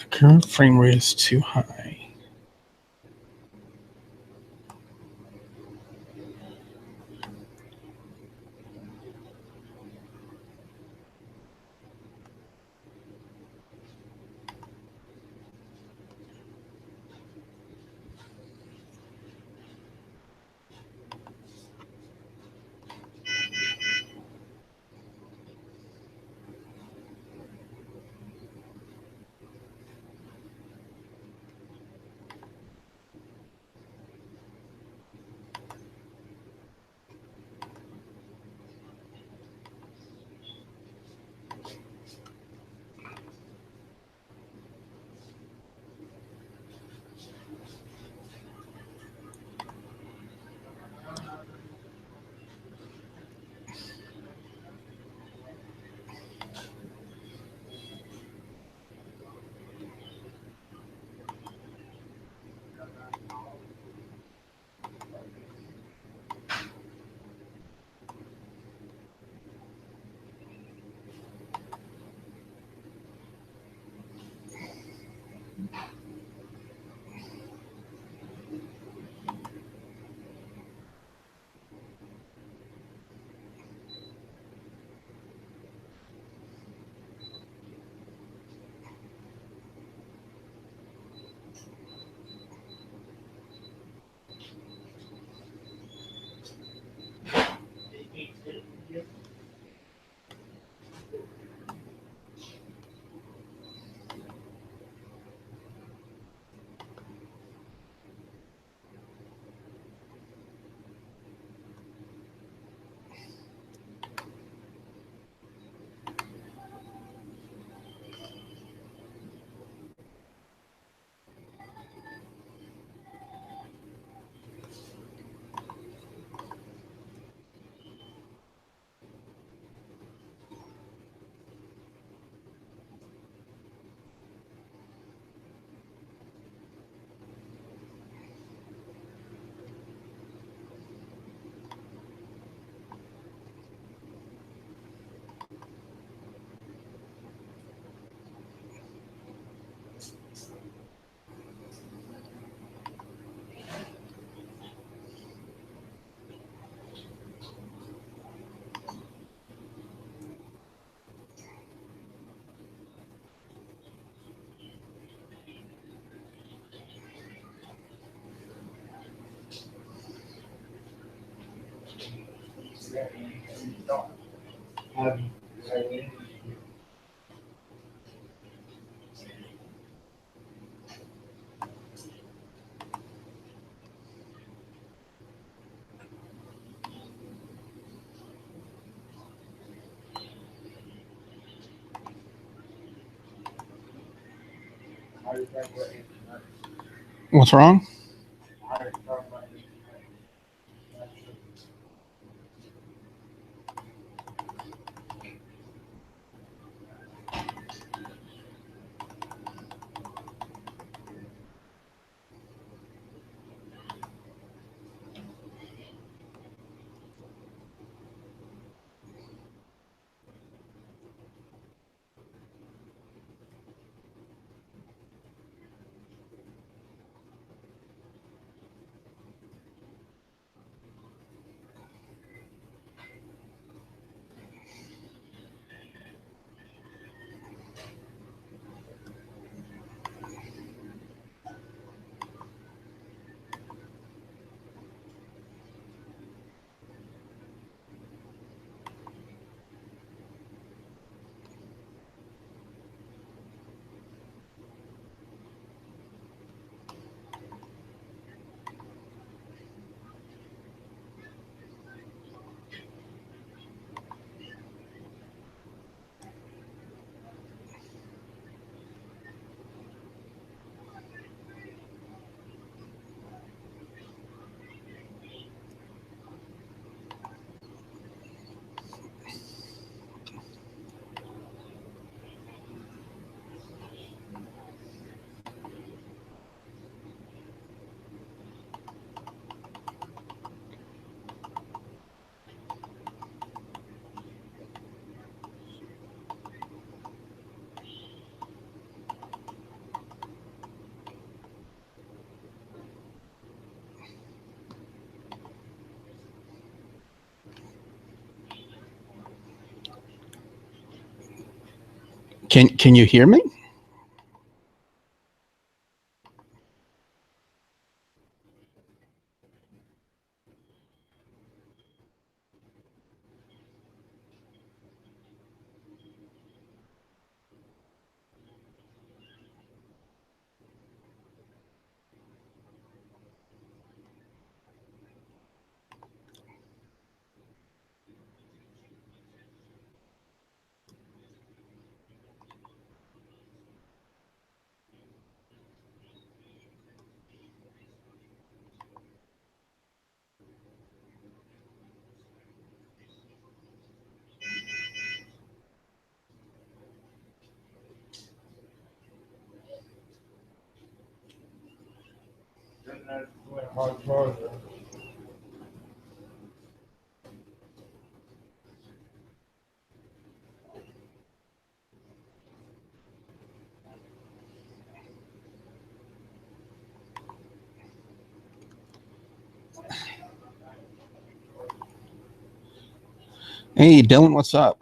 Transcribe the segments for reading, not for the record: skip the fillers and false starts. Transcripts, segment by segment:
Current frame rate is too high. What's wrong? Can you hear me? Hey, Dylan, what's up?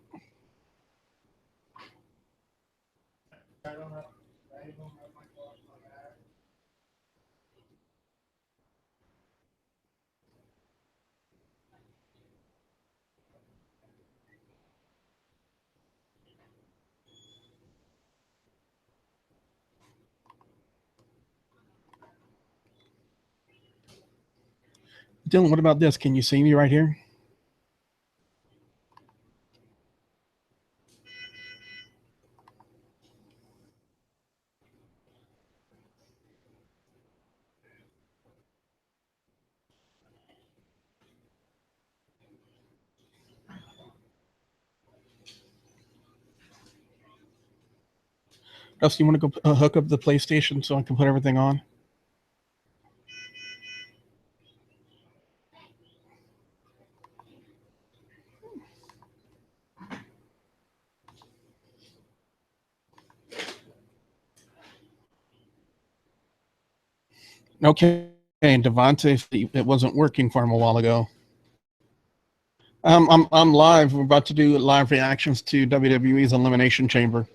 Dylan, what about this? Can you see me right here? Dusty, you want to go hook up the PlayStation so I can put everything on? Okay, Devontae, it wasn't working for him a while ago. I'm live. We're about to do live reactions to WWE's Elimination Chamber.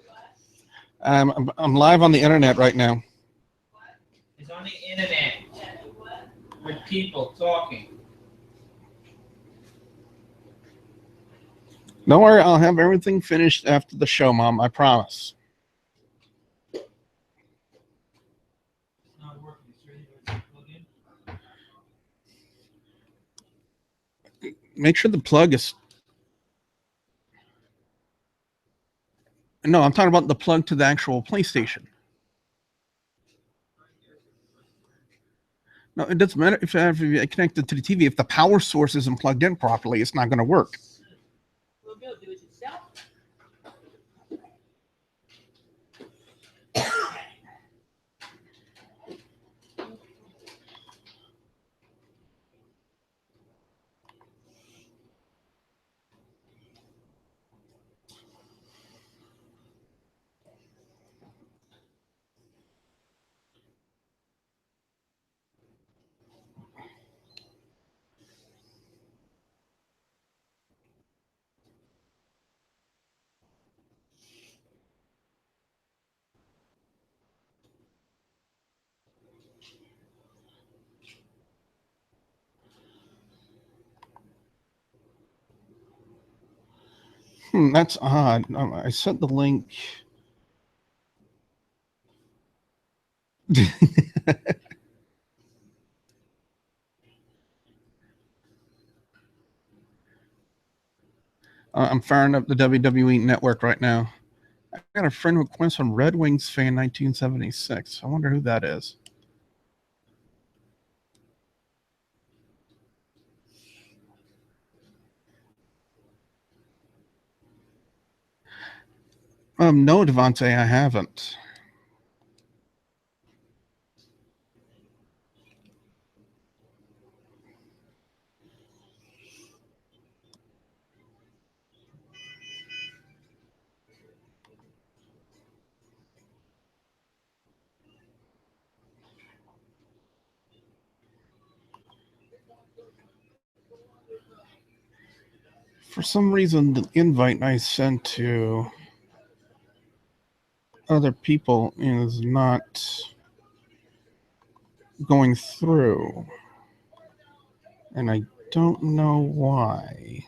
I'm live on the internet right now. It's on the internet with people talking. Don't worry, I'll have everything finished after the show, Mom. I promise. It's not working. It's ready to plug in. Make sure the plug is... No, I'm talking about the plug to the actual PlayStation. No, it doesn't matter if you connect it to the TV. If the power source isn't plugged in properly, it's not going to work. We'll be able to do it yourself. That's odd. I sent the link. I'm firing up the WWE network right now. I got a friend request on Red Wings fan 1976. I wonder who that is. No, Devontae, I haven't. For some reason, the invite I sent to... other people is not going through. And I don't know why.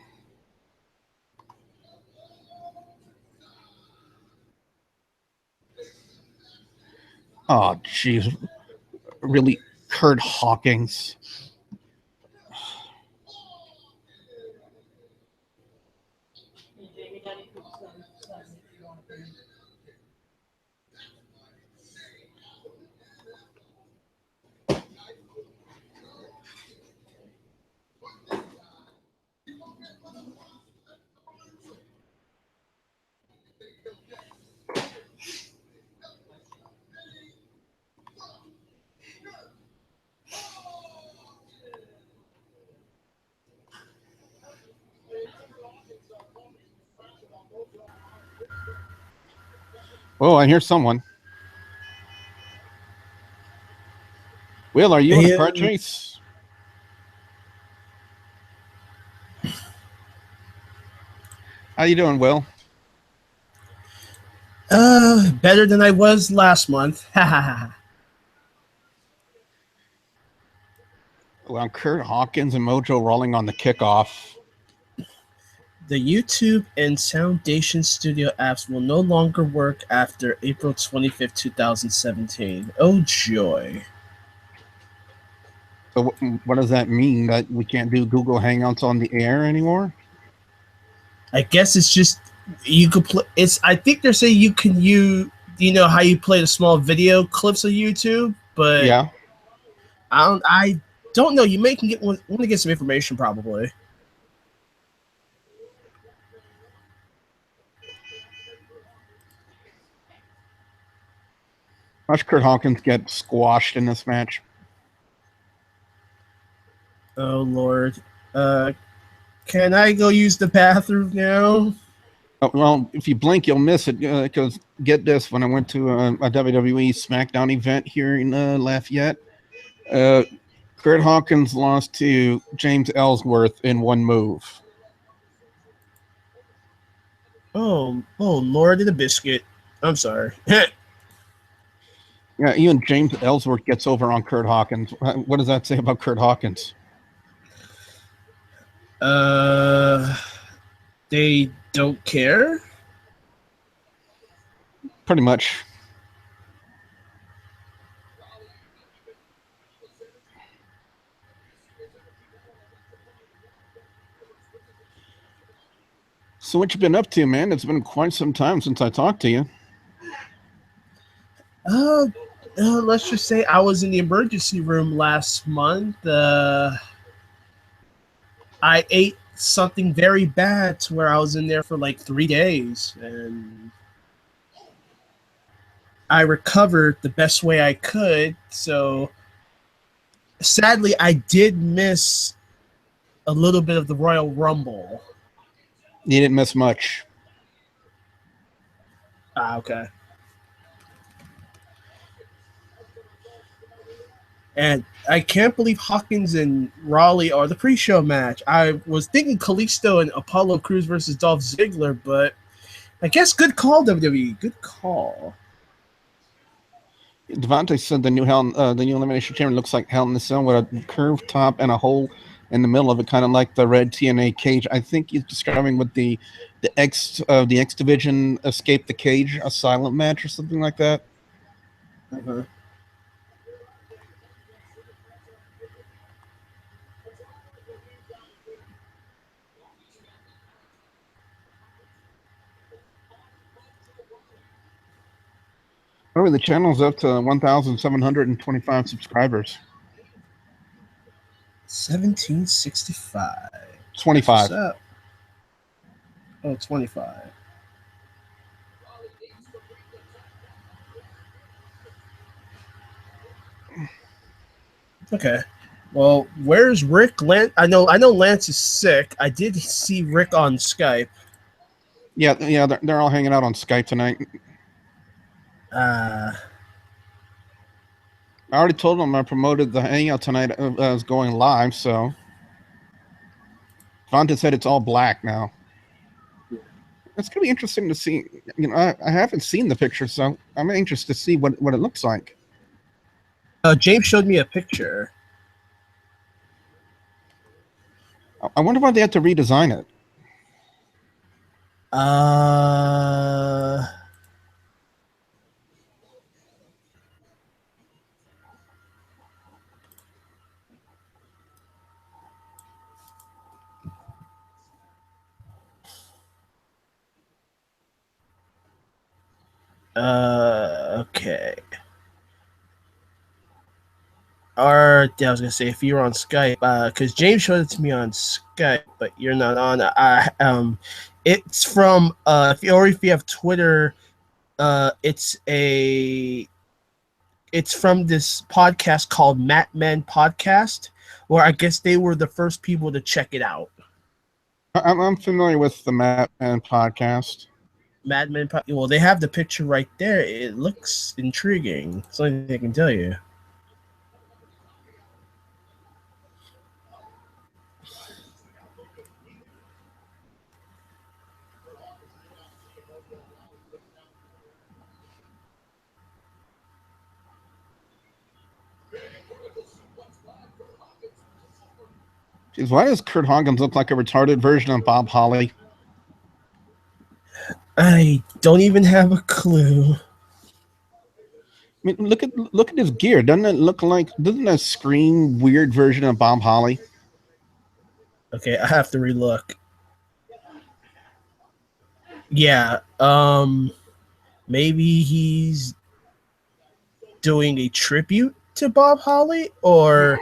Oh, jeez. Really, Kurt Hawkins. Jamie, how do you put some if you want to? Oh, I hear someone. Will, are you in a car chase? How you doing, Will? Better than I was last month. Well, Kurt Hawkins and Mojo rolling on the kickoff. The YouTube and Foundation Studio apps will no longer work after April 25th, 2017. Oh, joy. So what does that mean? That we can't do Google Hangouts on the air anymore? I guess it's just you could play. I think they're saying you can you know how you play the small video clips of YouTube, but Yeah. I don't know. You may can want to get some information probably. Watch Kurt Hawkins get squashed in this match. Oh Lord. Can I go use the bathroom now? Oh, well, if you blink, you'll miss it. Because get this, when I went to a WWE SmackDown event here in Lafayette, Kurt Hawkins lost to James Ellsworth in one move. Oh Lord of the biscuit. I'm sorry. Yeah, even James Ellsworth gets over on Kurt Hawkins. What does that say about Kurt Hawkins? They don't care. Pretty much. So what you been up to, man? It's been quite some time since I talked to you. Let's just say I was in the emergency room last month. I ate something very bad to where I was in there for like 3 days, and I recovered the best way I could. So sadly, I did miss a little bit of the Royal Rumble. You didn't miss much. Okay. And I can't believe Hawkins and Raleigh are the pre-show match. I was thinking Kalisto and Apollo Crews versus Dolph Ziggler, but I guess good call, WWE. Good call. Devontae said the new Elimination Chamber looks like Hell in the Cell with a curved top and a hole in the middle of it, kind of like the red TNA cage. I think he's describing what the X division escaped the cage, a silent match or something like that. Uh-huh. Oh, the channel's up to 1,725 subscribers. 1765. 25. What's up? Oh, 25. Okay. Well, where's Rick? I know Lance is sick. I did see Rick on Skype. Yeah, they're all hanging out on Skype tonight. I already told them I promoted the Hangout tonight as going live, so Vonta said it's all black now. It's gonna be interesting to see. You know, I haven't seen the picture, so I'm anxious to see what it looks like. James showed me a picture. I wonder why they had to redesign it. Uh, okay. Or I was gonna say if you're on Skype, because James showed it to me on Skype, but you're not on. It's from if you have Twitter, it's from this podcast called Matt Men Podcast, where I guess they were the first people to check it out. I'm familiar with the Matt Man podcast. Mad Men. Well, they have the picture right there. It looks intriguing. That's the only thing I can tell you. Jeez, why does Kurt Hawkins look like a retarded version of Bob Holly? I don't even have a clue. I mean, look at his gear. Doesn't that scream weird version of Bob Holly? Okay, I have to relook. Yeah, maybe he's doing a tribute to Bob Holly, or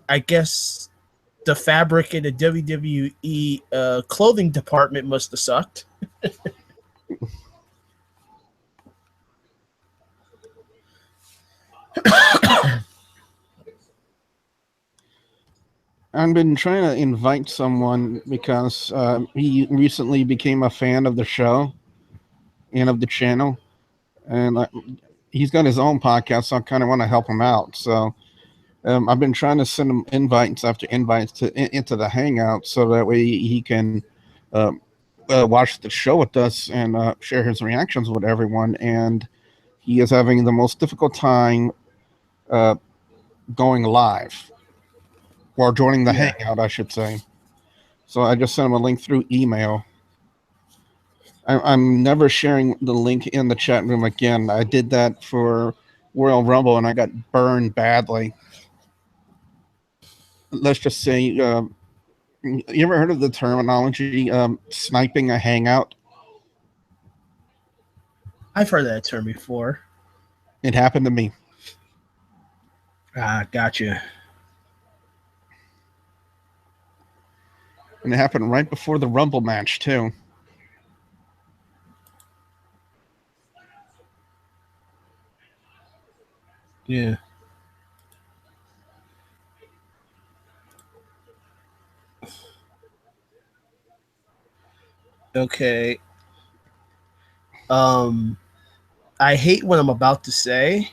I guess the fabric in the WWE clothing department must have sucked. I've been trying to invite someone because he recently became a fan of the show and of the channel, and he's got his own podcast, so I kind of want to help him out. So I've been trying to send him invites after invites into the Hangout, so that way he can watch the show with us and share his reactions with everyone. And he is having the most difficult time going live or joining the Hangout, I should say. So I just sent him a link through email. I'm never sharing the link in the chat room again. I did that for Royal Rumble and I got burned badly. Let's just say, you ever heard of the terminology sniping a Hangout? I've heard that term before. It happened to me. Gotcha. And it happened right before the Rumble match, too. Yeah. Okay. I hate what I'm about to say,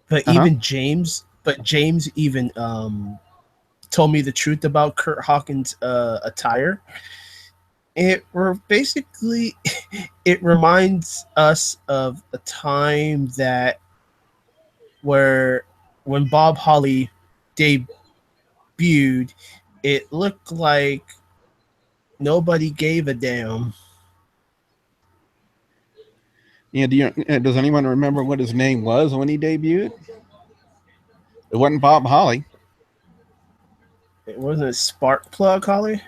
but even James even told me the truth about Kurt Hawkins' attire. It reminds us of a time where when Bob Holly debuted, it looked like nobody gave a damn. Yeah, does anyone remember what his name was when he debuted? It wasn't Bob Holly. It wasn't a Spark Plug Holly?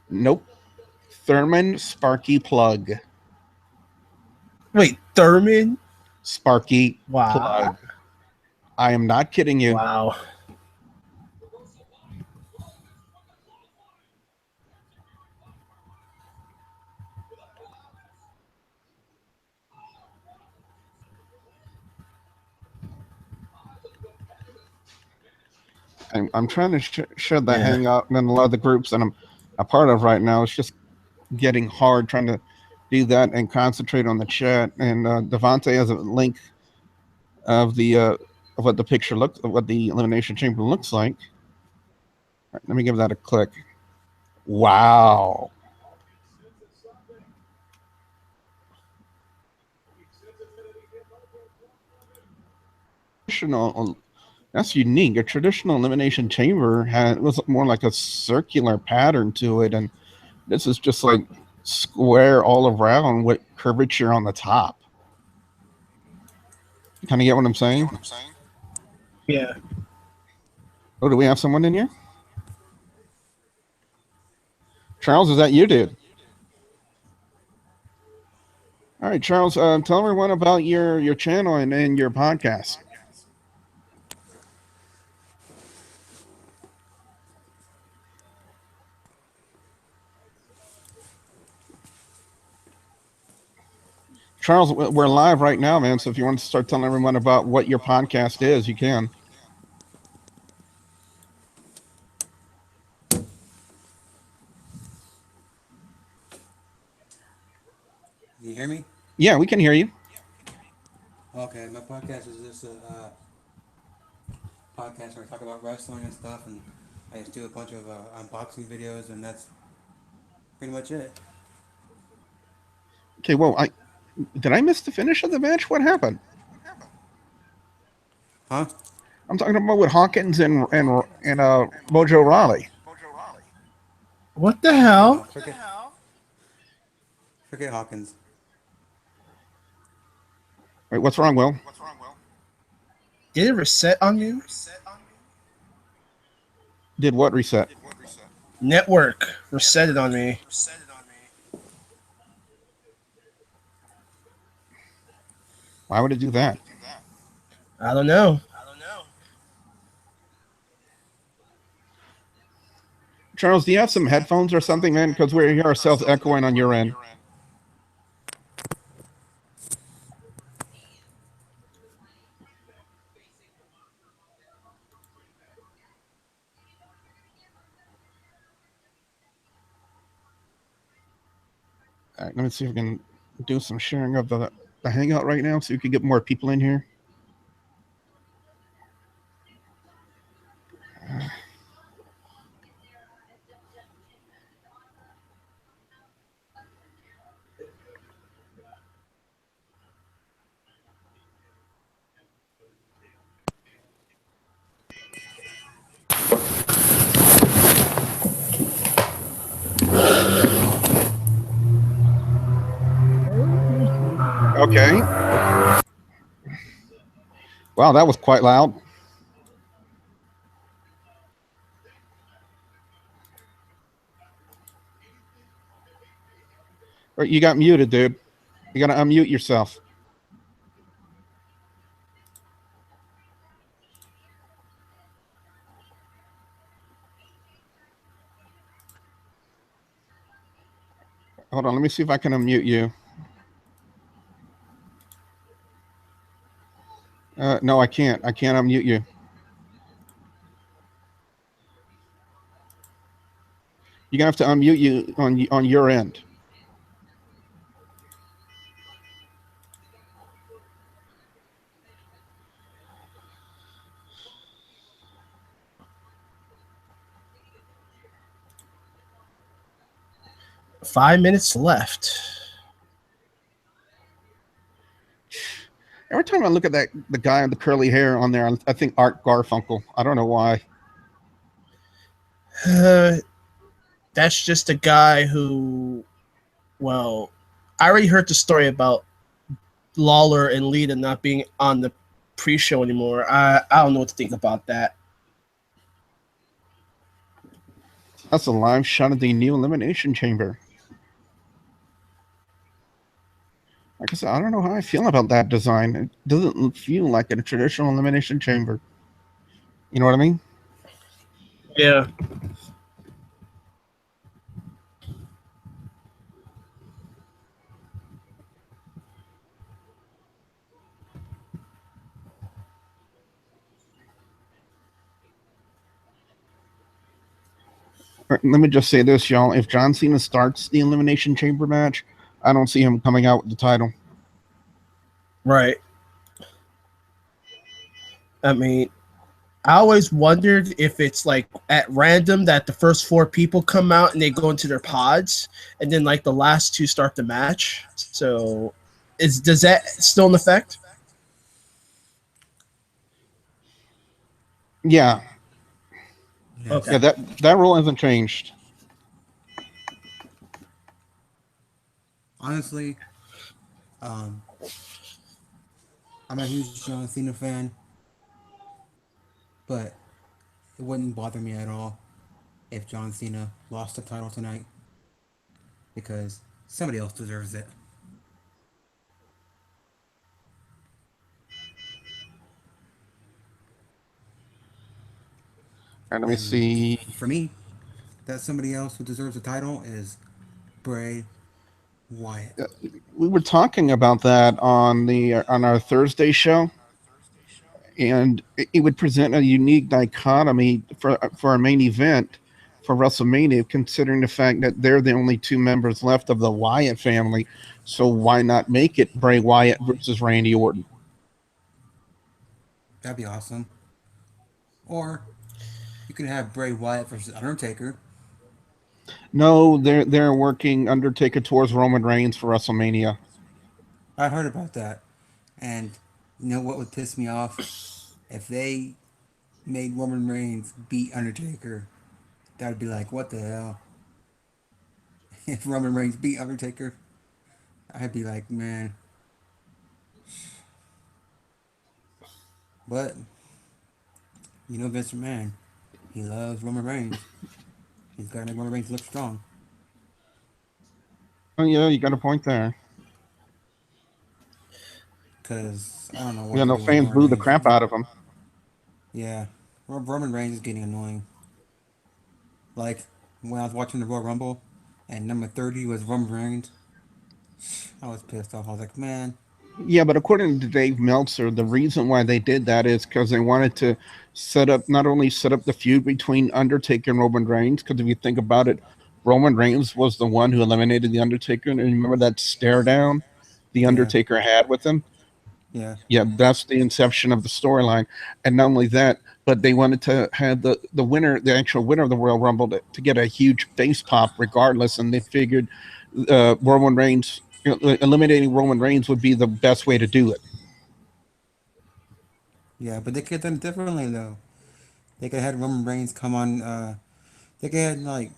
Nope. Thurman Sparky Plug. Wait, Thurman? Sparky Wow. Plug. I am not kidding you. Wow. I'm trying to share the Hangout, and then a lot of the groups that I'm a part of right now. It's just getting hard trying to do that and concentrate on the chat. And Devontae has a link of what the picture looks, what the Elimination Chamber looks like. All right, let me give that a click. Wow. traditional. That's unique. A traditional elimination chamber was more like a circular pattern to it, and this is just like square all around with curvature on the top. You kind of get what I'm saying? Yeah. Oh, do we have someone in here? Charles, is that you, dude? All right, Charles, tell everyone about your channel and your podcast. Charles, we're live right now, man. So if you want to start telling everyone about what your podcast is, you can. Can you hear me? Yeah, we can hear you. Okay, my podcast is just a podcast where I talk about wrestling and stuff, and I just do a bunch of unboxing videos, and that's pretty much it. Okay, well, did I miss the finish of the match? What happened? Huh? I'm talking about with Hawkins and Mojo Rawley. What the hell? Forget Hawkins. Wait, what's wrong, Will? Did it reset on you? Did what reset? Network reset it on me. Why would it do that? I don't know. Charles, do you have some headphones or something, man? Because we hear ourselves echoing on your end. All right, let me see if we can do some sharing of the Hangout right now so you can get more people in here. Okay. Wow, that was quite loud. You got muted, dude. You got to unmute yourself. Hold on, let me see if I can unmute you. No, I can't. I can't unmute you. You're gonna have to unmute you on your end. Five minutes left. Every time I look at the guy with the curly hair on there, I think Art Garfunkel. I don't know why. That's just a guy who, well, I already heard the story about Lawler and Lita not being on the pre-show anymore. I don't know what to think about that. That's a live shot of the new Elimination Chamber. Like I said, I don't know how I feel about that design. It doesn't feel like a traditional Elimination Chamber. You know what I mean? Yeah. Let me just say this, y'all. If John Cena starts the Elimination Chamber match, I don't see him coming out with the title. Right. I mean, I always wondered if it's like at random that the first four people come out and they go into their pods, and then like the last two start the match. So, does that still in effect? Yeah, Yes. Okay. yeah. That rule hasn't changed. Honestly, um, I'm a huge John Cena fan, but it wouldn't bother me at all if John Cena lost the title tonight because somebody else deserves it. And let me And see. for me, that somebody else who deserves the title is Bray Wyatt. We were talking about that on our Thursday show, and it would present a unique dichotomy for a main event for WrestleMania, considering the fact that they're the only two members left of the Wyatt family. So why not make it Bray Wyatt versus Randy Orton? That'd be awesome. Or you could have Bray Wyatt versus Undertaker. No, they're working Undertaker towards Roman Reigns for WrestleMania. I heard about that. And you know what would piss me off? If they made Roman Reigns beat Undertaker, that would be like, what the hell? If Roman Reigns beat Undertaker, I'd be like, man. But, you know Vince McMahon. He loves Roman Reigns. He's got to make Roman Reigns look strong. Oh yeah, you got a point there. Because I don't know what Yeah, to no do with fans Roman booed the Reigns. crap out of him. Yeah. Roman Reigns is getting annoying. Like, when I was watching the Royal Rumble and number 30 was Roman Reigns, I was pissed off. I was like, man, Yeah, but according to Dave Meltzer, the reason why they did that is because they wanted to not only set up the feud between Undertaker and Roman Reigns, because if you think about it, Roman Reigns was the one who eliminated the Undertaker, and remember that stare down the yeah, Undertaker had with him? yeah, Yeah, that's the inception of the storyline. And not only that, but they wanted to have the winner, the actual winner of the Royal Rumble, to get a huge face pop regardless, and they figured Roman Reigns, eliminating Roman Reigns would be the best way to do it. yeah. But they could have done it differently, though. They could have had Roman Reigns come on, they could have, like,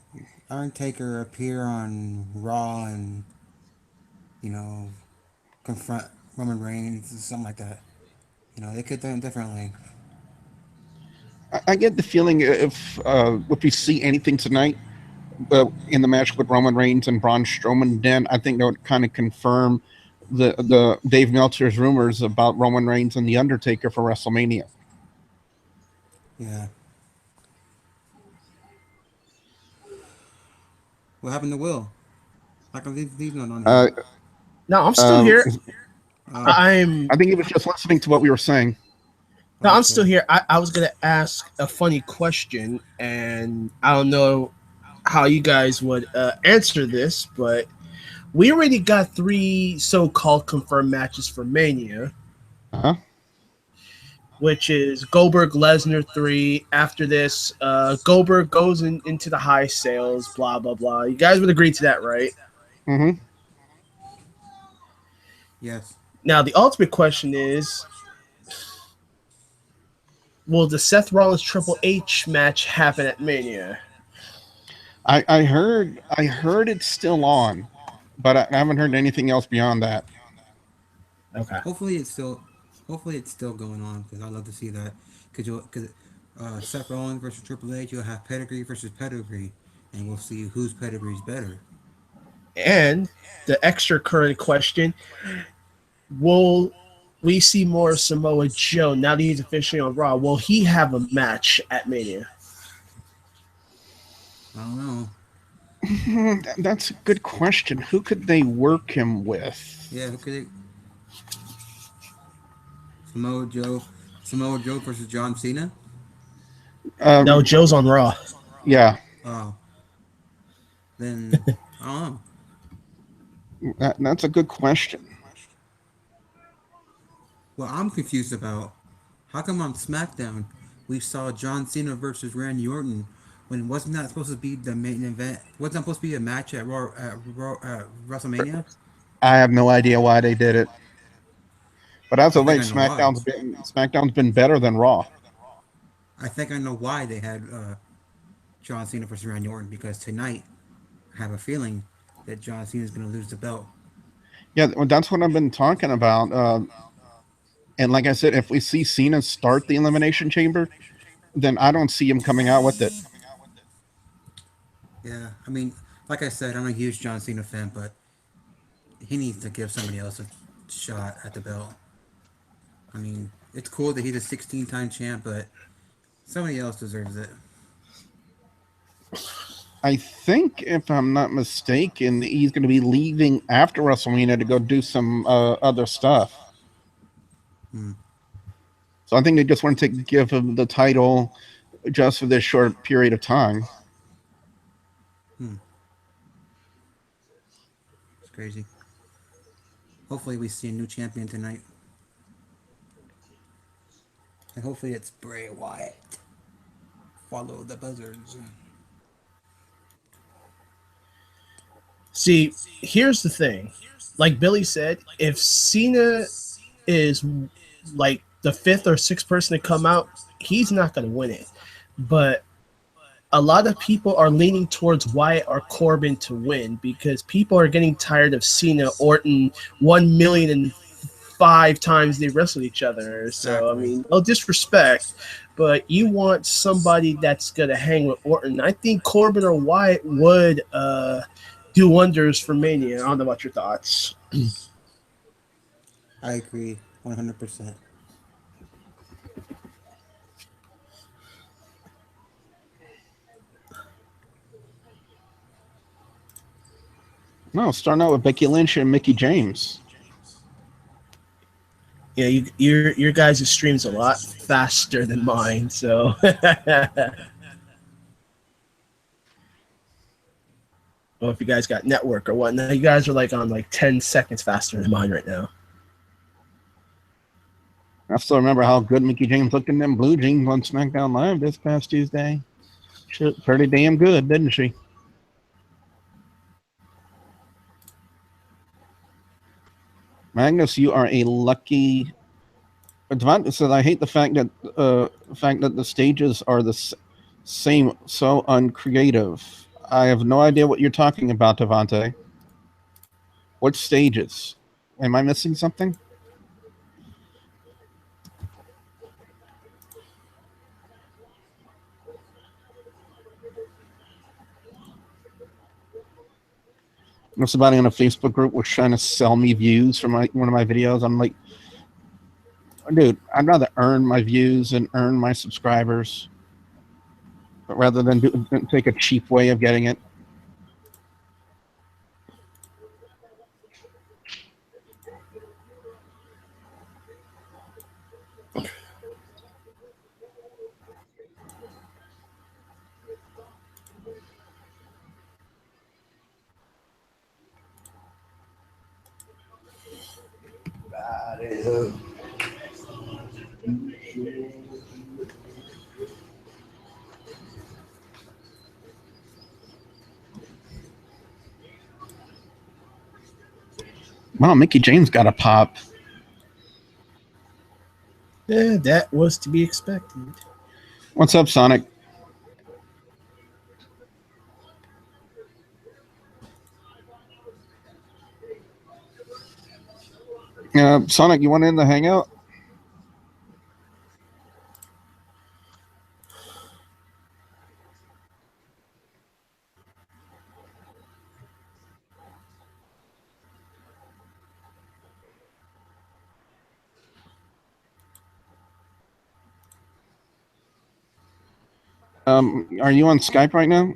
Undertaker appear on Raw and, you know, confront Roman Reigns or something like that. You know, they could have done it differently. I get the feeling if we see anything tonight in the match with Roman Reigns and Braun Strowman, then I think that would kind of confirm the Dave Meltzer's rumors about Roman Reigns and the Undertaker for WrestleMania. Yeah. What happened to Will? How come he's not on here? Uh, No, I'm still here. Oh, I'm I think he was just listening to what we were saying. no, I'm okay. still here. I was gonna ask a funny question, and I don't know how you guys would answer this, but we already got three so-called confirmed matches for Mania, Uh-huh. which is Goldberg Lesnar 3. After this, Goldberg goes into the high sales, blah blah blah. You guys would agree to that, right? Mm-hmm. Yes. Now the ultimate question is, will the Seth Rollins Triple H match happen at Mania? I heard it's still on, but I haven't heard anything else beyond that. Okay. Hopefully it's still, hopefully it's still going on because I love to see that. Because Seth Rollins versus Triple H, you'll have pedigree versus pedigree, and we'll see whose pedigree is better. And the extra current question, will we see more Samoa Joe now that he's officially on Raw? Will he have a match at Mania? I don't know. That's a good question. Who could they work him with? Yeah, who could it? Samoa Joe, Samoa Joe versus John Cena. No, Um, Joe's on Raw. yeah, Oh, then I don't know. that's a good question. What I'm confused about, how come on SmackDown we saw John Cena versus Randy Orton when wasn't that supposed to be the main event? Wasn't that supposed to be a match at WrestleMania? I have no idea why they did it, but as I of think late, I know why. SmackDown's been better than Raw. I think I know why they had John Cena versus Randy Orton, because tonight I have a feeling that John Cena is going to lose the belt. Yeah, well, that's what I've been talking about. And like I said, if we see Cena start the Elimination Chamber, then I don't see him coming out with it. Yeah, I mean, like I said, I'm a huge John Cena fan, but he needs to give somebody else a shot at the belt. I mean, it's cool that he's a 16-time champ, but somebody else deserves it. I think, if I'm not mistaken, he's going to be leaving after WrestleMania to go do some other stuff. Hmm. So I think they just want to give him the title just for this short period of time. Hmm. It's crazy. Hopefully, we see a new champion tonight. And hopefully, it's Bray Wyatt. Follow the buzzards. See, here's the thing. Like Billy said, if Cena is like the fifth or sixth person to come out, he's not going to win it. But a lot of people are leaning towards Wyatt or Corbin to win because people are getting tired of Cena, Orton, 1,000,005 times they wrestled each other. So, I Exactly. mean, no disrespect, but you want somebody that's going to hang with Orton. I think Corbin or Wyatt would do wonders for Mania. I don't know about your thoughts. I agree 100%. No, starting out with Becky Lynch and Mickey James. Yeah, your guys' stream's a lot faster than mine, so well, if you guys got network or whatnot, you guys are like on like 10 seconds faster than mine right now. I still remember how good Mickey James looked in them blue jeans on SmackDown Live this past Tuesday. She looked pretty damn good, didn't she? Magnus, you are a lucky. Devonta says, "I hate the fact that the stages are the same, so uncreative." I have no idea what you're talking about, Devonta. What stages? Am I missing something? Somebody on a Facebook group was trying to sell me views for one of my videos. I'm like, dude, I'd rather earn my views and earn my subscribers, but rather than take a cheap way of getting it. Wow, Mickey James got a pop. Yeah, that was to be expected. What's up, Sonic? Sonic, you want in the Hangout? Are you on Skype right now?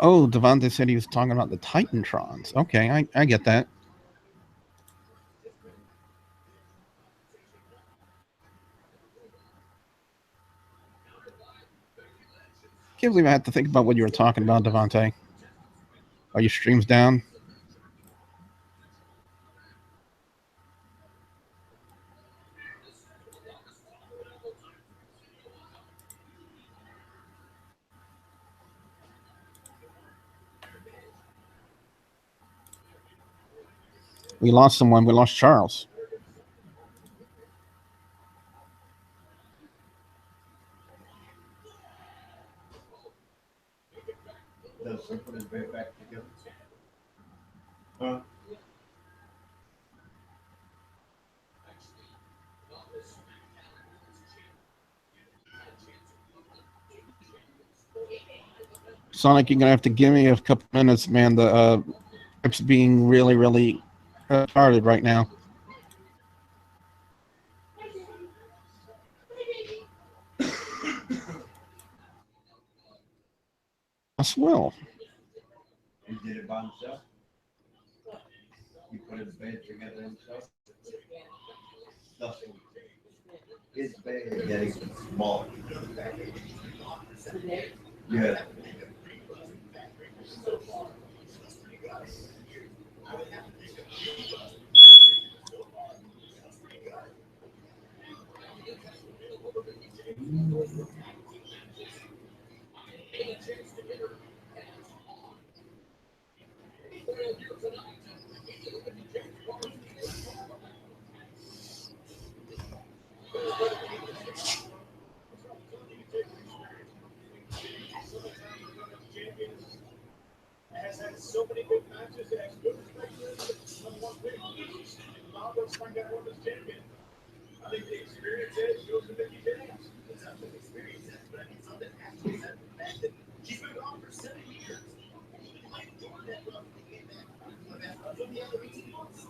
Oh, Devontae said he was talking about the Titantrons. Okay, I get that. Can't believe I had to think about what you were talking about, Devontae. Are your streams down? We lost someone. We lost Charles. Sonic, you're gonna have to give me a couple minutes, man. The it's being really, really retarded right now. As well. He did it by himself. He put his bed together himself. His bed is getting small. Yeah. Has had so many good matches and has good respect number one pick. Now let's find out what this champion. I think the experience edge goes to Mickey James. It's not the experience edge, but I think something actually has the fact that she's been gone for 7 years. He might enjoy that love when he came back. But that's what the other 18 months.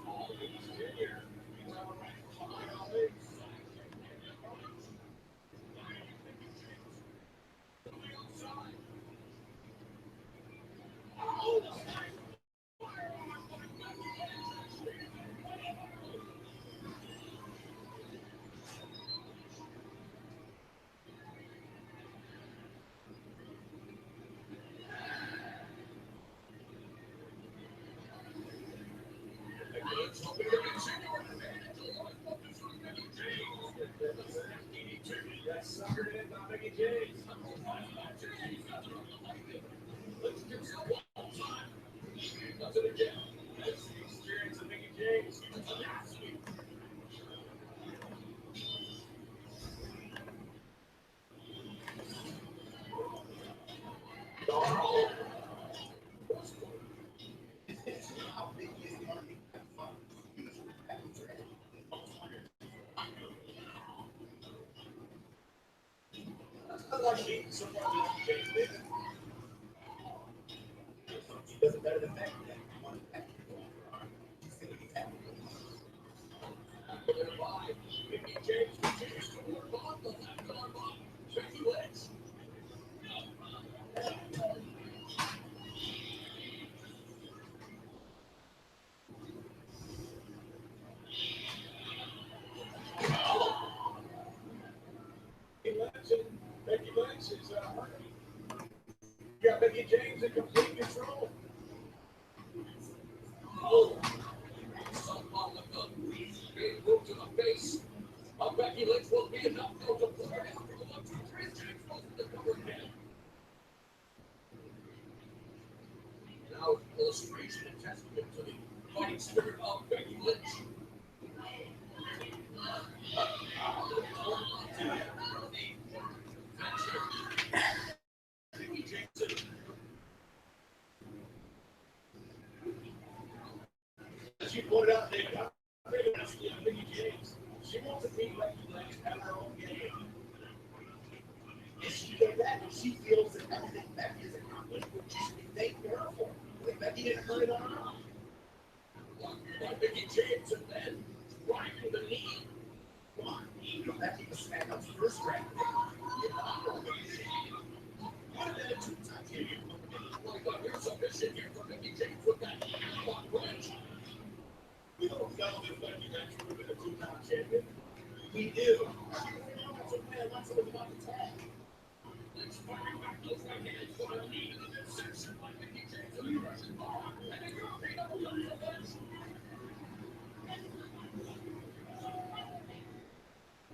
Becky Lynch is you got Becky James in complete control. Oh, somehow the gun being moved to the face. Becky Lynch will be enough to put her after the 1, 2, 3. James goes to the cover again. Now, illustration and testament to the fighting spirit of Becky Lynch. She pointed out that Mickey James, she wants to be like have her own game. And she did that, and she feels that everything Becky has accomplished, which she should be thanking her for. When Becky didn't hurt it on her own. Like Mickey James and then driving the knee. Come on, Becky was SmackDown's first round. What a two-time champion. Like, here's a mission here for Mickey James with that wrench. We don't know if Becky Lynch would have been a two-time champion. We do. That's what man wants to about the tag. Lynch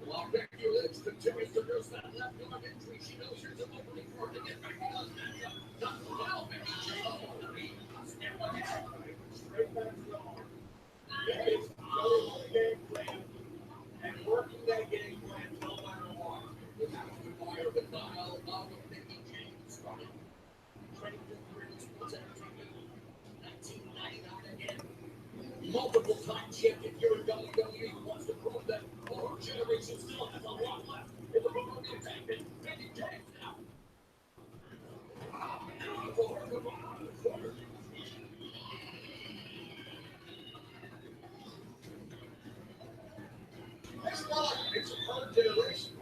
While Becky Lynch continues to nurse that left arm injury, she knows here's an opening for her to get back to the matchup. Not for well, Becky. Straight back to the arm. That is going on the game plan and working that game plan no matter what. It has required the dial of Becky James from training for sports entertainment. 1999 again. Multiple time champion here in WWE wants to prove that our generation still has a lot left in the promotion tank. Becky James now. It's a hard generation.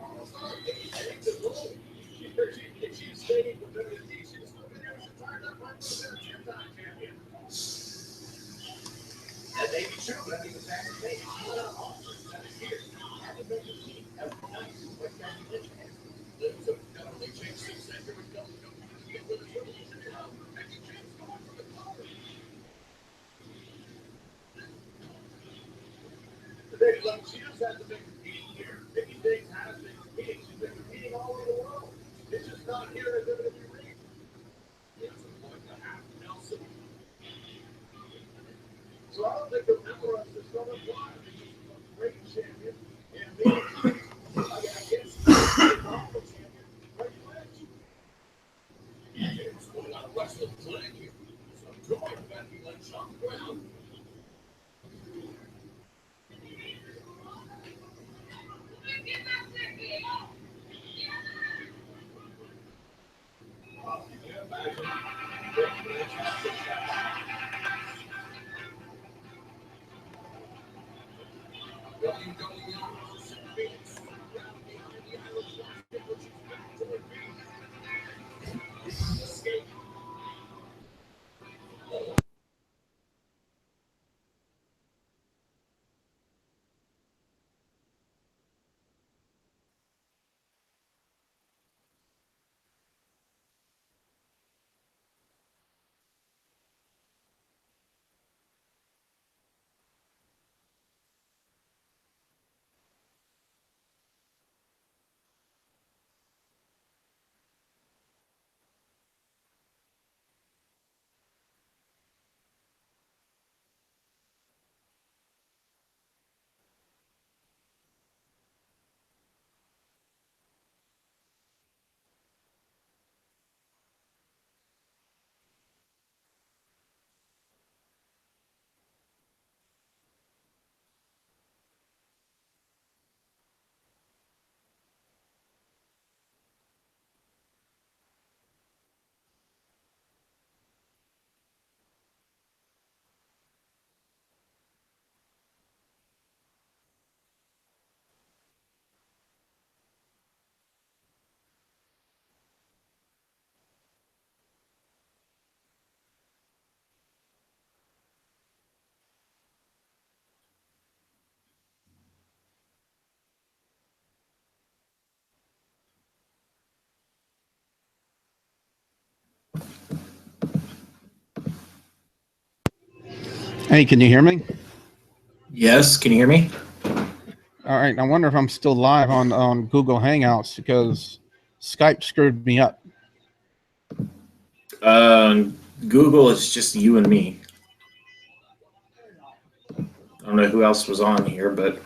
She's staying with WWE. She's still been there. She's tired of fighting for their 10-time champion. And maybe too, but I mean, the fact that they had an offer 7 years. Haven't been the team every night. Like that, you mentioned it. Lives of WWE changed since then. Here we go. Get with the revolution now. Becky James going for the power. Today, look, she just hasn't been competing here. Becky James has been competing. She's been competing all over the world. It's just not here at WWE. It's a point to have Nelson. So I don't think the number us is going to apply. She's a great champion. And being, I guess, a powerful champion, Becky Lynch. It's going on a wrestling flag here. So join Becky Lynch on the ground. Hey, can you hear me? Yes, can you hear me? All right. I wonder if I'm still live on Google Hangouts because Skype screwed me up. Google is just you and me. I don't know who else was on here, but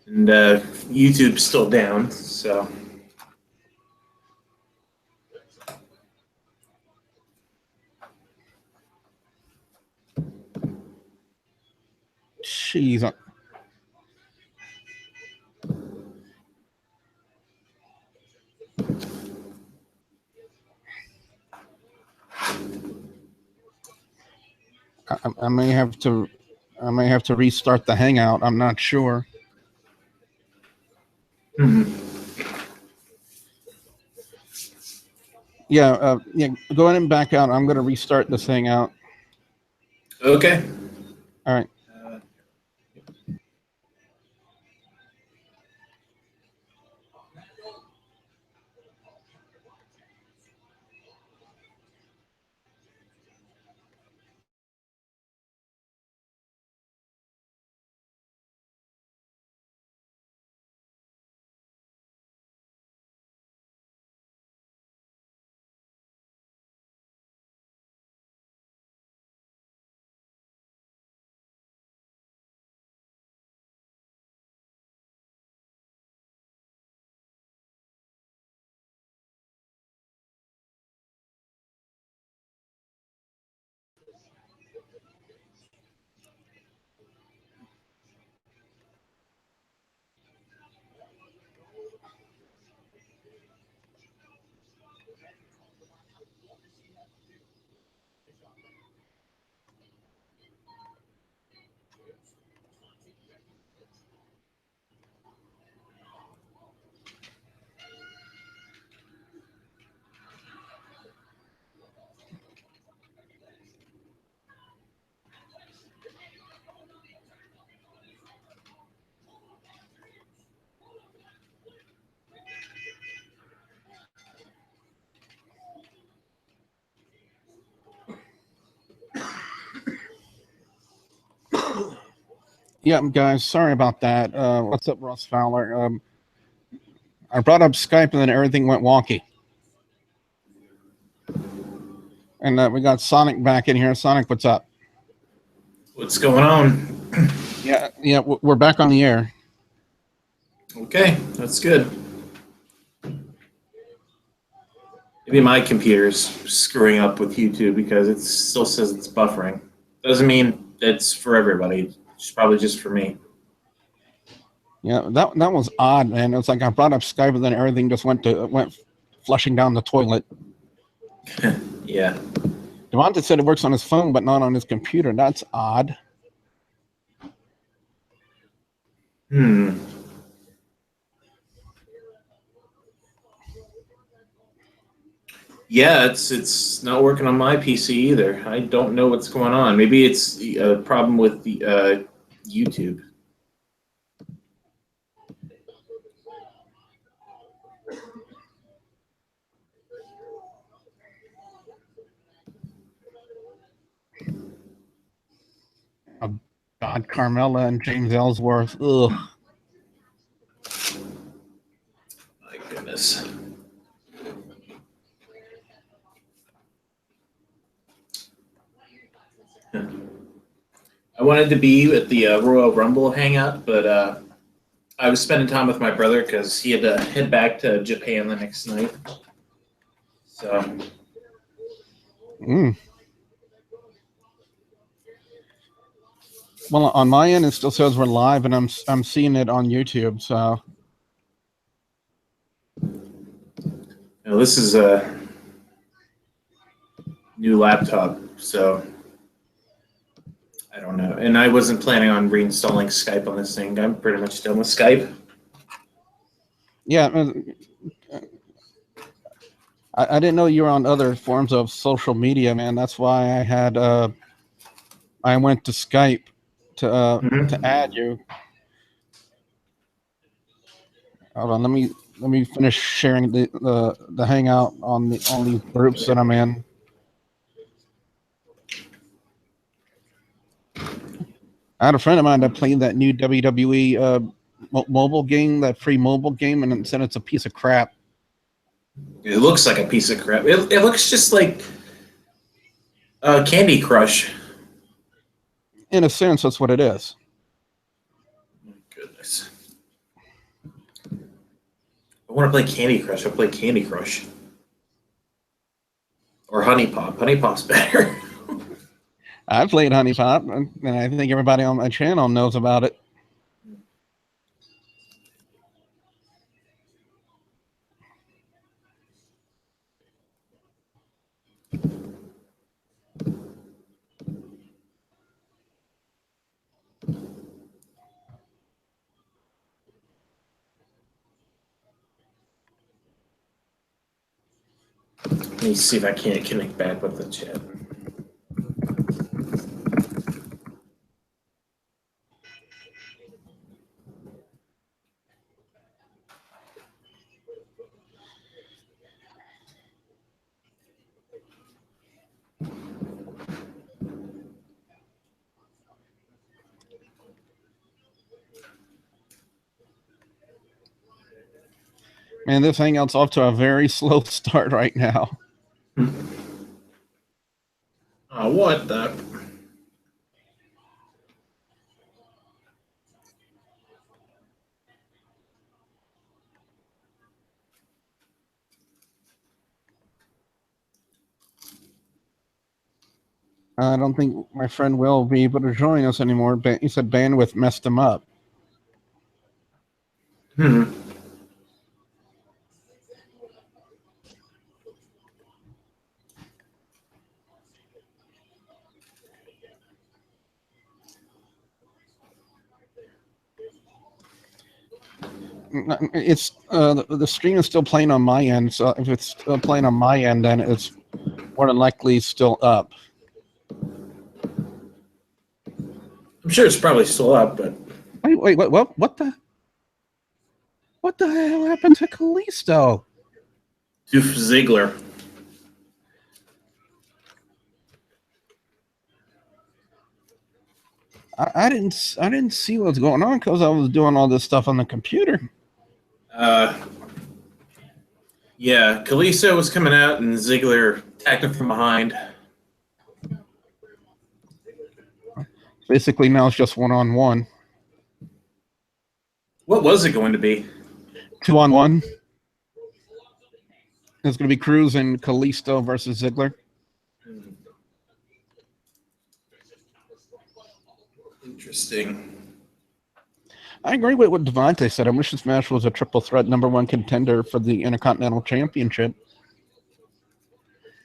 and YouTube's still down, so. Jeez. I may have to restart the Hangout. I'm not sure. Mm-hmm. Yeah, go ahead and back out. I'm going to restart this Hangout. Okay. All right. Yeah, guys, sorry about that. What's up, Ross Fowler? I brought up Skype and then everything went wonky. And we got Sonic back in here. Sonic, what's up? What's going on? Yeah, we're back on the air. Okay, that's good. Maybe my computer's screwing up with YouTube because it still says it's buffering. Doesn't mean it's for everybody. It's probably just for me. Yeah, that was odd, man. It was like I brought up Skype and then everything just went flushing down the toilet. Yeah. Devonta said it works on his phone, but not on his computer. That's odd. Yeah, it's not working on my PC either. I don't know what's going on. Maybe it's a problem with the YouTube. Oh, God, Carmella and James Ellsworth. Ugh. My goodness. I wanted to be at the Royal Rumble hangout, but I was spending time with my brother because he had to head back to Japan the next night. So. Well, on my end, it still says we're live, and I'm seeing it on YouTube. So. Now, this is a new laptop, so I don't know. And I wasn't planning on reinstalling Skype on this thing. I'm pretty much done with Skype. Yeah, I didn't know you were on other forms of social media, man. That's why I went to Skype to add you. Hold on, let me finish sharing the Hangout on these groups that I'm in. I had a friend of mine that played that new WWE mobile game, that free mobile game, and said it's a piece of crap. It looks like a piece of crap. It looks just like Candy Crush. In a sense, that's what it is. Oh, goodness. I want to play Candy Crush. I'll play Candy Crush. Or Honey Pop. Honey Pop's better. I played Honey Pop, and I think everybody on my channel knows about it. Let me see if I can't connect back with the chat. Man, this Hangout's off to a very slow start right now. Oh, what the? I don't think my friend will be able to join us anymore. He said bandwidth messed him up. It's the stream is still playing on my end, so if it's still playing on my end, then it's more than likely still up. I'm sure it's probably still up, but Wait, what the hell happened to Kalisto? Doof Ziggler. I didn't see what's going on because I was doing all this stuff on the computer. Yeah, Kalisto was coming out and Ziggler attacked him from behind. Basically, now it's just 1-on-1. What was it going to be? 2-on-1. It's going to be Cruz and Kalisto versus Ziggler. Interesting. I agree with what Devontae said. I wish this match was a triple threat #1 contender for the Intercontinental Championship.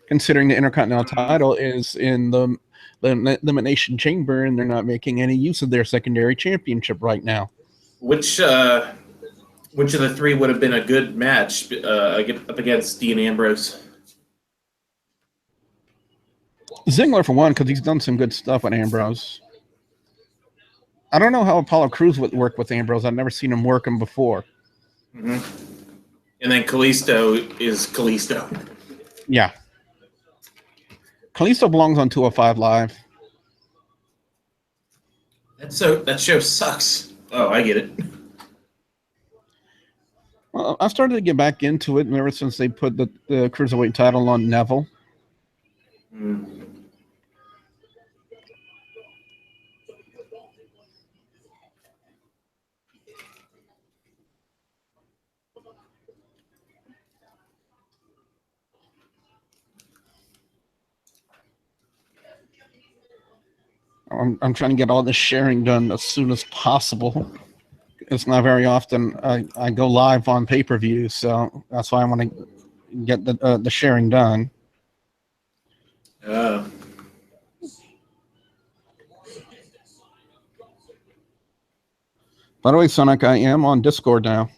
Considering the Intercontinental title is in the Elimination Chamber and they're not making any use of their secondary championship right now. Which of the three would have been a good match up against Dean Ambrose? Ziggler, for one, because he's done some good stuff with Ambrose. I don't know how Apollo Crews would work with Ambrose. I've never seen him work him before. Mm-hmm. And then Kalisto is Kalisto. Yeah. Kalisto belongs on 205 Live. That show sucks. Oh, I get it. Well, I started to get back into it ever since they put the Cruiserweight title on Neville. Mm. I'm trying to get all this sharing done as soon as possible. It's not very often I go live on pay-per-view, so that's why I want to get the sharing done. By the way, Sonic, I am on Discord now.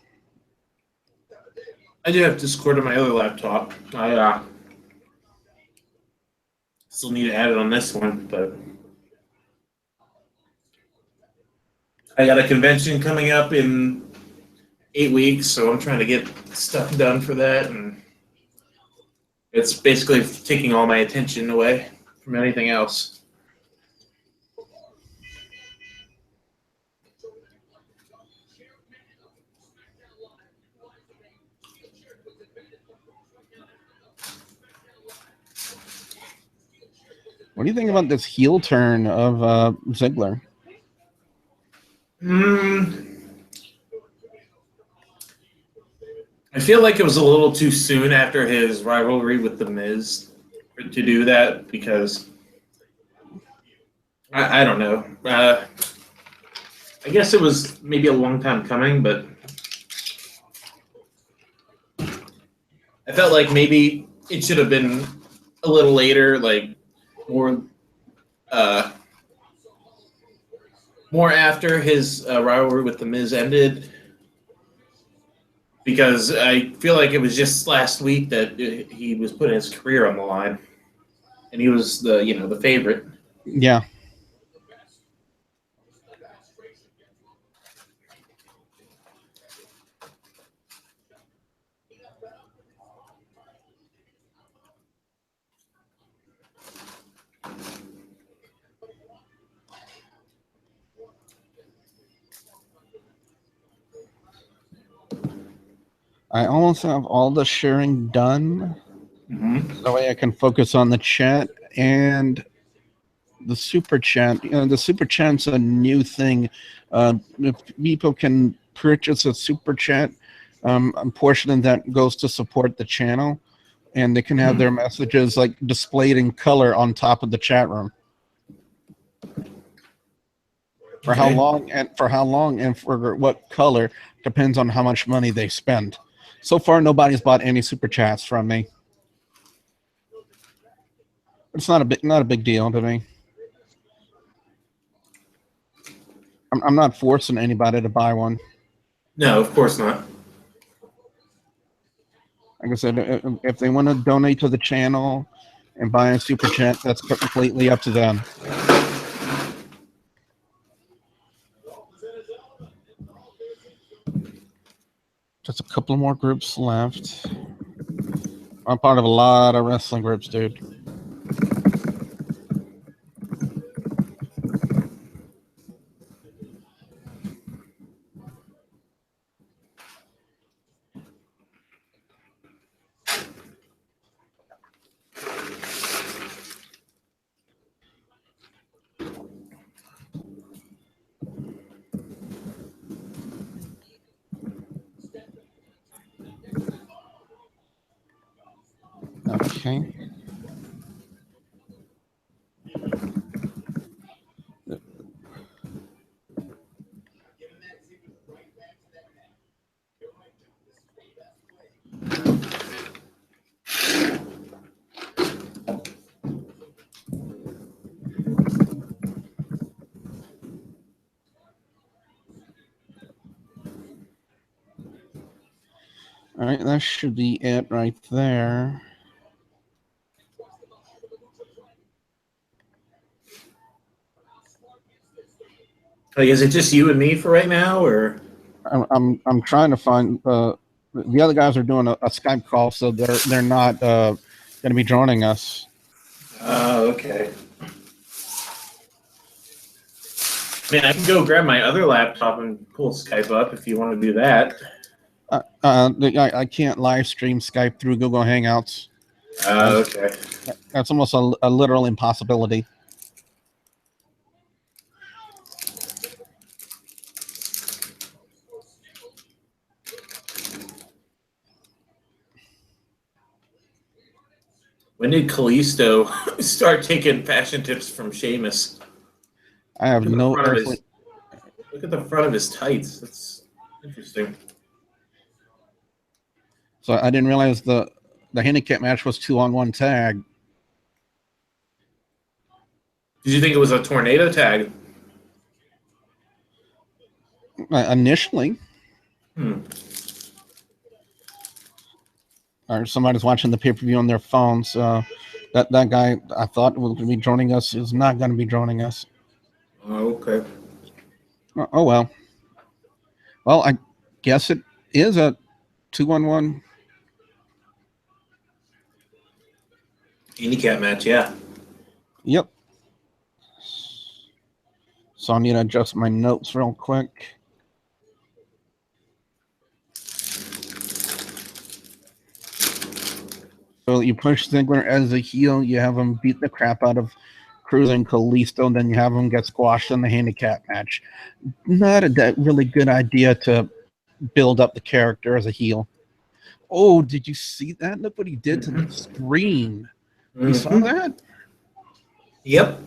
I do have Discord on my other laptop. I still need to add it on this one, but I got a convention coming up in 8 weeks, so I'm trying to get stuff done for that, and it's basically taking all my attention away from anything else. What do you think about this heel turn of Ziggler? I feel like it was a little too soon after his rivalry with The Miz to do that because I don't know. I guess it was maybe a long time coming, but I felt like maybe it should have been a little later, like more after his rivalry with The Miz ended. Because I feel like it was just last week that he was putting his career on the line, and he was the favorite. Yeah. I almost have all the sharing done. Mm-hmm. That way I can focus on the chat and the super chat. The super chat's a new thing. If people can purchase a super chat, a portion of that goes to support the channel, and they can have their messages like displayed in color on top of the chat room. For how long and for what color depends on how much money they spend. So far, nobody's bought any super chats from me. It's not a big deal to me. I'm not forcing anybody to buy one. No, of course not. Like I said, if they want to donate to the channel and buy a super chat, that's completely up to them. Just a couple more groups left. I'm part of a lot of wrestling groups, dude. Okay. All right, that should be it right there. Like, is it just you and me for right now, or? I'm trying to find the other guys are doing a Skype call, so they're not going to be joining us. Oh, okay. Man, I can go grab my other laptop and pull Skype up if you want to do that. I can't live stream Skype through Google Hangouts. Okay. That's almost a literal impossibility. When did Kalisto start taking fashion tips from Sheamus? I have no earthly. Look at the front of his tights. That's interesting. So I didn't realize the handicap match was 2-on-1 tag. Did you think it was a tornado tag? Initially. Or somebody's watching the pay-per-view on their phones. That guy I thought was going to be joining us is not going to be joining us. Oh, okay. Oh well. Well, I guess it is a 2-on-1 handicap match. Yeah. Yep. So I need to adjust my notes real quick. So you push Ziggler as a heel, you have him beat the crap out of Cruz and Kalisto, and then you have him get squashed in the handicap match. Not a really good idea to build up the character as a heel. Oh, did you see that? Look what he did to the screen. You saw that? Yep.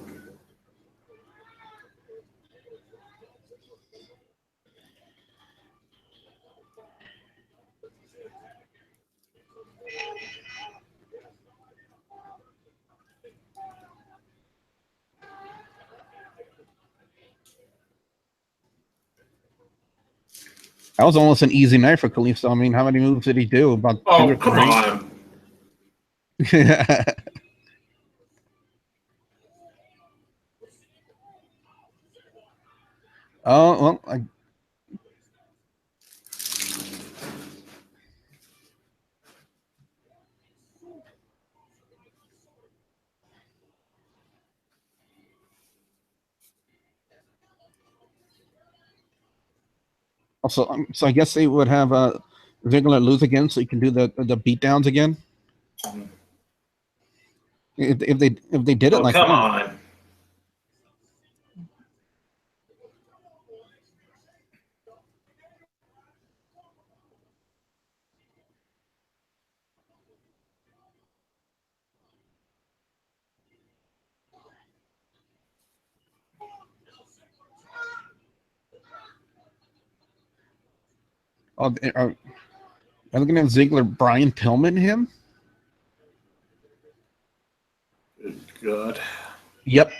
That was almost an easy night for Kalisto. I mean, how many moves did he do? About 2 or 3? Come on. Oh, well, also, so I guess they would have Ziggler lose again, so you can do the beatdowns again. If they did it like come that. on. Oh, are they going to have Ziggler, Brian Pillman him? Good God. Yep.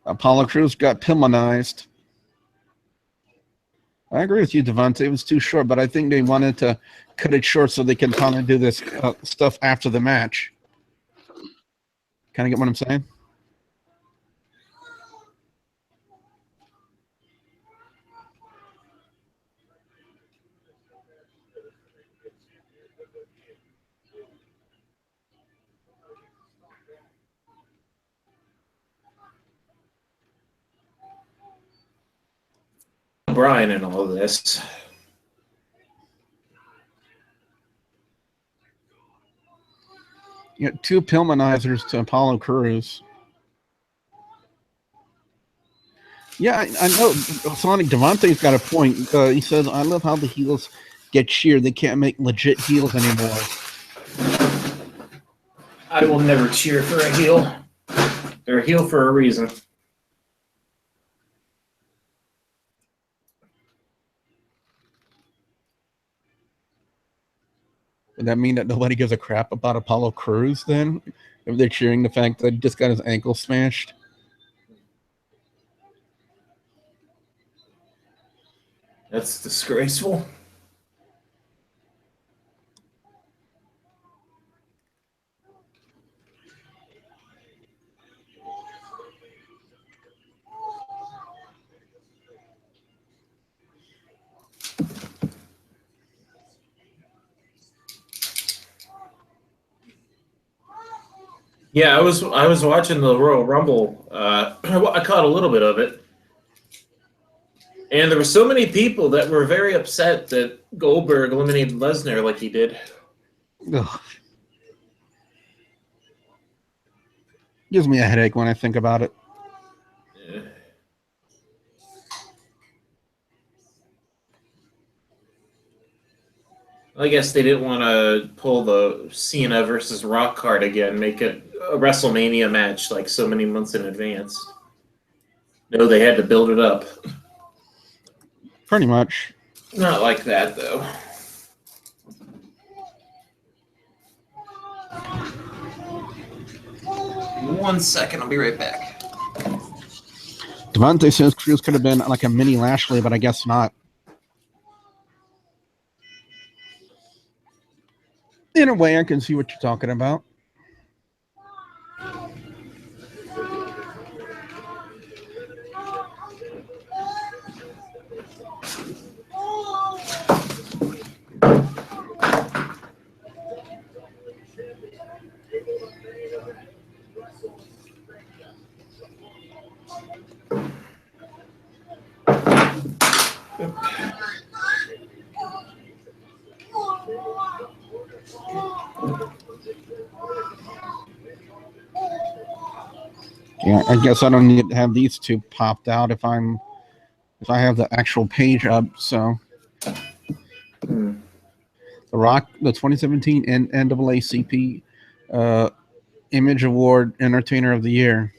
Apollo Crews got Pillmanized. I agree with you, Devontae. It was too short, but I think they wanted to cut it short so they can kind of do this stuff after the match. Kind of get what I'm saying? Brian in all of this. You know, 2 Pillmanizers to Apollo Crews. Yeah, I know. Sonic Devontae's got a point. He says, I love how the heels get cheered. They can't make legit heels anymore. I will never cheer for a heel. They're a heel for a reason. Would that mean that nobody gives a crap about Apollo Crews then? If they're cheering the fact that he just got his ankle smashed? That's disgraceful. Yeah, I was watching the Royal Rumble. I caught a little bit of it, and there were so many people that were very upset that Goldberg eliminated Lesnar like he did. Ugh. Gives me a headache when I think about it. Yeah. I guess they didn't want to pull the Cena versus Rock card again, make it a WrestleMania match like so many months in advance. No, they had to build it up. Pretty much. Not like that, though. One second, I'll be right back. Devontae says Crews could have been like a mini Lashley, but I guess not. In a way, I can see what you're talking about. Yeah, I guess I don't need to have these two popped out if I have the actual page up. So, The Rock, the 2017 NAACP Image Award Entertainer of the Year.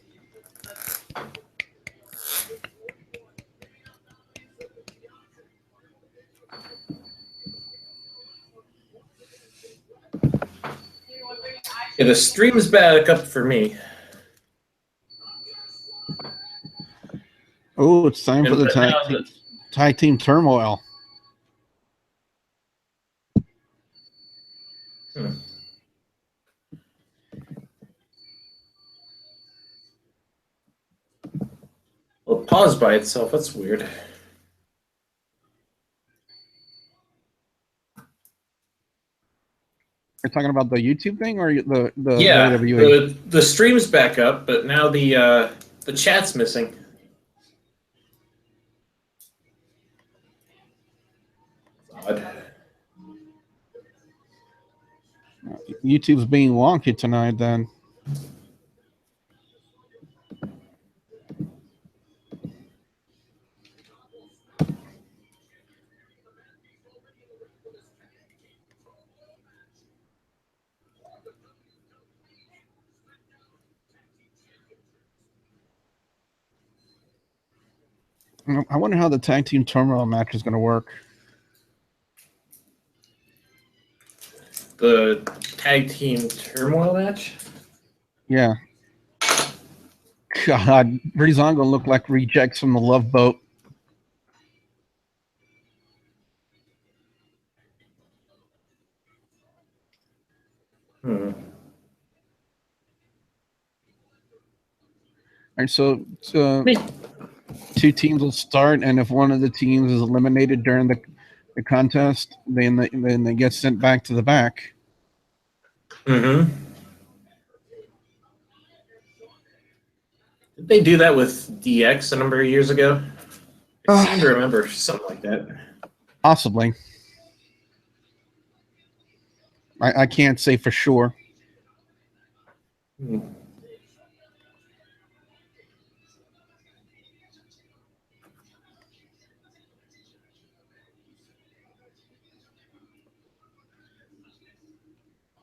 Yeah, the stream's back up for me. Oh, it's time for the tag team turmoil. Well, it paused by itself. That's weird. You're talking about the YouTube thing or the Yeah, WWE? the stream's back up, but now the chat's missing. Odd. YouTube's being wonky tonight then. I wonder how the tag team turmoil match is going to work. The tag team turmoil match? Yeah. God, Breezango look like rejects from the Love Boat. Hmm. All right, so two teams will start, and if one of the teams is eliminated during the contest, then they get sent back to the back. Mm-hmm. Did they do that with DX a number of years ago? I seem to remember something like that. Possibly. I can't say for sure. Hmm.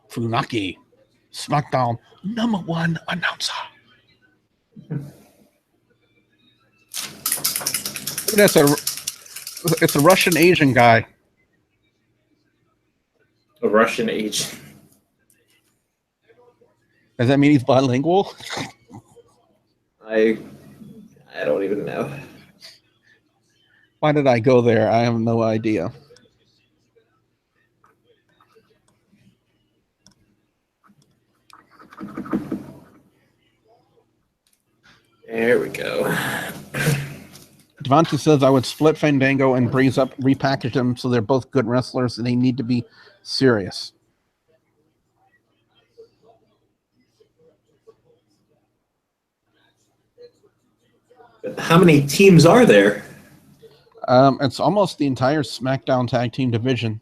Funaki, SmackDown #1 announcer. That's it's a Russian Asian guy. A Russian agent. Does that mean he's bilingual? I don't even know. Why did I go there? I have no idea. There we go. Devontae says I would split Fandango and Breeze up, repackage them so they're both good wrestlers and they need to be serious. But how many teams are there? It's almost the entire SmackDown tag team division.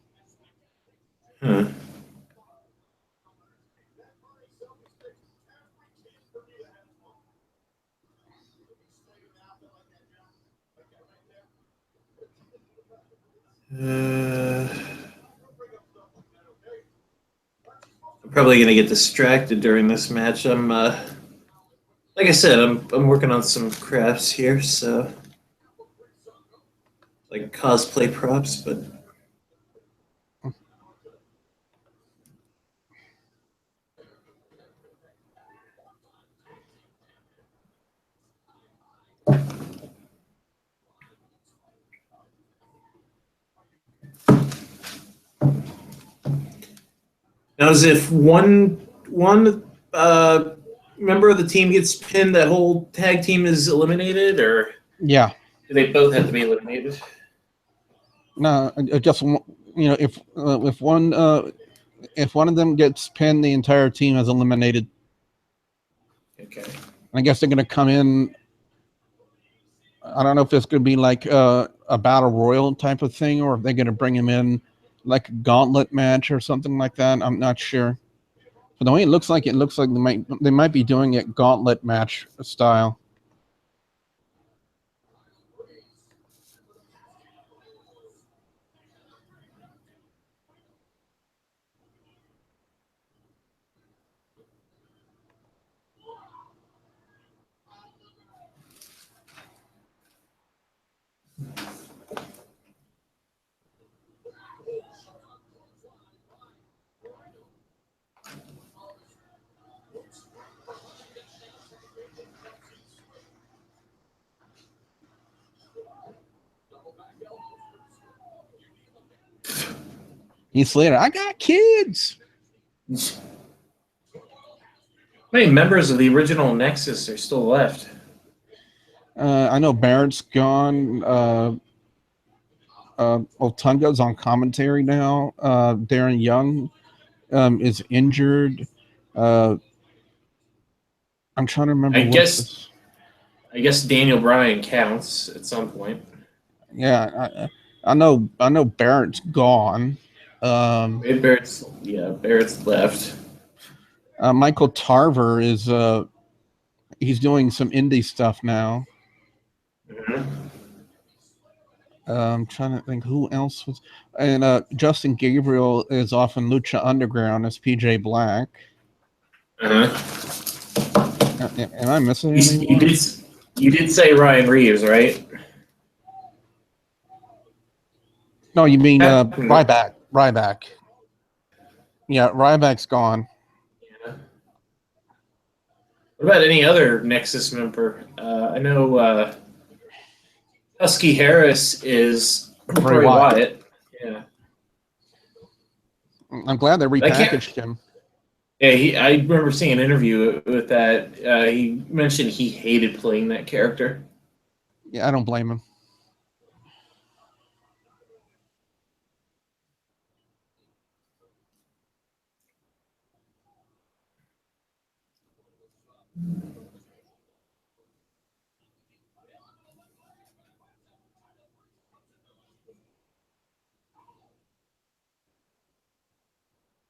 Huh. I'm probably gonna get distracted during this match. I'm like I said, I'm working on some crafts here, so like cosplay props, but now as if one member of the team gets pinned, that whole tag team is eliminated, or Yeah. do they both have to be eliminated? No, just if one of them gets pinned, the entire team is eliminated. Okay. I guess they're going to come in. I don't know if it's going to be like a battle royal type of thing, or if they're going to bring him in like a gauntlet match or something like that. I'm not sure. But the way it looks like they might be doing it gauntlet match style. Heath Slater, I got kids. How many members of the original Nexus are still left? I know Barrett's gone. Otunga's on commentary now. Darren Young is injured. I'm trying to remember. I guess Daniel Bryan counts at some point. Yeah, I know Barrett's gone. Barrett's left. Michael Tarver is he's doing some indie stuff now. Mm-hmm. I'm trying to think who else was, and Justin Gabriel is off in Lucha Underground as PJ Black. Am I missing anyone? You did say Ryan Reeves, right? No, you mean Ryback. Ryback. Yeah, Ryback's gone. Yeah. What about any other Nexus member? I know Husky Harris is Bray Bray Wyatt. Wyatt. Yeah. I'm glad they I can't- repackaged him. Yeah, I remember seeing an interview with that. He mentioned he hated playing that character. Yeah, I don't blame him.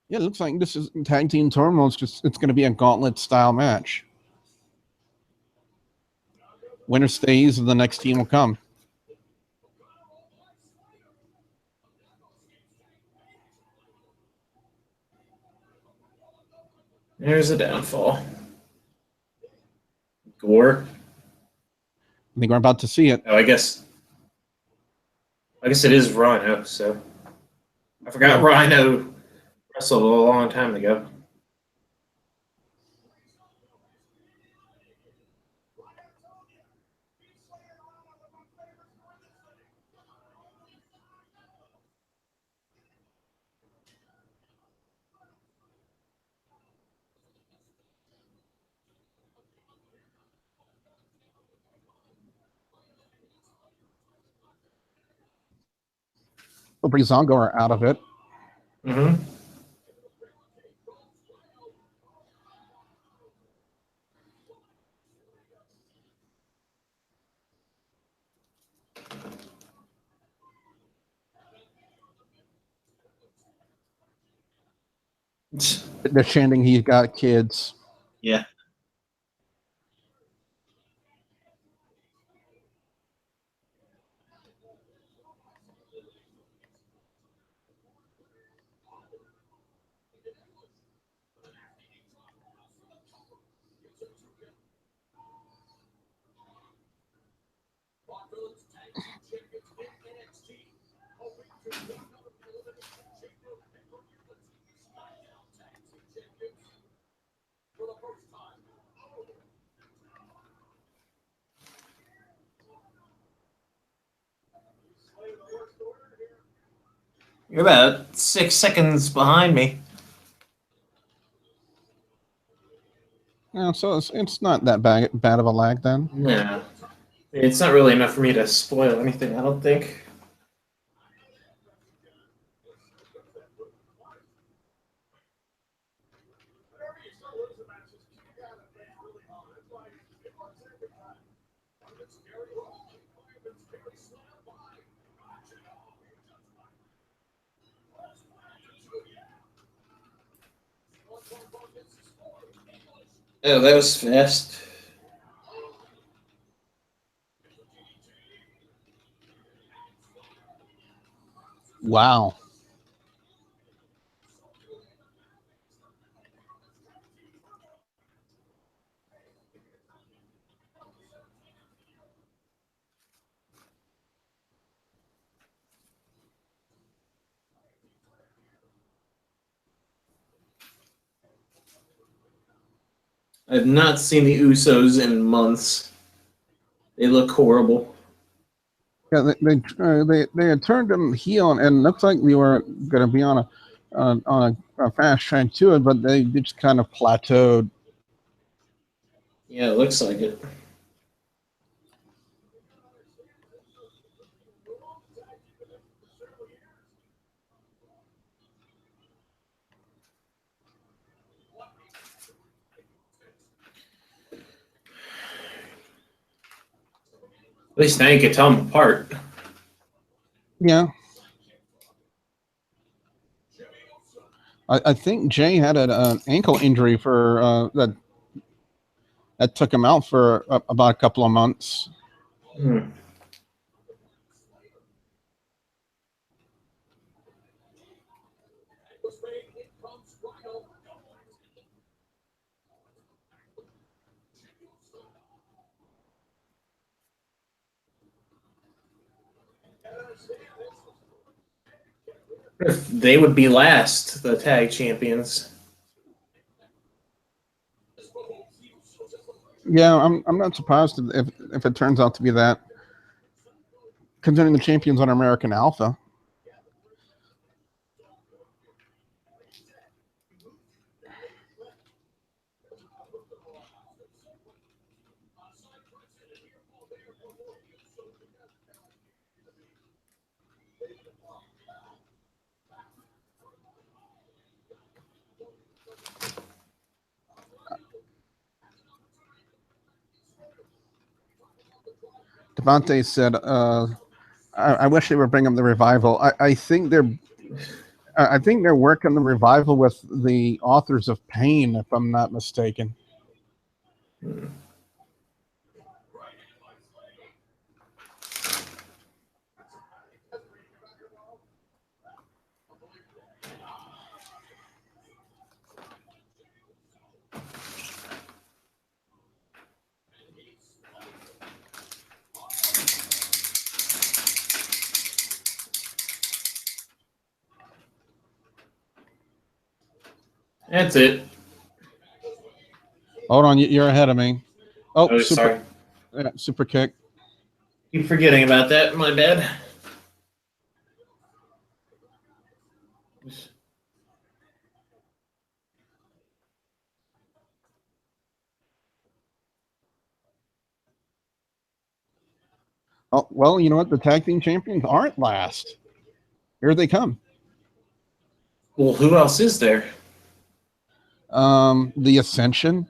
Yeah, it looks like this is tag team tournament. It's going to be a gauntlet style match. Winner stays, and the next team will come. There's a downfall. Gore. I think we're about to see it. Oh, I guess it is Rhino. So I forgot Rhino wrestled a long time ago. Breezango are out of it. Mm-hmm. They're chanting he's got kids. Yeah. You're about 6 seconds behind me. Yeah, so it's not that bad of a lag then. No. It's not really enough for me to spoil anything, I don't think. Oh, that was fast. Wow. I've not seen the Usos in months. They look horrible. Yeah, they had turned them heel, and it looks like we were going to be on a fast track to it, but they just kind of plateaued. Yeah, it looks like it. At least now you can tell them apart. Yeah. I think Jay had an ankle injury for that took him out for about a couple of months. Hmm. If they would be last, the tag champions. Yeah, I'm not surprised if it turns out to be that, considering the champions on American Alpha. Devontae said, I wish they would bring up the revival. I think they're working the revival with the authors of Pain, if I'm not mistaken. That's it. Hold on, you're ahead of me. Oh, sorry. Super kick. Keep forgetting about that. My bad. Oh, well, you know what? The tag team champions aren't last. Here they come. Well, who else is there? The Ascension.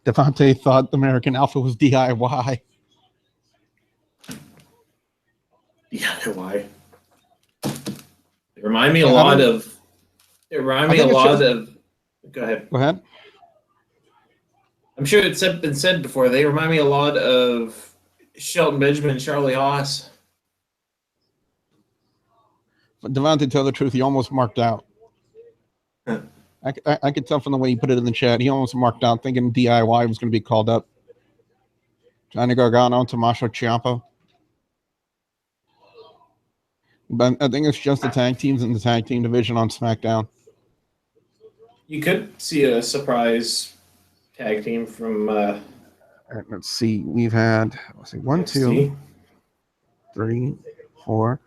Devontae thought the American Alpha was DIY. DIY. They remind me a lot of. It remind me a lot of. Go ahead. Go ahead. I'm sure it's been said before. They remind me a lot of Shelton Benjamin and Charlie Haas. But Devontae, to tell the truth, he almost marked out. I could tell from the way he put it in the chat. He almost marked out, thinking DIY was going to be called up. Johnny Gargano and Tommaso Ciampa. But I think it's just the tag teams in the tag team division on SmackDown. You could see a surprise tag team from. All right, let's see. We've had 1, 2, 3, 4,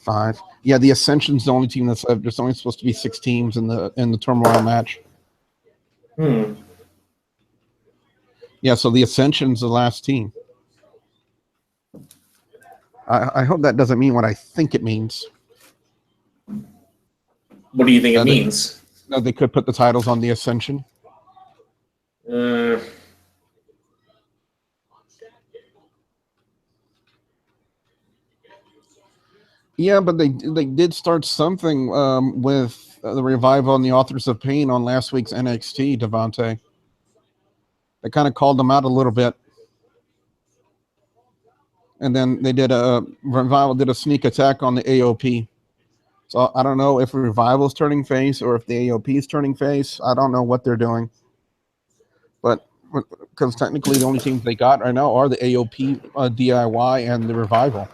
5. Yeah, the Ascension's the only team that's left. There's only supposed to be 6 teams in the turmoil match. Yeah, so the Ascension's the last team. I hope that doesn't mean what I think it means. What do you think it means? No, they could put the titles on the Ascension. Yeah, but they did start something with the revival and the authors of Pain on last week's NXT, Devontae. They kind of called them out a little bit. And then they did Revival did a sneak attack on the AOP. So I don't know if Revival's turning face or if the AOP is turning face. I don't know what they're doing. But because technically the only teams they got right now are the AOP, DIY, and the Revival.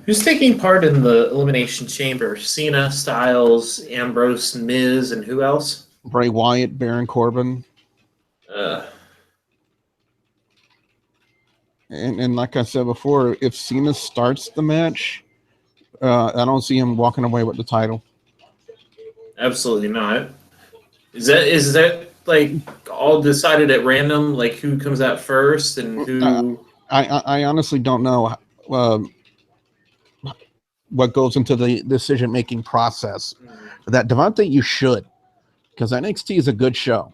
Who's taking part in the Elimination Chamber? Cena, Styles, Ambrose, Miz, and who else? Bray Wyatt, Baron Corbin. And like I said before, if Cena starts the match, I don't see him walking away with the title. Absolutely not. Is that like all decided at random, like who comes out first and who? I honestly don't know what goes into the decision-making process. For that, Devontae, you should, because NXT is a good show.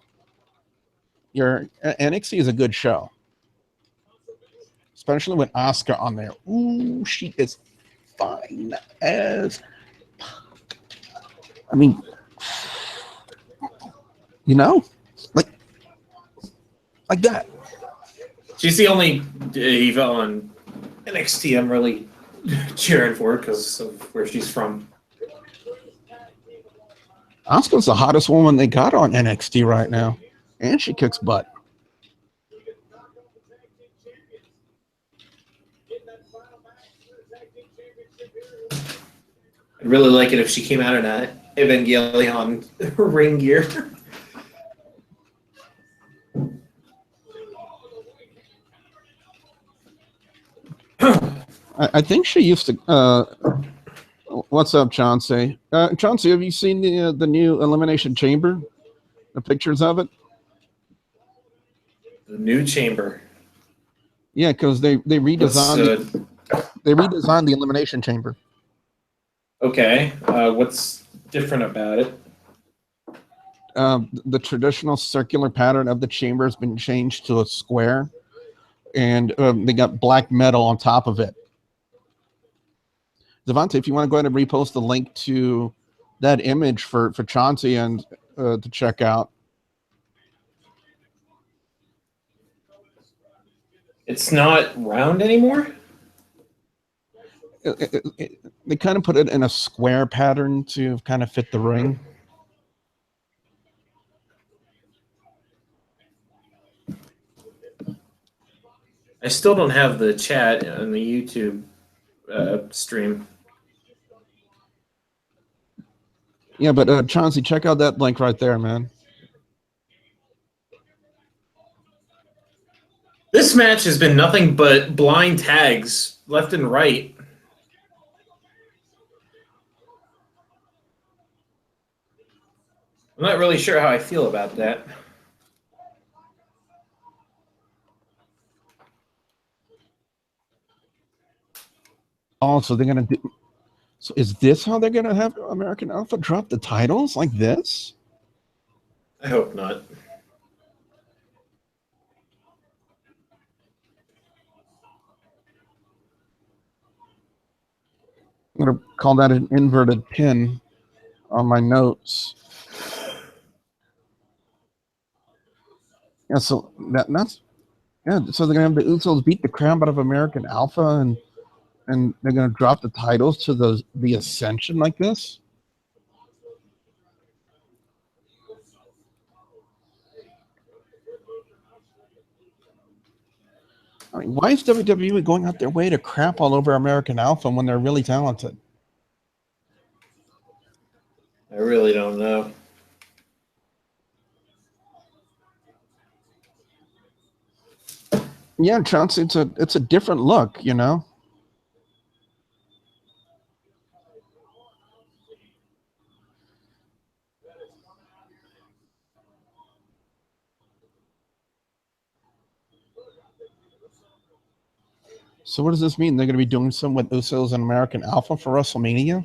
NXT is a good show. especially with Asuka on there. Ooh, she is fine as. I mean, you know, like that. She's the only diva on NXT I'm really cheering for because of where she's from. Asuka's the hottest woman they got on NXT right now, and she kicks butt. I'd really like it if she came out in a Evangelion ring gear. I think she used to. What's up, Chauncey? Chauncey, have you seen the new Elimination Chamber? The pictures of it? The new chamber. Yeah, because they redesigned they redesigned the Elimination Chamber. Okay, what's different about it? The traditional circular pattern of the chamber has been changed to a square, and they got black metal on top of it. Devontae, if you want to go ahead and repost the link to that image for Chauncey and to check out. It's not round anymore? They kind of put it in a square pattern to kind of fit the ring. I still don't have the chat on the YouTube stream. Yeah, but Chauncey, check out that link right there, man. This match has been nothing but blind tags left and right. I'm not really sure how I feel about that. Oh, so they're gonna do. So is this how they're gonna have American Alpha drop the titles like this? I hope not. I'm gonna call that an inverted pin on my notes. Yeah, so that's yeah. So they're gonna have the Usos beat the crap out of American Alpha, and they're gonna drop the titles to the Ascension like this. I mean, why is WWE going out their way to crap all over American Alpha when they're really talented? I really don't know. Yeah, Chauncey, it's a different look, you know. So what does this mean? They're going to be doing some with Usos and American Alpha for WrestleMania?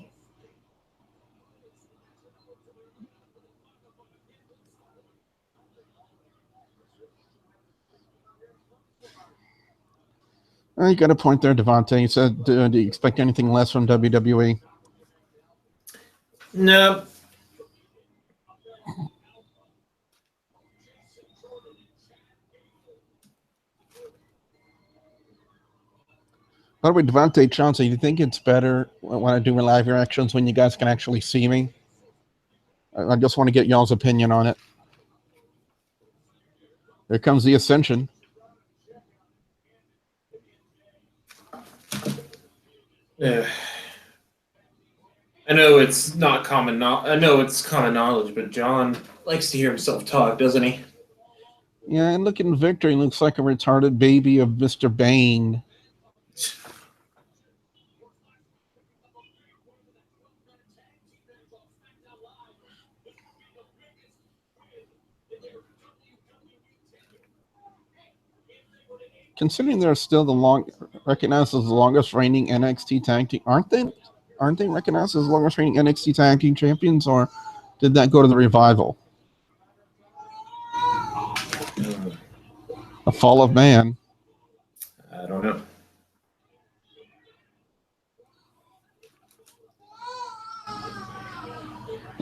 You got a point there, Devontae. You said, do you expect anything less from WWE? No. By the way, Devontae, Chauncey, do you think it's better when I do live reactions when you guys can actually see me? I just want to get y'all's opinion on it. There comes the Ascension. Yeah. I know it's not common. I know it's common knowledge, but John likes to hear himself talk, doesn't he? Yeah, and look at Victor. He looks like a retarded baby of Mr. Bane. Considering they're still recognized as the longest reigning NXT tag team, aren't they recognized as the longest reigning NXT tag team champions, or did that go to the Revival? A fall of man. I don't know.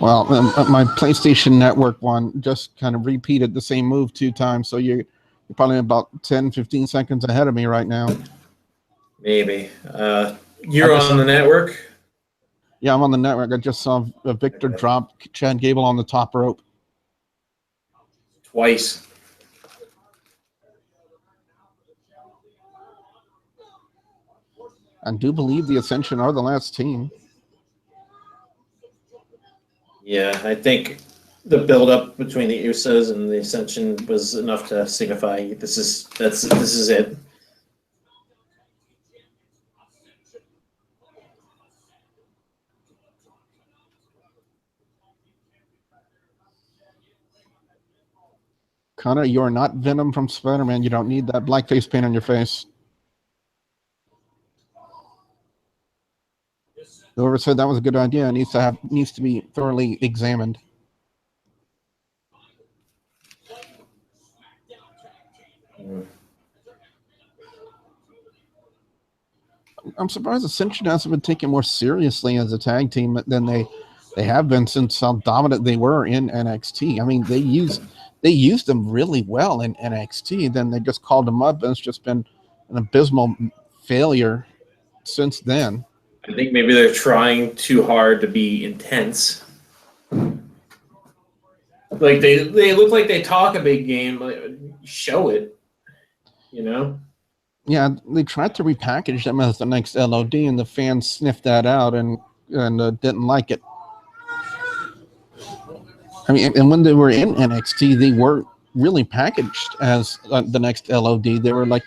Well, my PlayStation Network one just kind of repeated the same move 2 times, so you're probably about 10, 15 seconds ahead of me right now. Maybe. You're on the network? Yeah, I'm on the network. I just saw Victor drop Chad Gable on the top rope. Twice. I do believe the Ascension are the last team. Yeah, I think the build-up between the Usos and the Ascension was enough to signify this is it. Connor, you are not Venom from Spider-Man. You don't need that blackface paint on your face. Whoever said that was a good idea needs to be thoroughly examined. I'm surprised Ascension hasn't been taken more seriously as a tag team than they have been since how dominant they were in NXT. I mean, they used them really well in NXT. Then they just called them up, and it's just been an abysmal failure since then. I think maybe they're trying too hard to be intense. Like they look like they talk a big game, like, show it, you know? Yeah, they tried to repackage them as the next LOD, and the fans sniffed that out and didn't like it. I mean, and when they were in NXT, they were really packaged as the next LOD. They were like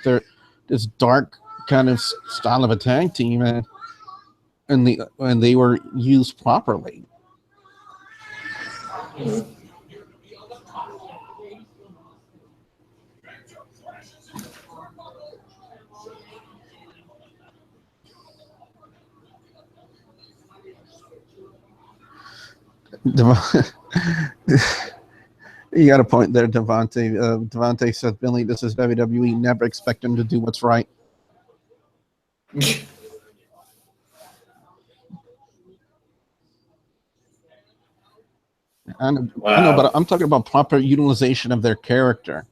this dark kind of style of a tag team, and they were used properly. You got a point there, Devontae. Devontae says, Billy, this is WWE. Never expect them to do what's right. I know, but I'm talking about proper utilization of their character.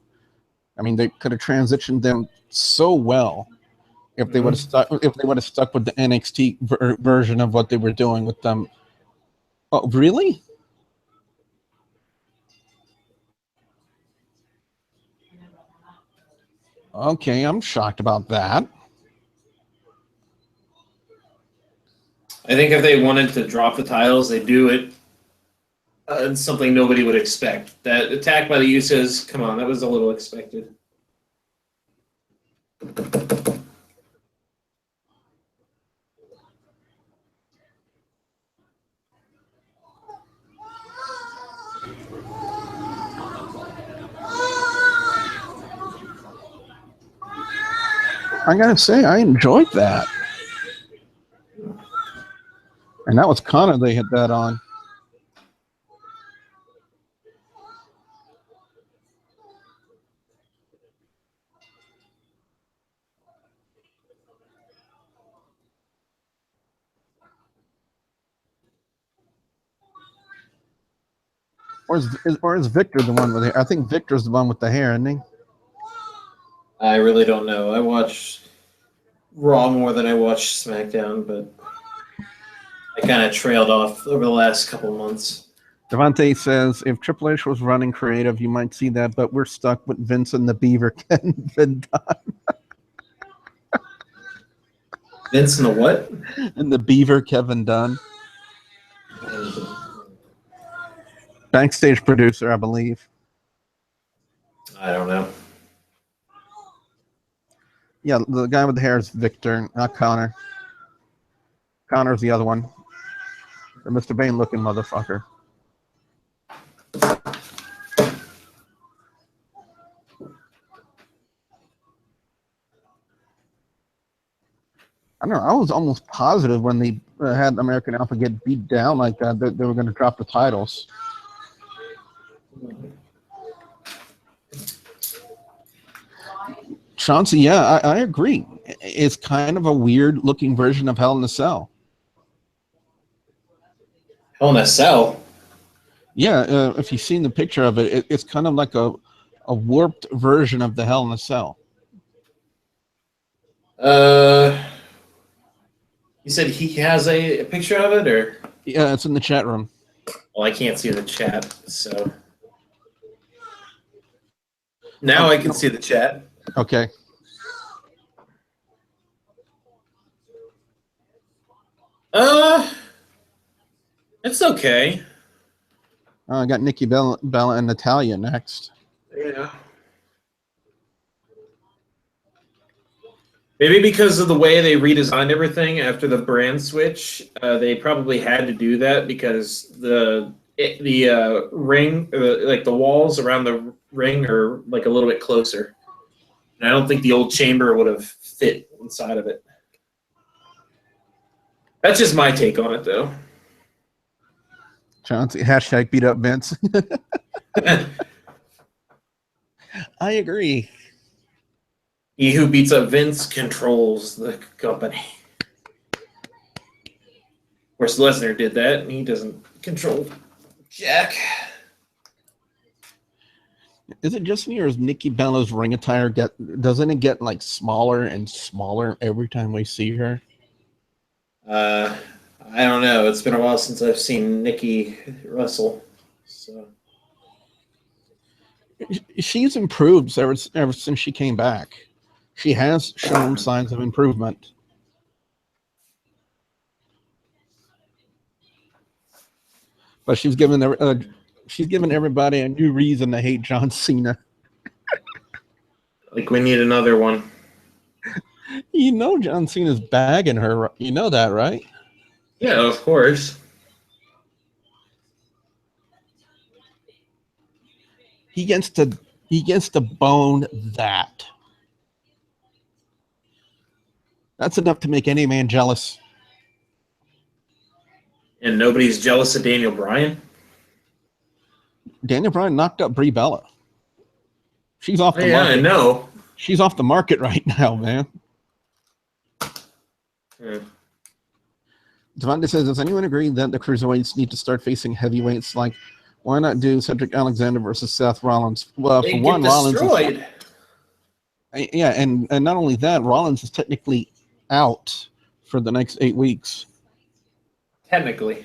I mean, they could have transitioned them so well if they would have stuck. If they would have stuck with the NXT version of what they were doing with them. Oh, really? Okay, I'm shocked about that. I think if they wanted to drop the titles, they do it. It's something nobody would expect. That attack by the Usos, come on, that was a little expected. I gotta say, I enjoyed that. And that was Connor they hit that on. Or is Victor the one with the hair? I think Victor's the one with the hair, isn't he? I really don't know. I watch Raw more than I watch SmackDown, but I kind of trailed off over the last couple months. Devontae says, if Triple H was running creative, you might see that, but we're stuck with Vince and the Beaver Kevin Dunn. Vince and the what? And the Beaver Kevin Dunn. Backstage producer, I believe. I don't know. Yeah, the guy with the hair is Victor, not Connor. Connor's the other one. The Mr. Bane looking motherfucker. I don't know. I was almost positive when they had American Alpha get beat down like that, they were going to drop the titles. Chauncey, yeah, I agree. It's kind of a weird looking version of Hell in a Cell. Hell in a Cell? Yeah, if you've seen the picture of it, it's kind of like a warped version of the Hell in a Cell. You said he has a picture of it, or? Yeah, it's in the chat room. Well, I can't see the chat, so now I can see the chat. Okay. It's okay. I got Nikki Bella and Natalia next. Yeah. Maybe because of the way they redesigned everything after the brand switch, they probably had to do that because the ring, like the walls around the ring, are like a little bit closer. And I don't think the old chamber would have fit inside of it. That's just my take on it, though. Chauncey, hashtag beat up Vince. I agree. He who beats up Vince controls the company. Of course, Lesnar did that, and he doesn't control Jack. Is it just me, or is Nikki Bella's ring attire doesn't it get like smaller and smaller every time we see her? I don't know. It's been a while since I've seen Nikki wrestle. So She's improved ever since she came back. She has shown signs of improvement. But she's given everybody a new reason to hate John Cena. like we need another one. You know John Cena's bagging her. You know that, right? Yeah, of course. He gets to bone that. That's enough to make any man jealous. And nobody's jealous of Daniel Bryan? Daniel Bryan knocked up Brie Bella. She's off the Yeah, market. I know. She's off the market right now, man. Yeah. Devonta says, does anyone agree that the cruiserweights need to start facing heavyweights? Like, why not do Cedric Alexander versus Seth Rollins? Well, They for get one, Rollins destroyed. yeah, and not only that, Rollins is technically out for the next 8 weeks. Technically.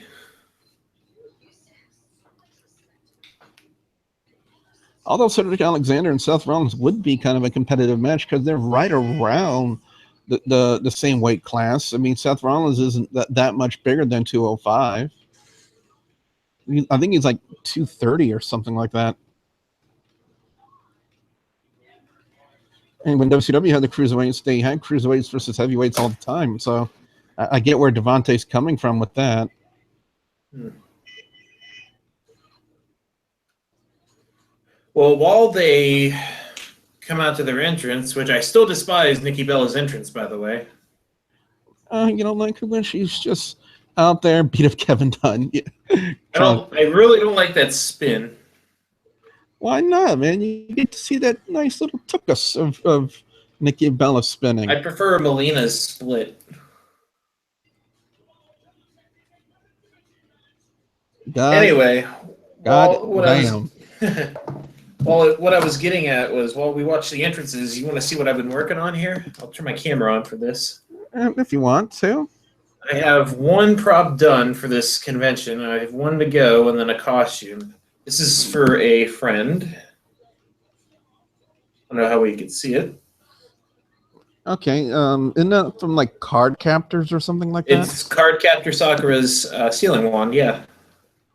Although Cedric Alexander and Seth Rollins would be kind of a competitive match because they're right around the same weight class. I mean, Seth Rollins isn't that much bigger than 205. I think he's like 230 or something like that. And when WCW had the cruiserweights, they had cruiserweights versus heavyweights all the time. So I get where Devontae's coming from with that. Well, while they come out to their entrance, which I still despise Nikki Bella's entrance, by the way. You know, like when she's just out there, beat up Kevin Dunn. I really don't like that spin. Why not, man? You get to see that nice little tuchus of Nikki Bella spinning. I prefer Melina's split. Anyway, what I was getting at was, while we watch the entrances, you want to see what I've been working on here? I'll turn my camera on for this. If you want to. I have one prop done for this convention. I have one to go, and then a costume. This is for a friend. I don't know how we can see it. Okay, isn't that from like Card Captors or something like that? It's Card Captor Sakura's sealing wand, yeah.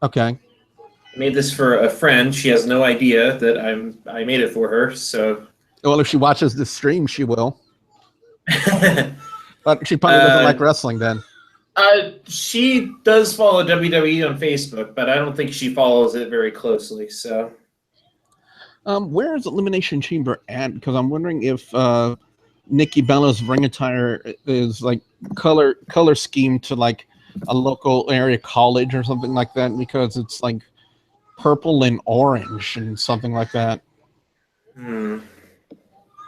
Okay. I made this for a friend. She has no idea that I made it for her, so. Well, if she watches this stream, she will. But she probably doesn't like wrestling then. She does follow WWE on Facebook, but I don't think she follows it very closely, so. Where is Elimination Chamber at? Because I'm wondering if Nikki Bella's ring attire is like color schemed to like a local area college or something like that, because it's like purple and orange and something like that.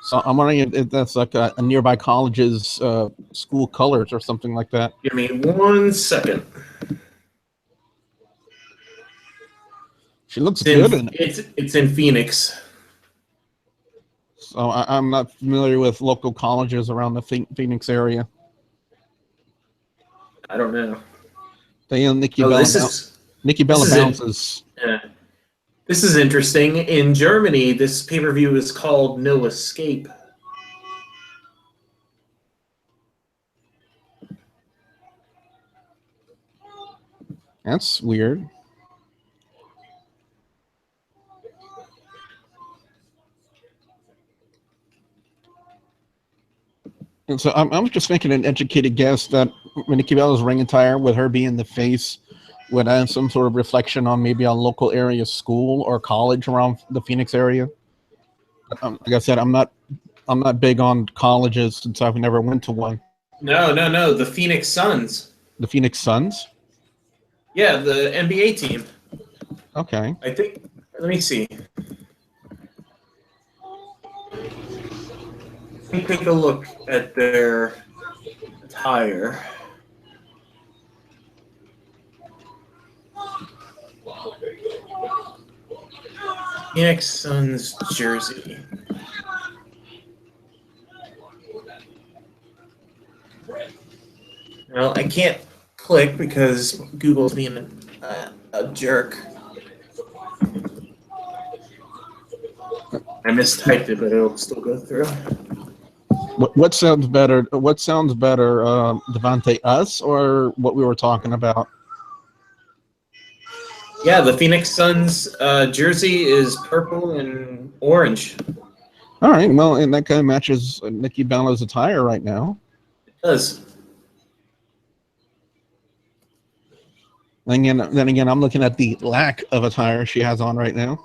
So I'm wondering if that's like a nearby college's school colors or something like that. Give me 1 second. She looks good in it. It's in Phoenix. So I'm not familiar with local colleges around the Phoenix area. I don't know. Nikki Oh, Bella bounces. Yeah. This is interesting. In Germany, this pay-per-view is called No Escape. That's weird. And so I'm just making an educated guess that Nikki Bella's ring attire, with her being the face, would have some sort of reflection on maybe a local area school or college around the Phoenix area. Like I said, I'm not big on colleges since I've never went to one. No. The Phoenix Suns. The Phoenix Suns? Yeah, the NBA team. Okay. I think. Let me see. Let me take a look at their attire. Phoenix Suns jersey. Well, I can't click because Google's being a jerk. I mistyped it, but it'll still go through. What sounds better? What sounds better, Devontae, us or what we were talking about? Yeah, the Phoenix Suns jersey is purple and orange. All right, well, and that kind of matches Nikki Bella's attire right now. It does. Then again, I'm looking at the lack of attire she has on right now.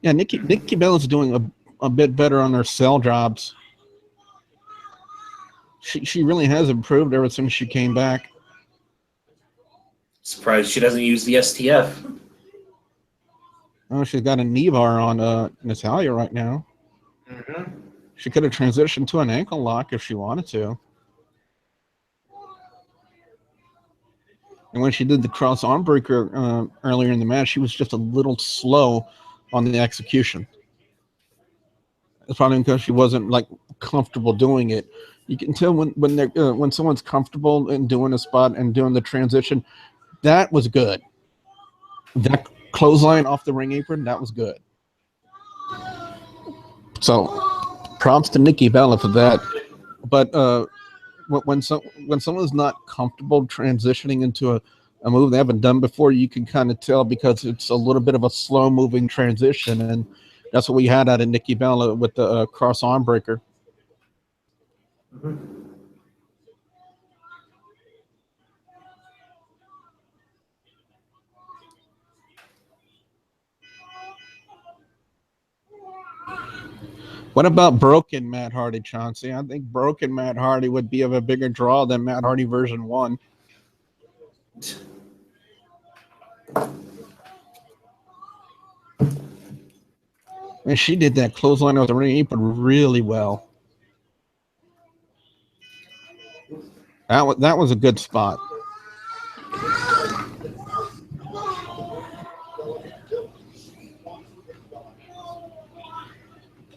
Yeah, Nikki Bella's doing a bit better on her cell jobs. She really has improved ever since she came back. Surprised she doesn't use the STF. Oh, she's got a knee bar on Natalia right now. Mm-hmm. She could have transitioned to an ankle lock if she wanted to. And when she did the cross arm breaker earlier in the match, she was just a little slow on the execution. It's probably because she wasn't like comfortable doing it. You can tell when someone's comfortable in doing a spot and doing the transition. That was good. That clothesline off the ring apron, that was good. So, props to Nikki Bella for that. But when someone's not comfortable transitioning into a move they haven't done before, you can kind of tell because it's a little bit of a slow-moving transition, and that's what we had out of Nikki Bella with the cross arm breaker. Mm-hmm. What about broken Matt Hardy, Chauncey? I think broken Matt Hardy would be of a bigger draw than Matt Hardy version 1. And she did that clothesline of the ring apron really well. That was a good spot.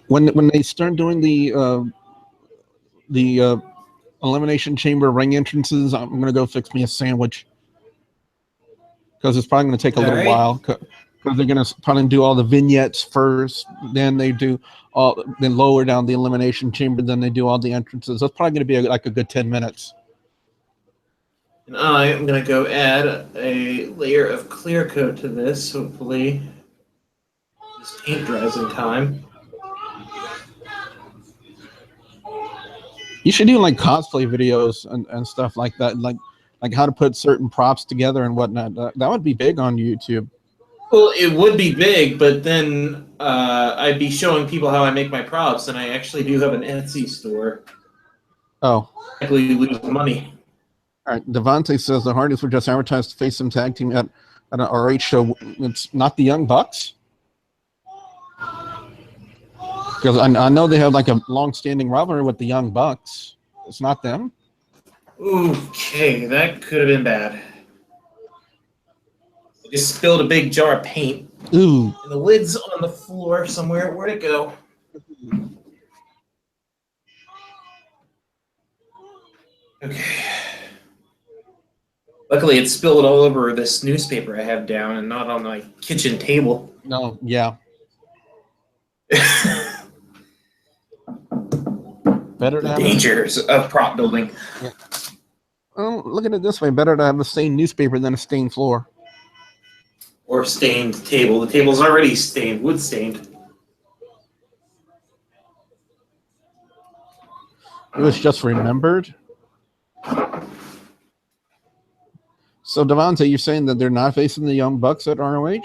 When they start doing the Elimination Chamber ring entrances, I'm going to go fix me a sandwich because it's probably going to take a little while. Because they're going to probably do all the vignettes first, then they do then lower down the Elimination Chamber, then they do all the entrances. That's probably going to be like a good 10 minutes. And I am going to go add a layer of clear coat to this. Hopefully, this paint dries in time. You should do like cosplay videos and stuff like that, like how to put certain props together and whatnot. That would be big on YouTube. Well, it would be big, but then I'd be showing people how I make my props, and I actually do have an Etsy store. Oh, Likely lose money. all right. Devontae says the Hardys were just advertised to face some tag team at an RH show. It's not the Young Bucks. Because I know they have like a long-standing rivalry with the Young Bucks. It's not them. Okay, that could have been bad. I just spilled a big jar of paint. Ooh. And the lid's on the floor somewhere. Where'd it go? Okay. Luckily, it spilled all over this newspaper I have down and not on my kitchen table. No, yeah. Better to have Dangers of prop building. Yeah. Well, look at it this way. Better to have a stained newspaper than a stained floor. Or stained table. The table's already stained, wood stained. It was just remembered. So, Devontae, you're saying that they're not facing the Young Bucks at ROH?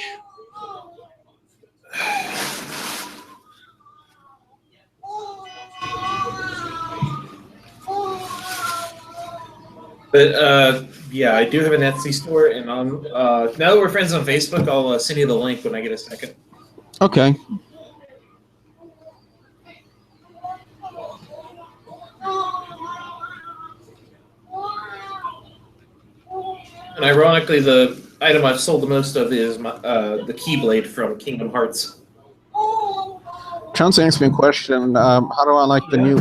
But yeah, I do have an Etsy store, and on now that we're friends on Facebook, I'll send you the link when I get a second. Okay. And ironically, the item I've sold the most of is the Keyblade from Kingdom Hearts. Chauncey asked me a question. How do I like the new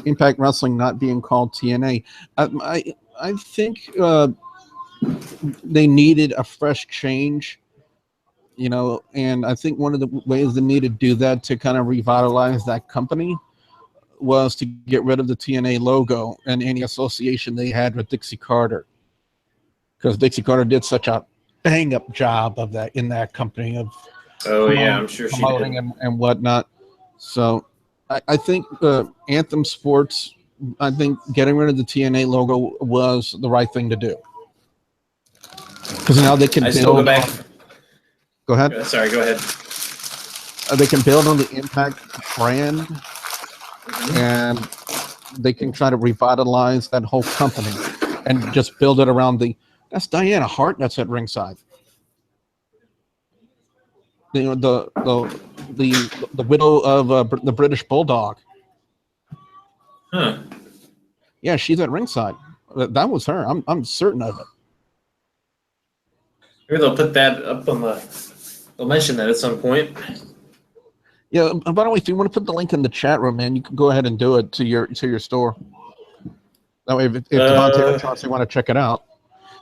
Impact Wrestling not being called TNA? I think they needed a fresh change, you know, and I think one of the ways they need to do that to kind of revitalize that company was to get rid of the TNA logo and any association they had with Dixie Carter. Because Dixie Carter did such a bang-up job of that in that company of I'm sure she promoting did. and whatnot. So I think Anthem Sports, I think getting rid of the TNA logo was the right thing to do. Because now they can Still go back. Go ahead. Sorry, go ahead. They can build on the Impact brand, and they can try to revitalize that whole company and just build it around that's Diana Hart that's at ringside. You know, the widow of the British Bulldog. Huh. Yeah, she's at ringside. That was her. I'm certain of it. Maybe they'll put that up on they'll mention that at some point. Yeah. By the way, if you want to put the link in the chat room, man, you can go ahead and do it to your store. That way, if Devontae or Chauncey want to check it out.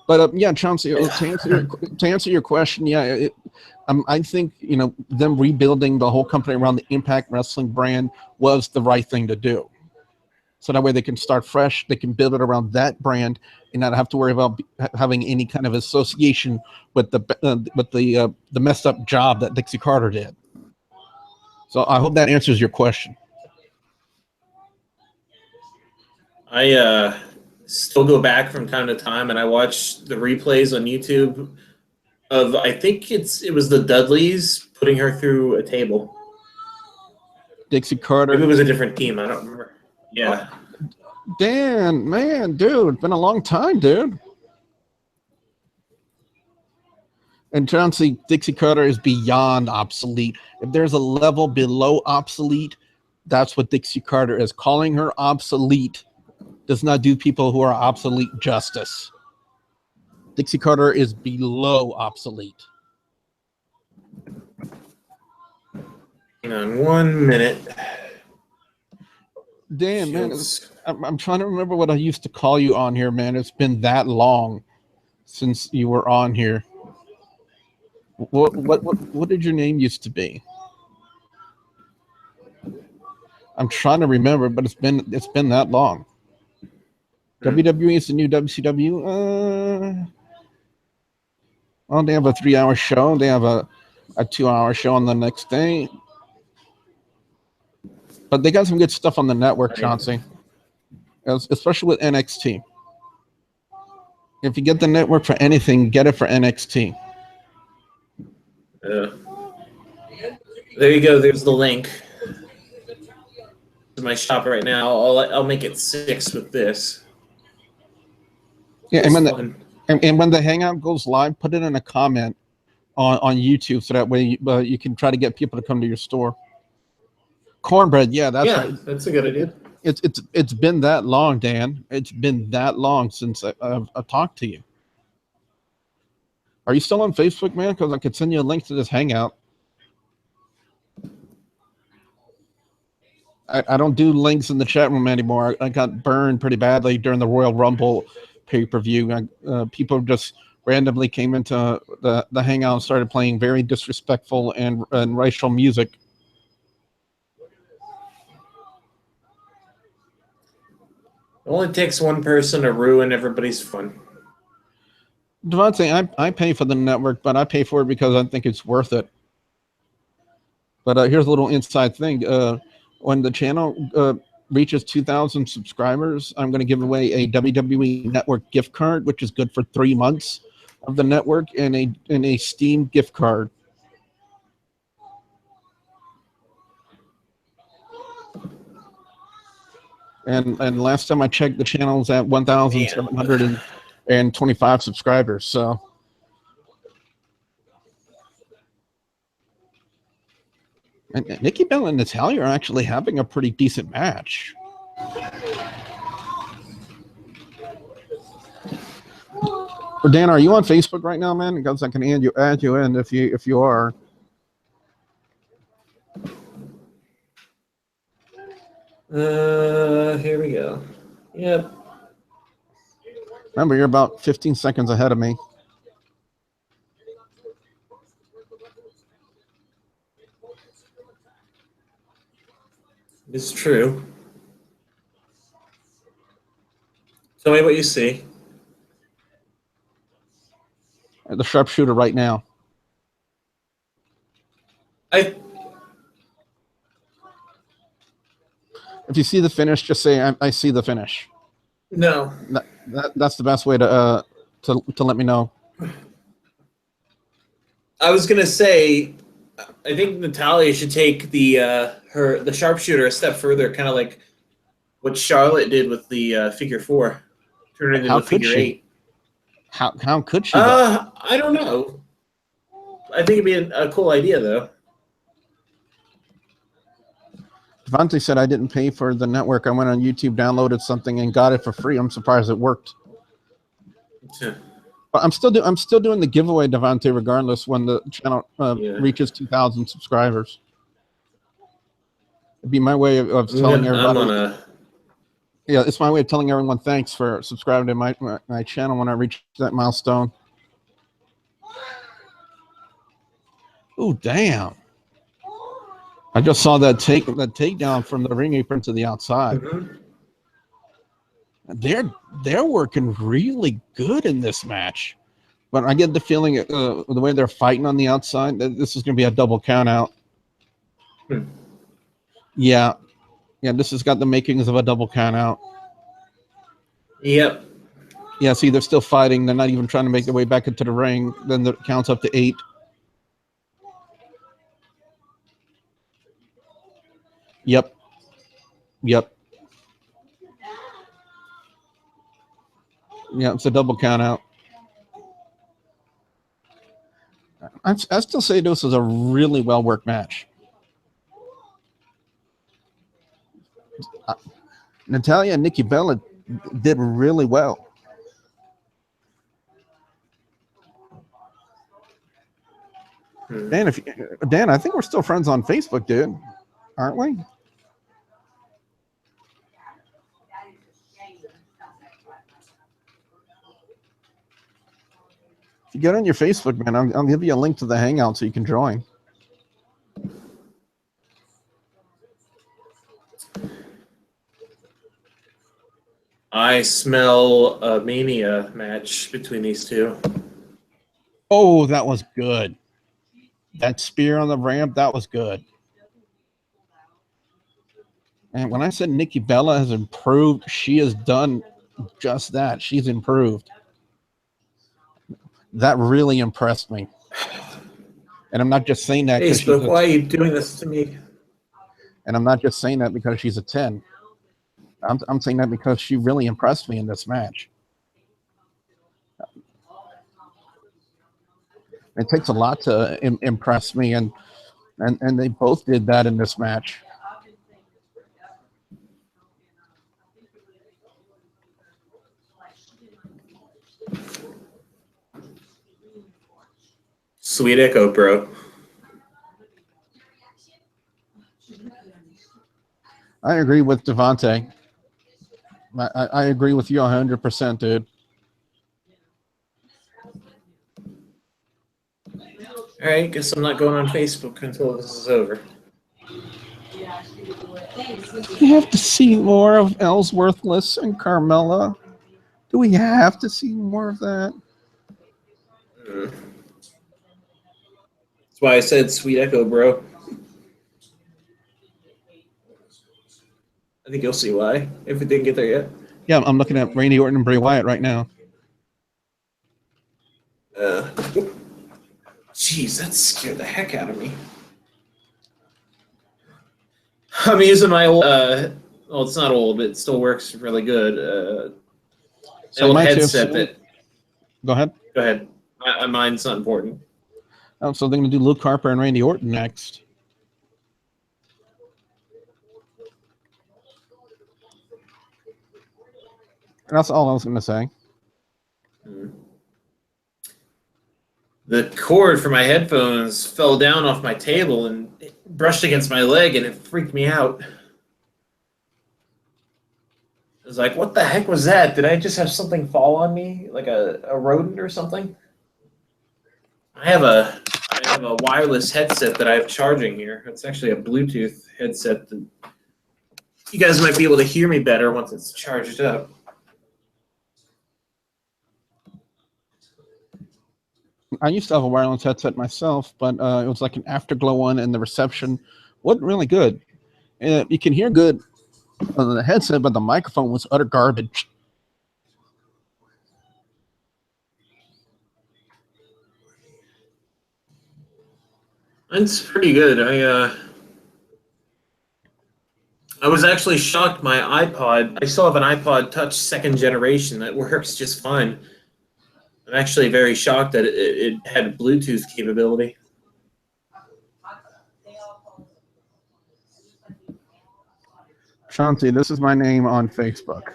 But yeah, Chauncey, to answer your question, yeah, I think, you know, them rebuilding the whole company around the Impact Wrestling brand was the right thing to do. So that way they can start fresh, they can build it around that brand, and not have to worry about having any kind of association with the messed up job that Dixie Carter did. So I hope that answers your question. I still go back from time to time and I watch the replays on YouTube of, I think it was the Dudleys putting her through a table. Dixie Carter. Maybe it was a different team. I don't remember. Yeah. Dan, man, dude, it's been a long time, dude. And Chauncey, Dixie Carter is beyond obsolete. If there's a level below obsolete, that's what Dixie Carter is. Calling her obsolete does not do people who are obsolete justice. Dixie Carter is below obsolete. Hang on 1 minute. Damn, man, I'm trying to remember what I used to call you on here, man. It's been that long since you were on here. What did your name used to be? I'm trying to remember, but it's been that long. WWE is the new WCW. Well, they have a 3-hour show. They have a 2-hour show on the next day. But they got some good stuff on the network, Chauncey. Especially with NXT. If you get the network for anything, get it for NXT. There you go. There's the link. to my shop right now. I'll make it 6 with this. Yeah, It's fun. and when the Hangout goes live, put it in a comment on YouTube so that way you can try to get people to come to your store. Cornbread, yeah, that's right. That's a good idea. It's been that long, Dan. It's been that long since I've talked to you. Are you still on Facebook, man? Because I could send you a link to this Hangout. I don't do links in the chat room anymore. I got burned pretty badly during the Royal Rumble pay-per-view. People just randomly came into the Hangout and started playing very disrespectful and racial music. It only takes one person to ruin everybody's fun. Devontae, I pay for the network, but I pay for it because I think it's worth it. But here's a little inside thing. When the channel reaches 2,000 subscribers, I'm going to give away a WWE Network gift card, which is good for 3 months of the network, and a Steam gift card. And last time I checked, the channel's at 1,725 subscribers. So. And Nikki Bella and Natalia are actually having a pretty decent match. Dan, are you on Facebook right now, man? Because I can add you in if you are. Here we go. Yep. Remember, you're about 15 seconds ahead of me. It's true. Tell me what you see. The sharpshooter right now. If you see the finish, just say I see the finish. No. That's the best way to let me know. I was gonna say, I think Natalia should take the sharpshooter a step further, kind of like what Charlotte did with the figure 4, turn it into a figure 8. How could she? I don't know. I think it'd be a cool idea though. Devontae said I didn't pay for the network. I went on YouTube, downloaded something, and got it for free. I'm surprised it worked. Yeah. But I'm still doing the giveaway, Devontae, regardless when the channel reaches 2,000 subscribers. It'd be my way of telling everybody. Yeah, it's my way of telling everyone thanks for subscribing to my channel when I reach that milestone. Oh, damn. I just saw that takedown from the ring apron to the outside. Mm-hmm. They're working really good in this match, but I get the feeling the way they're fighting on the outside that this is going to be a double count out. Yeah, this has got the makings of a double count out. Yep. Yeah, see, they're still fighting. They're not even trying to make their way back into the ring. Then the counts up to 8. Yep. Yeah, it's a double count out. I still say this is a really well worked match. Natalia and Nikki Bella did really well. Dan, I think we're still friends on Facebook, dude. Aren't we? If you get on your Facebook, man, I'll give you a link to the Hangout so you can join. I smell a Mania match between these two. Oh, that was good. That spear on the ramp, that was good. And when I said Nikki Bella has improved, she has done just that. She's improved. That really impressed me. And I'm not just saying that. Facebook, why are you doing this to me? And I'm not just saying that because she's a 10. I'm saying that because she really impressed me in this match. It takes a lot to impress me, and they both did that in this match. Sweet echo, bro. I agree with Devontae. I agree with you 100%, dude. All right, guess I'm not going on Facebook until this is over. We have to see more of Ellsworthless and Carmella. Do we have to see more of that? That's why I said sweet echo, bro. I think you'll see why if we didn't get there yet. Yeah, I'm looking at Randy Orton and Bray Wyatt right now. Jeez, that scared the heck out of me. I'm using my old, well, it's not old, but it still works really good. So old Max, headset that. Go ahead. Go ahead. Mine's not important. So they're going to do Luke Harper and Randy Orton next. That's all I was going to say. The cord for my headphones fell down off my table and it brushed against my leg, and it freaked me out. I was like, what the heck was that? Did I just have something fall on me? Like a rodent or something? I have a wireless headset that I have charging here. It's actually a Bluetooth headset. That you guys might be able to hear me better once it's charged up. I used to have a wireless headset myself, but it was like an Afterglow one, and the reception wasn't really good. You can hear good on the headset, but the microphone was utter garbage. It's pretty good. I was actually shocked. My iPod, I still have an iPod Touch 2nd generation that works just fine. I'm actually very shocked that it had Bluetooth capability. Shanti, this is my name on Facebook.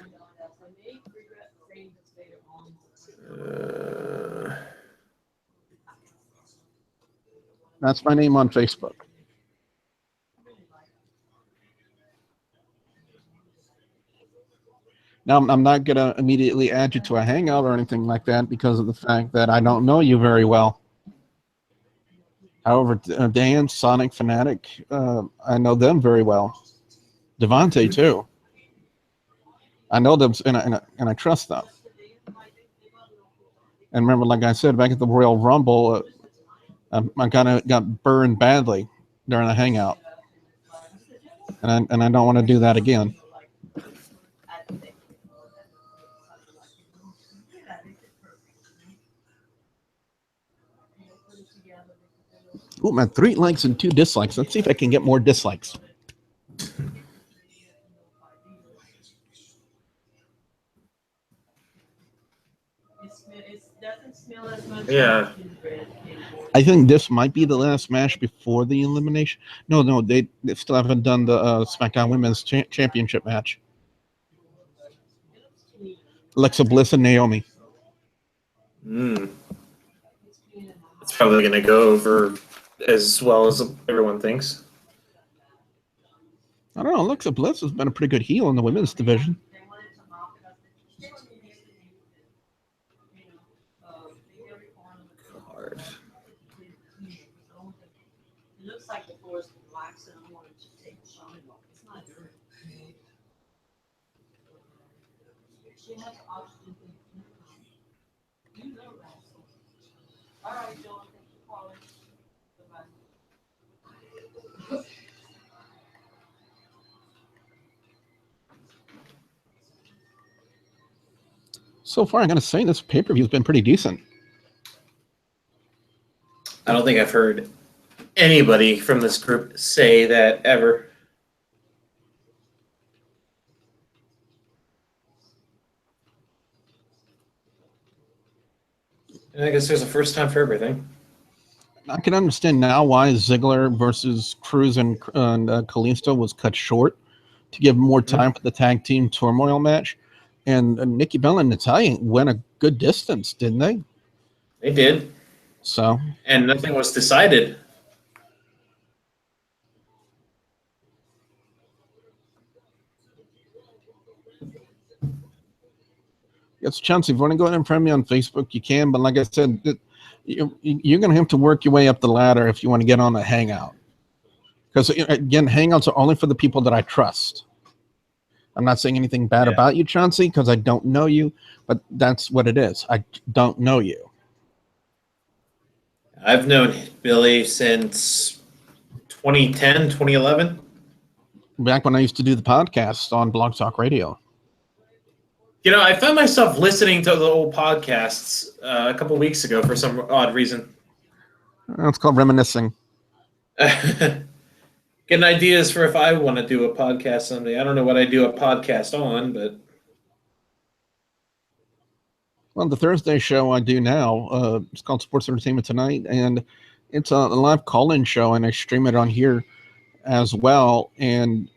That's my name on Facebook. Now, I'm not going to immediately add you to a Hangout or anything like that because of the fact that I don't know you very well. However, Dan, Sonic Fanatic, I know them very well. Devontae, too. I know them, and I trust them. And remember, like I said, back at the Royal Rumble, I kind of got burned badly during a Hangout. And I don't want to do that again. Ooh, man, 3 likes and 2 dislikes. Let's see if I can get more dislikes. Yeah. I think this might be the last match before the elimination. No, they still haven't done the SmackDown Women's Championship match. Alexa Bliss and Naomi. It's probably going to go over as well as everyone thinks. I don't know. Alexa Bliss has been a pretty good heel in the women's division. Hard. It looks like the floor is relaxed, and I wanted to take a shot off. It's not dirty. She has oxygen. You know that. All right, John, thank you for calling. Bye-bye. So far, I'm going to say this pay-per-view has been pretty decent. I don't think I've heard anybody from this group say that ever. I guess there's a first time for everything. I can understand now why Ziggler versus Cruz and Kalisto was cut short to give more time for the tag team turmoil match. And Nikki Bella and Natalya went a good distance, didn't they? They did. So, And nothing was decided. yes, Chauncey, if you want to go ahead and friend me on Facebook, you can. But like I said, you're going to have to work your way up the ladder if you want to get on a Hangout. Because, again, Hangouts are only for the people that I trust. I'm not saying anything bad about you, Chauncey, because I don't know you, but that's what it is. I don't know you. I've known Billy since 2010, 2011. Back when I used to do the podcast on Blog Talk Radio. You know, I found myself listening to the old podcasts a couple weeks ago for some odd reason. It's called reminiscing. Getting ideas for if I want to do a podcast someday. I don't know what I do a podcast on, but... Well, the Thursday show I do now, it's called Sports Entertainment Tonight, and it's a live call-in show, and I stream it on here as well. And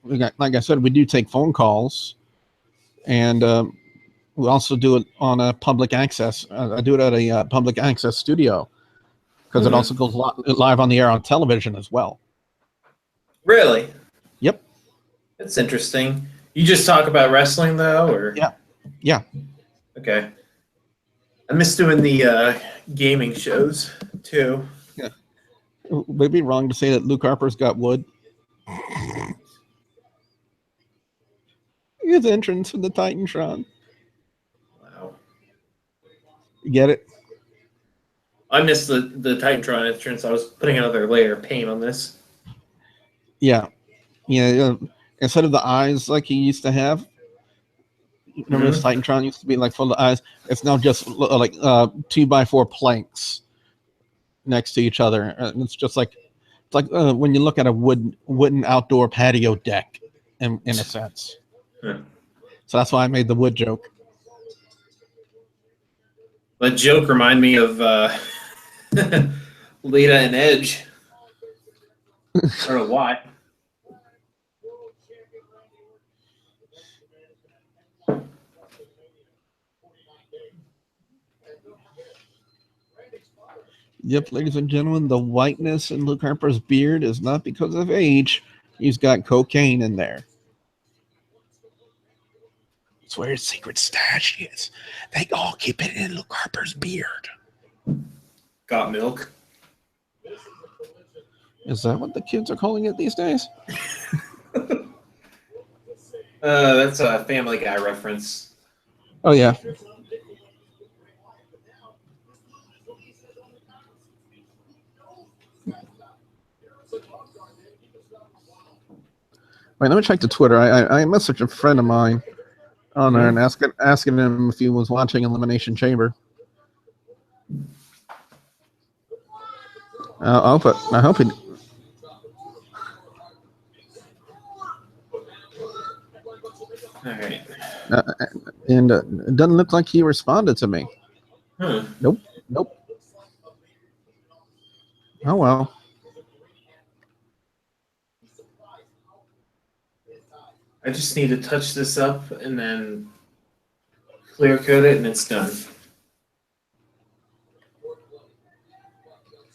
we got, like I said, we do take phone calls, and we also do it on a public access. I do it at a public access studio because it also goes live on the air on television as well. Really? Yep. That's interesting. You just talk about wrestling, though, or? Yeah. Okay. I miss doing the gaming shows, too. Yeah. Would it be wrong to say that Luke Harper's got wood? His entrance in the Titantron. Wow. You get it? I missed the Titantron entrance. I was putting another layer of paint on this. Yeah. Instead of the eyes like he used to have, remember this Titantron used to be like full of eyes? It's now just like 2x4 planks next to each other. And it's just like when you look at a wooden outdoor patio deck, in a sense. Huh. So that's why I made the wood joke. That joke reminded me of Lita and Edge. I don't know why. Yep, ladies and gentlemen, the whiteness in Luke Harper's beard is not because of age. He's got cocaine in there. It's where his secret stash is. They all keep it in Luke Harper's beard. Got milk. Is that what the kids are calling it these days? That's a Family Guy reference. Oh, yeah. Wait, let me check the Twitter. I messaged a friend of mine on there and asking him if he was watching Elimination Chamber. I hope he. All right. And it doesn't look like he responded to me. Nope. Oh well. I just need to touch this up and then clear coat it, and it's done.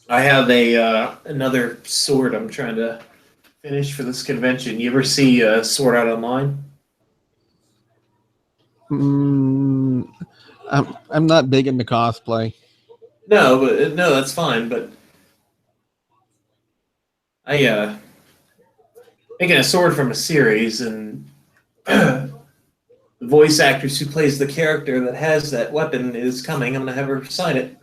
I have another sword I'm trying to finish for this convention. You ever see Sword Art Online? I'm not big into cosplay. No, that's fine. But I making a sword from a series, and the voice actress who plays the character that has that weapon is coming. I'm gonna have her sign it.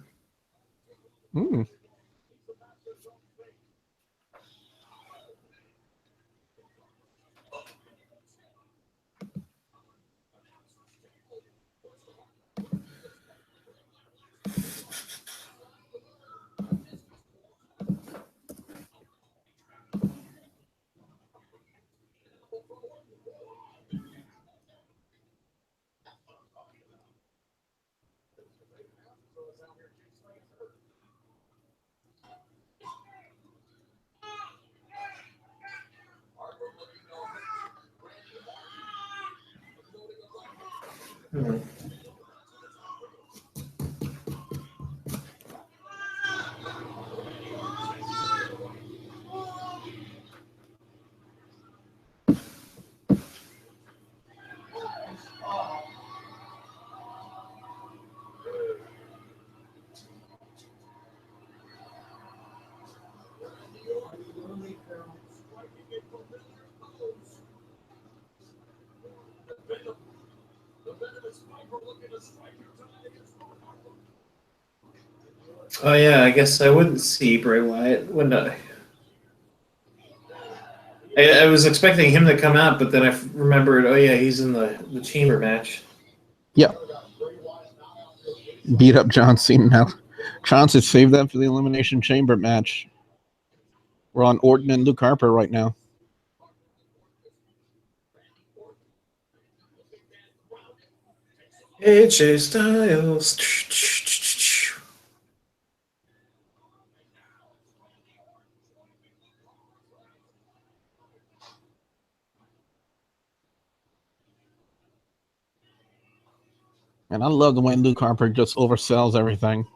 Hmm. Oh yeah, I guess I wouldn't see Bray Wyatt, wouldn't I? I was expecting him to come out, but then I remembered, oh yeah, he's in the chamber match. Yeah. Beat up John Cena now. John said save that for the Elimination Chamber match. We're on Orton and Luke Harper right now. AJ Styles. And I love the way Luke Harper just oversells everything.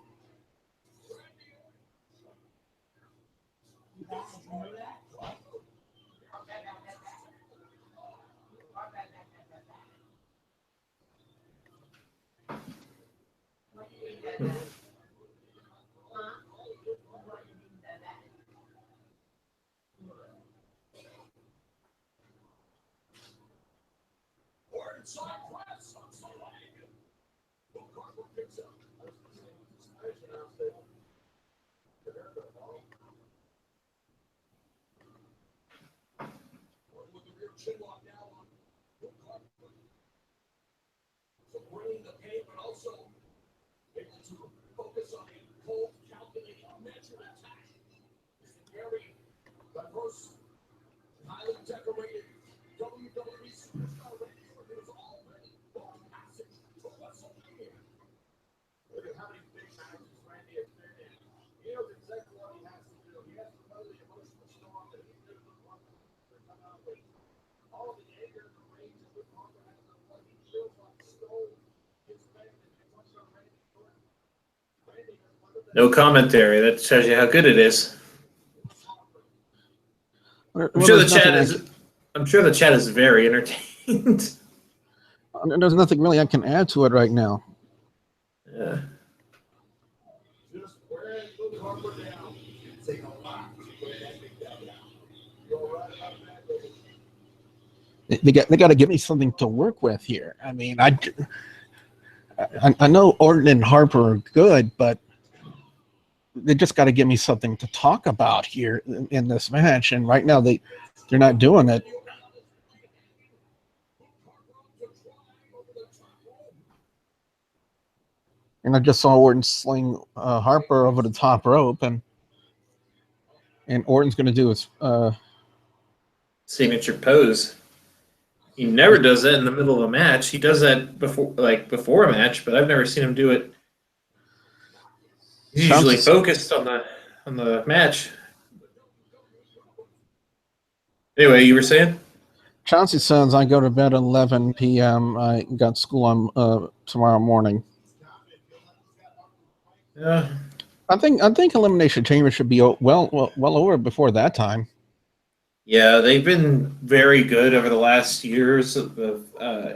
Bringing the pain, but also able to focus on a cold, calculating, measured attack. It's a very diverse, highly decorated WWE superstar Randy Orton is already on passage to WrestleMania. Look at how many big matches Randy has been in. He knows exactly what he has to do. He has to weather the emotional storm that he did with one to come out with. All of the anger and the rage that Luke Harper has on what he feels like stole his fame and touched on Randy Orton. Randy has one of the No commentary. That shows you how good it is. Well, I'm sure the there's chat nothing is. I'm sure the chat is very entertained. there's nothing really I can add to it right now. Yeah. just wearing Luke Harper down. It's taking a lot to wear that big guy down. You're right about that, baby. They got to give me something to work with here. I mean, I know Orton and Harper are good, but they just got to give me something to talk about here in this match. And right now they're not doing it. And I just saw Orton sling Harper over the top rope, and Orton's going to do his Signature pose. He never does that in the middle of a match. He does that before a match, but I've never seen him do it. He's usually focused on the match. Anyway, you were saying? Chauncey says I go to bed at 11 p.m. I got school on tomorrow morning. Yeah. I think Elimination Chamber should be well over before that time. Yeah, they've been very good over the last years of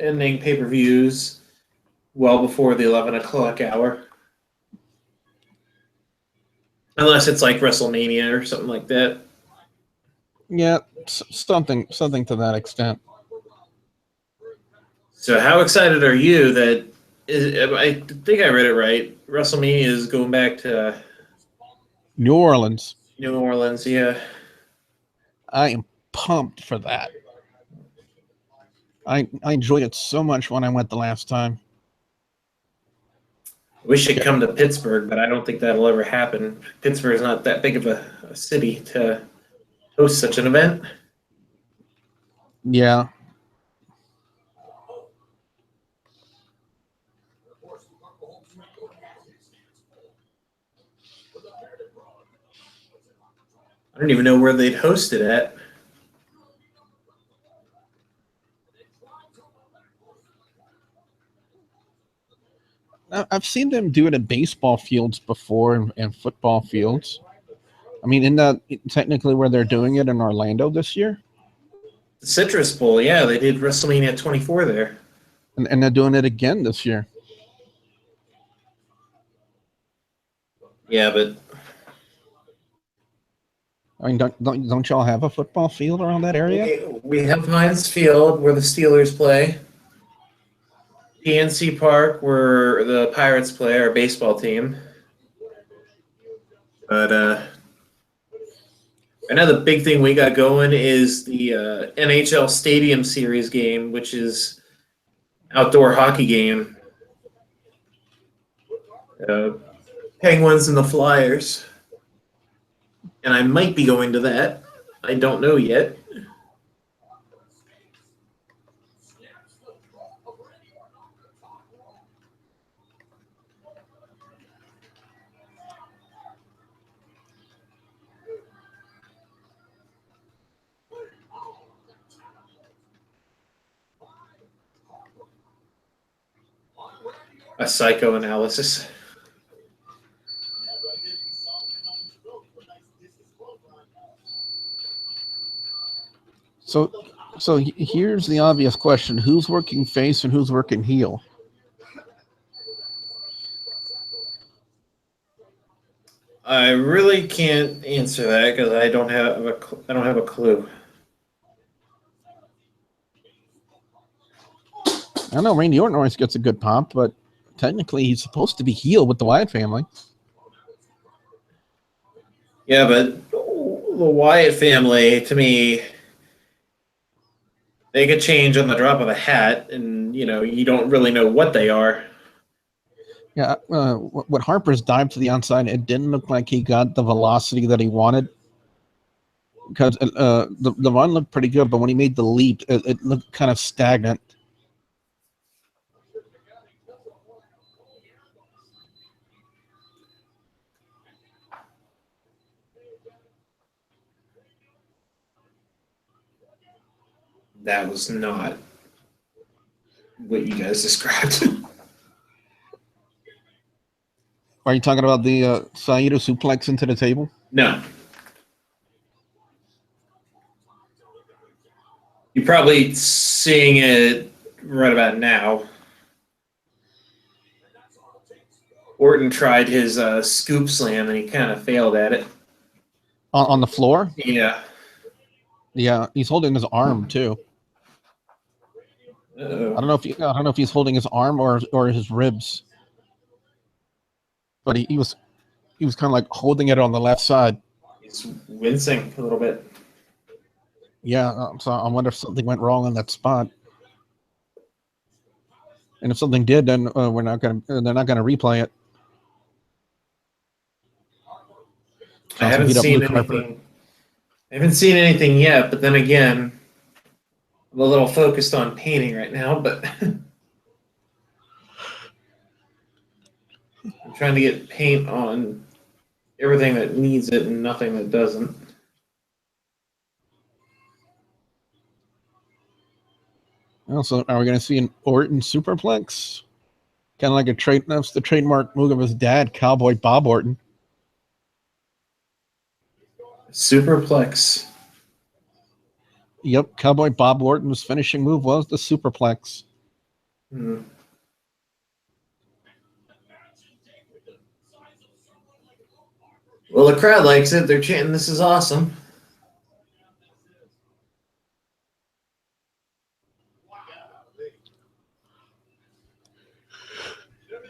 ending pay-per-views well before the 11 o'clock hour. Unless it's like WrestleMania or something like that. Yeah, something to that extent. So how excited are you that I think I read it right. WrestleMania is going back to New Orleans. New Orleans, yeah. I am pumped for that. I enjoyed it so much when I went the last time. Wish it'd come to Pittsburgh, but I don't think that'll ever happen. Pittsburgh is not that big of a city to host such an event. Yeah. I don't even know where they'd host it at. I've seen them do it at baseball fields before and football fields. I mean, isn't that technically where they're doing it in Orlando this year? The Citrus Bowl, yeah, they did WrestleMania 24 there. And they're doing it again this year. Yeah, but I mean, don't y'all have a football field around that area? we have Heinz Field where the Steelers play. PNC Park where the Pirates play, our baseball team. But another big thing we got going is the NHL Stadium Series game, which is outdoor hockey game. Penguins and the Flyers. And I might be going to that. I don't know yet. A psychoanalysis. So here's the obvious question: who's working face and who's working heel? I really can't answer that because I don't have a clue. I know Randy Orton always gets a good pop, but technically he's supposed to be heel with the Wyatt family. Yeah, but the Wyatt family, to me, they could change on the drop of a hat, and you don't really know what they are. Yeah, when Harper's dived to the outside, it didn't look like he got the velocity that he wanted. Because the run looked pretty good, but when he made the leap, it looked kind of stagnant. That was not what you guys described. Are you talking about the Saito suplex into the table? No. You're probably seeing it right about now. Orton tried his scoop slam, and he kind of failed at it. On the floor? Yeah. Yeah, he's holding his arm too. Uh-oh. I don't know if he's holding his arm or his ribs. But he was kind of like holding it on the left side. He's wincing a little bit. Yeah, so I wonder if something went wrong on that spot. And if something did, then they're not gonna replay it. I haven't seen anything. I haven't seen anything yet, but then again, I'm a little focused on painting right now, but I'm trying to get paint on everything that needs it and nothing that doesn't. Also, are we going to see an Orton superplex? Kind of like that's the trademark move of his dad, Cowboy Bob Orton. Superplex. Yep, Cowboy Bob Orton's finishing move was the superplex. Hmm. Well, the crowd likes it. They're chanting, "This is awesome."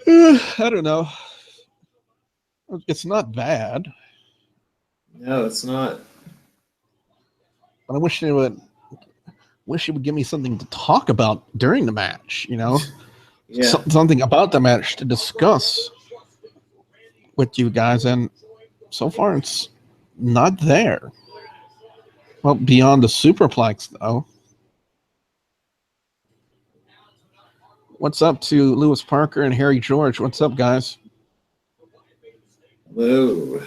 I don't know. It's not bad. No, it's not. But I wish they would give me something to talk about during the match, Yeah. Something about the match to discuss with you guys, and so far it's not there. Well, beyond the superplex, though. What's up to Lewis Parker and Harry George? What's up, guys? Whoa.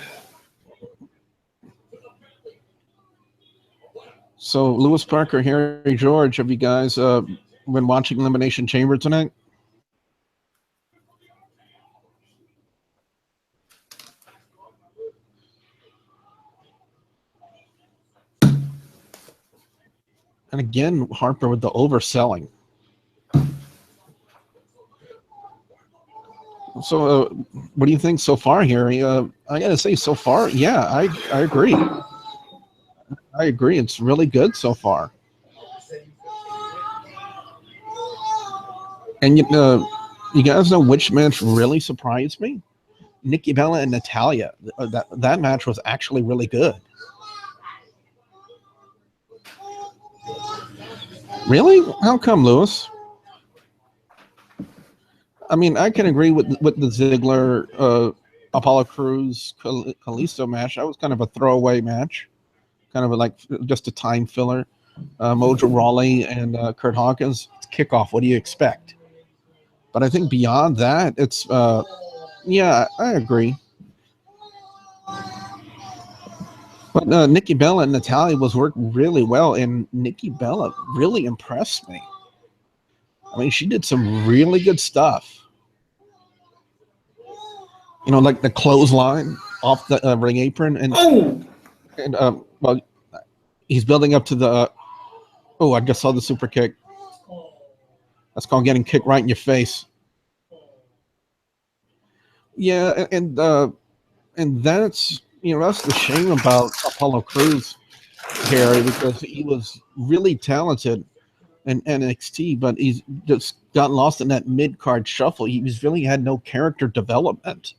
So, Lewis Parker, Harry George, have you guys been watching Elimination Chamber tonight? And again, Harper with the overselling. So, what do you think so far here? I gotta say, so far, yeah, I agree. I agree. It's really good so far. And you guys know which match really surprised me? Nikki Bella and Natalya. That match was actually really good. Really? How come, Lewis? I mean, I can agree with the Ziggler, Apollo Crews, Kalisto match. That was kind of a throwaway match, kind of like just a time filler. Mojo Rawley and Kurt Hawkins kickoff. What do you expect? But I think beyond that, it's yeah, I agree. But Nikki Bella and Natalya was worked really well, and Nikki Bella really impressed me. I mean, she did some really good stuff. You know, like the clothesline off the ring apron, and well, he's building up to the. Oh, I just saw the super kick. That's called getting kicked right in your face. Yeah, and that's that's the shame about Apollo Crews, Harry, because he was really talented in NXT, but he's just got lost in that mid-card shuffle. He was really had no character development.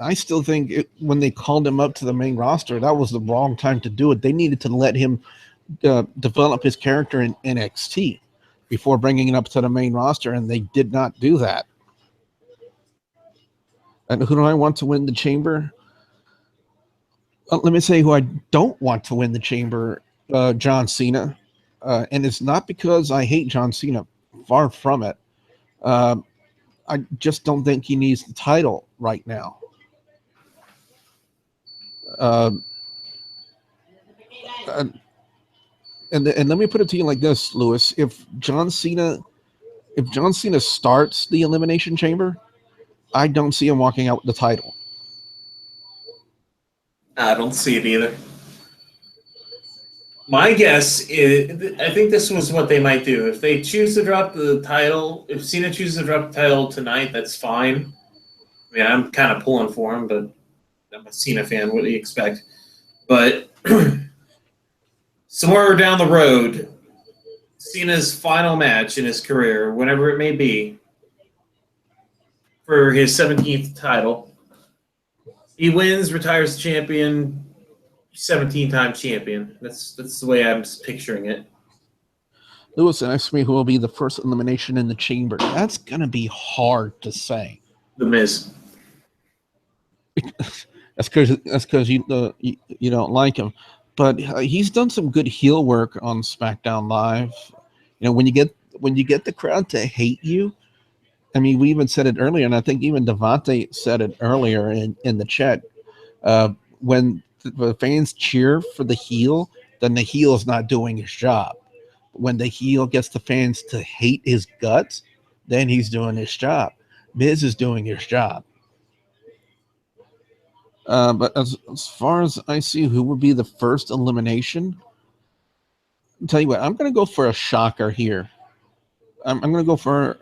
I still think when they called him up to the main roster, that was the wrong time to do it. They needed to let him develop his character in NXT before bringing it up to the main roster, and they did not do that. And who do I want to win the Chamber? Let me say who I don't want to win the Chamber, John Cena. And it's not because I hate John Cena. Far from it. I just don't think he needs the title right now. And let me put it to you like this, Lewis. If John Cena starts the Elimination Chamber, I don't see him walking out with the title. I don't see it either. My guess is, I think this was what they might do. If they choose to drop the title, if Cena chooses to drop the title tonight, that's fine. I mean, I'm kind of pulling for him, but I'm a Cena fan. What do you expect? But somewhere down the road, Cena's final match in his career, whenever it may be, for his 17th title, he wins, retires champion, 17-time champion. That's the way I'm picturing it. Lewis asked me who will be the first elimination in the Chamber. That's going to be hard to say. The Miz. That's because you don't like him, but he's done some good heel work on SmackDown Live. When you get the crowd to hate you. I mean, we even said it earlier, and I think even Devontae said it earlier in the chat. When the fans cheer for the heel, then the heel is not doing his job. When the heel gets the fans to hate his guts, then he's doing his job. Miz is doing his job. But as far as I see who would be the first elimination, I'll tell you what, I'm going to go for a shocker here. I'm going to go for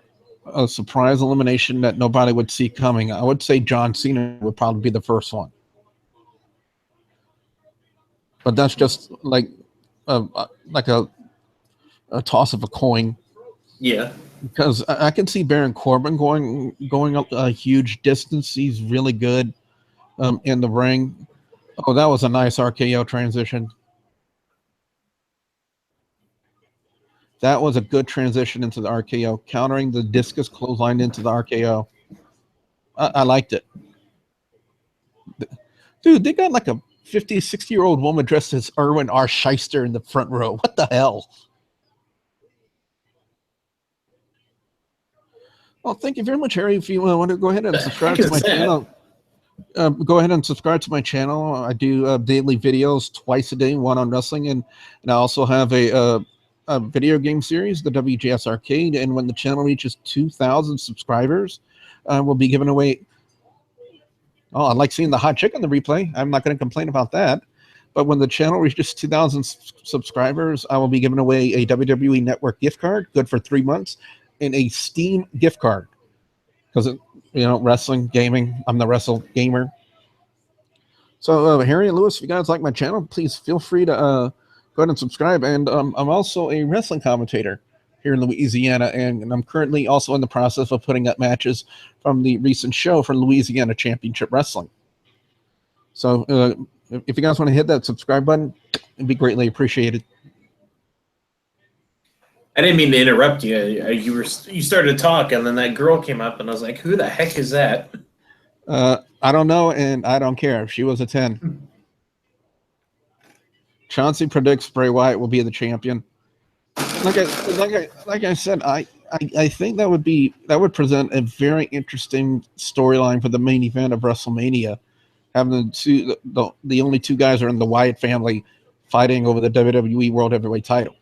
a surprise elimination that nobody would see coming. I would say John Cena would probably be the first one. But that's just like a toss of a coin. Yeah. Because I can see Baron Corbin going up a huge distance. He's really good in the ring. Oh, that was a nice RKO transition. That was a good transition into the RKO, countering the discus clothesline into the RKO. I liked it. Dude, they got like a 50, 60-year-old woman dressed as Erwin R. Shyster in the front row. What the hell? Well, thank you very much, Harry. If you want to go ahead and subscribe to my channel, go ahead and subscribe to my channel. I do daily videos twice a day, one on wrestling, and I also have a video game series, the WGS Arcade. And when the channel reaches 2,000 subscribers, we'll be giving away. Oh, I like seeing the hot chick on the replay. I'm not going to complain about that. But when the channel reaches 2,000 subscribers, I will be giving away a WWE Network gift card, good for 3 months, and a Steam gift card. Because, wrestling, gaming, I'm the wrestle gamer. So, Harry and Lewis, if you guys like my channel, please feel free to go ahead and subscribe. And I'm also a wrestling commentator here in Louisiana, and I'm currently also in the process of putting up matches from the recent show for Louisiana Championship Wrestling. So, if you guys want to hit that subscribe button, it'd be greatly appreciated. I didn't mean to interrupt you. You started to talk, and then that girl came up, and I was like, "Who the heck is that?" I don't know, and I don't care. She was a 10. Chauncey predicts Bray Wyatt will be the champion. Like I said, I think that would present a very interesting storyline for the main event of WrestleMania. Having the only two guys are in the Wyatt family fighting over the WWE World Heavyweight title.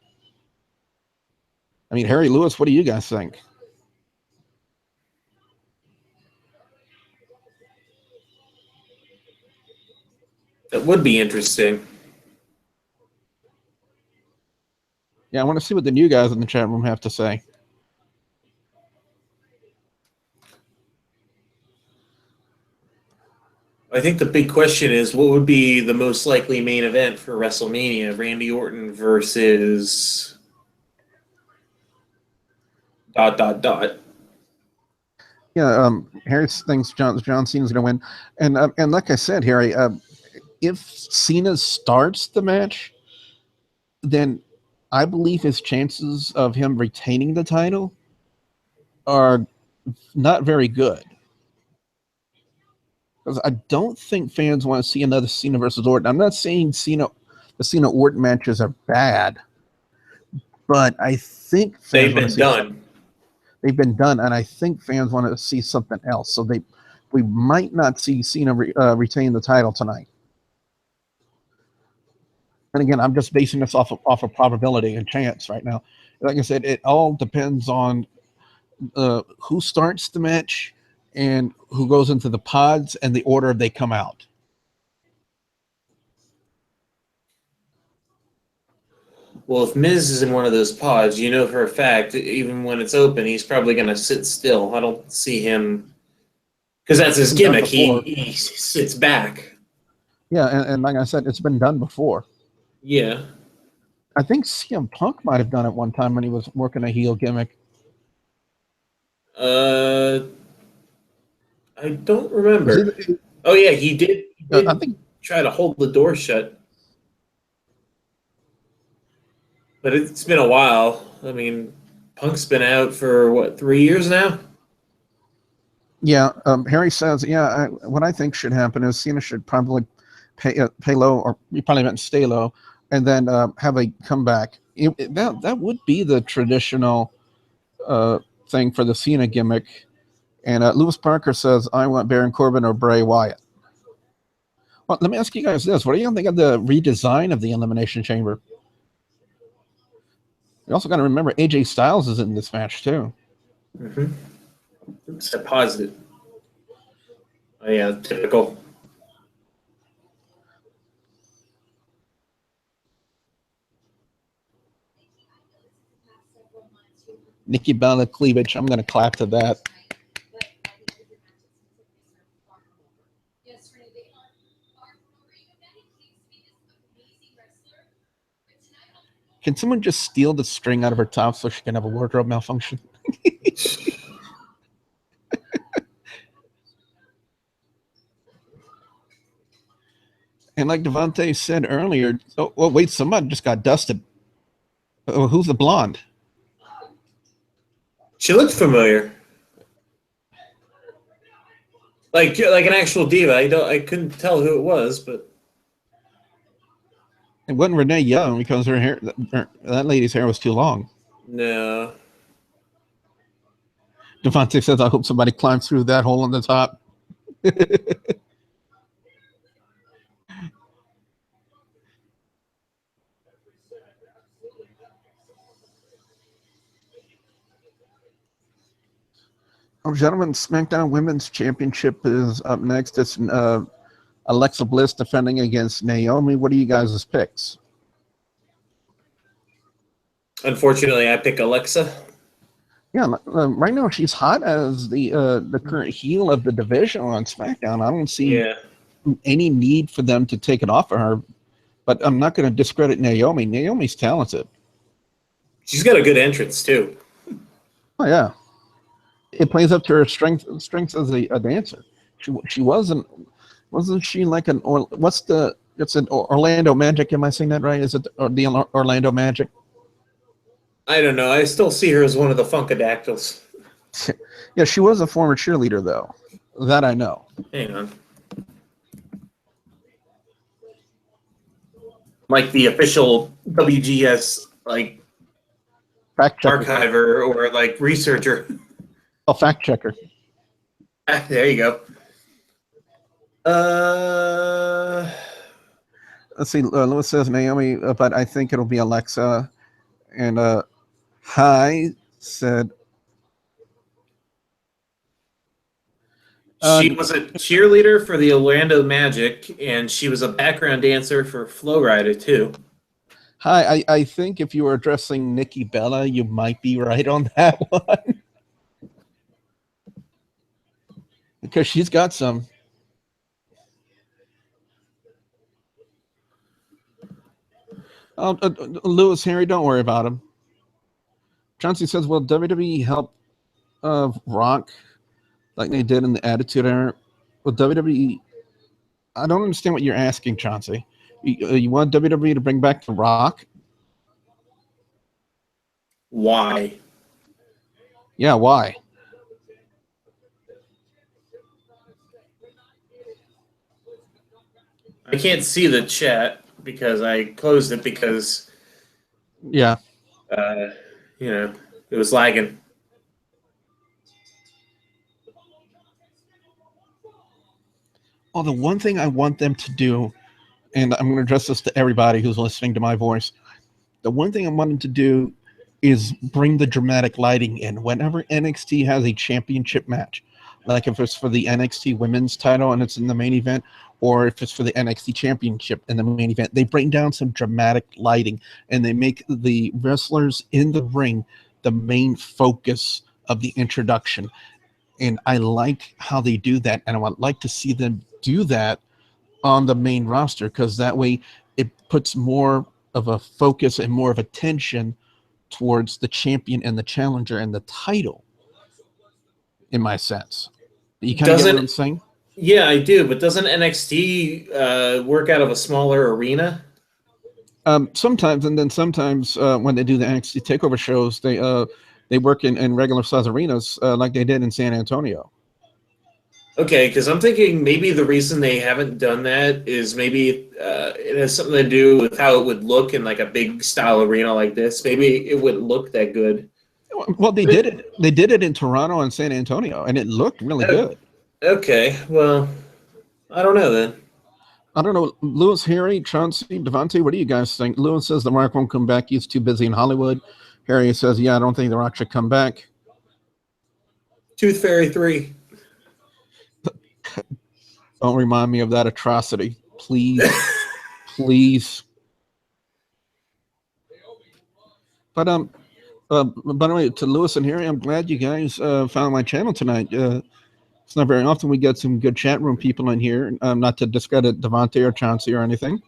I mean, Harry Lewis, what do you guys think? That would be interesting. Yeah, I want to see what the new guys in the chat room have to say. I think the big question is, what would be the most likely main event for WrestleMania? Randy Orton versus ... Yeah, Harry thinks John Cena's going to win, and like I said, Harry, if Cena starts the match, then I believe his chances of him retaining the title are not very good. Because I don't think fans want to see another Cena versus Orton. I'm not saying the Cena Orton matches are bad, but I think they've been done. They've been done, and I think fans want to see something else. So we might not see Cena retain the title tonight. And again, I'm just basing this off of probability and chance right now. Like I said, it all depends on who starts the match and who goes into the pods and the order they come out. Well, if Miz is in one of those pods, you know for a fact, even when it's open, he's probably going to sit still. I don't see him, because that's his gimmick. He sits back. Yeah, and like I said, it's been done before. Yeah. I think CM Punk might have done it one time when he was working a heel gimmick. I don't remember. Oh yeah, he did. I think try to hold the door shut. But it's been a while. I mean, Punk's been out for, what, 3 years now? Yeah, Harry says, what I think should happen is Cena should probably pay low, or he probably meant stay low, and then have a comeback. That would be the traditional thing for the Cena gimmick. And Lewis Parker says, I want Baron Corbin or Bray Wyatt. Well, let me ask you guys this. What do you think of the redesign of the Elimination Chamber? You also got to remember AJ Styles is in this match too. Mm-hmm. It's a positive. Oh yeah, typical. Nikki Bella cleavage. I'm going to clap to that. Can someone just steal the string out of her top so she can have a wardrobe malfunction? And like Devontae said earlier, wait, somebody just got dusted. Oh, who's the blonde? She looked familiar. Like an actual diva. I couldn't tell who it was, but it wasn't Renee Young because her hair, that lady's hair was too long. No. Devontae says, I hope somebody climbs through that hole on the top. Oh, gentlemen, SmackDown Women's Championship is up next. It's Alexa Bliss defending against Naomi. What are you guys' picks? Unfortunately, I pick Alexa. Yeah, right now she's hot as the current heel of the division on SmackDown. I don't see Yeah. any need for them to take it off of her. But I'm not going to discredit Naomi. Naomi's talented. She's got a good entrance, too. Oh yeah, it plays up to her strengths as a dancer. She wasn't she like an it's an Orlando Magic? Am I saying that right? Is it the Orlando Magic? I don't know. I still see her as one of the Funkadactyls. Yeah, she was a former cheerleader though. That I know. Hang on. Like the official WGS Fact checker. archiver or researcher. Oh, fact checker. There you go. Let's see. Lewis says Naomi, but I think it'll be Alexa. And Hi said She was a cheerleader for the Orlando Magic, and she was a background dancer for Flow Rider too. Hi. I think if you were addressing Nikki Bella, you might be right on that one. Because she's got some. Lewis, Harry, don't worry about him. Chauncey says, will WWE help Rock like they did in the Attitude Era? Well, WWE, I don't understand what you're asking, Chauncey. You want WWE to bring back The Rock? Why? Yeah, why? I can't see the chat because I closed it because Yeah. it was lagging. Well, the one thing I want them to do, and I'm going to address this to everybody who's listening to my voice, the one thing I want them to do is bring the dramatic lighting in. Whenever NXT has a championship match, like if it's for the NXT women's title and it's in the main event, or if it's for the NXT championship in the main event, they bring down some dramatic lighting and they make the wrestlers in the ring the main focus of the introduction. And I like how they do that, and I would like to see them do that on the main roster, because that way it puts more of a focus and more of attention towards the champion and the challenger and the title, in my sense. You kind of get what I'm saying? Yeah, I do, but doesn't NXT work out of a smaller arena? Sometimes, and then sometimes when they do the NXT TakeOver shows, they work in regular size arenas like they did in San Antonio. Okay, because I'm thinking maybe the reason they haven't done that is maybe it has something to do with how it would look in like a big style arena like this. Maybe it wouldn't look that good. Well, they did it. They did it in Toronto and San Antonio, and it looked really good. Okay, well, I don't know then. I don't know. Lewis, Harry, Chauncey, Devontae, what do you guys think? Lewis says The Rock won't come back. He's too busy in Hollywood. Harry says, yeah, I don't think The Rock should come back. Tooth Fairy 3. Don't remind me of that atrocity. Please. Please. But by the way, to Lewis and Harry, I'm glad you guys found my channel tonight. It's not very often we get some good chat room people in here. Not to discredit Devontae or Chauncey or anything.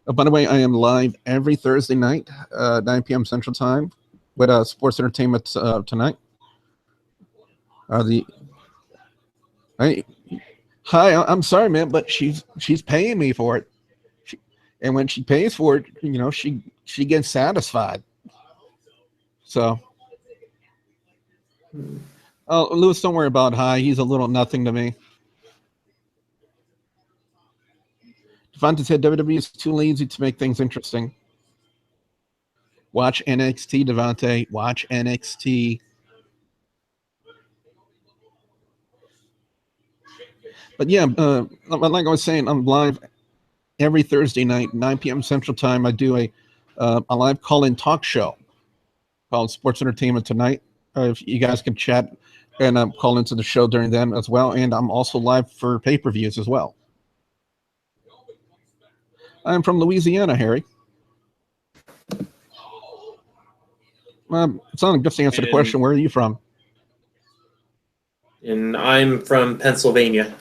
By the way, I am live every Thursday night, 9 p.m. Central Time, with Sports Entertainment Tonight. Hi, I'm sorry, man, but she's paying me for it, and when she pays for it, she gets satisfied. So, Lewis, don't worry about Hi. He's a little nothing to me. Devontae said WWE is too lazy to make things interesting. Watch NXT, Devontae. Watch NXT. But yeah, like I was saying, I'm live every Thursday night, 9 p.m. Central Time. I do a live call-in talk show called Sports Entertainment Tonight. If you guys can chat and call into the show during then as well. And I'm also live for pay-per-views as well. I'm from Louisiana, Harry. It's not just to answer the question. Where are you from? And I'm from Pennsylvania.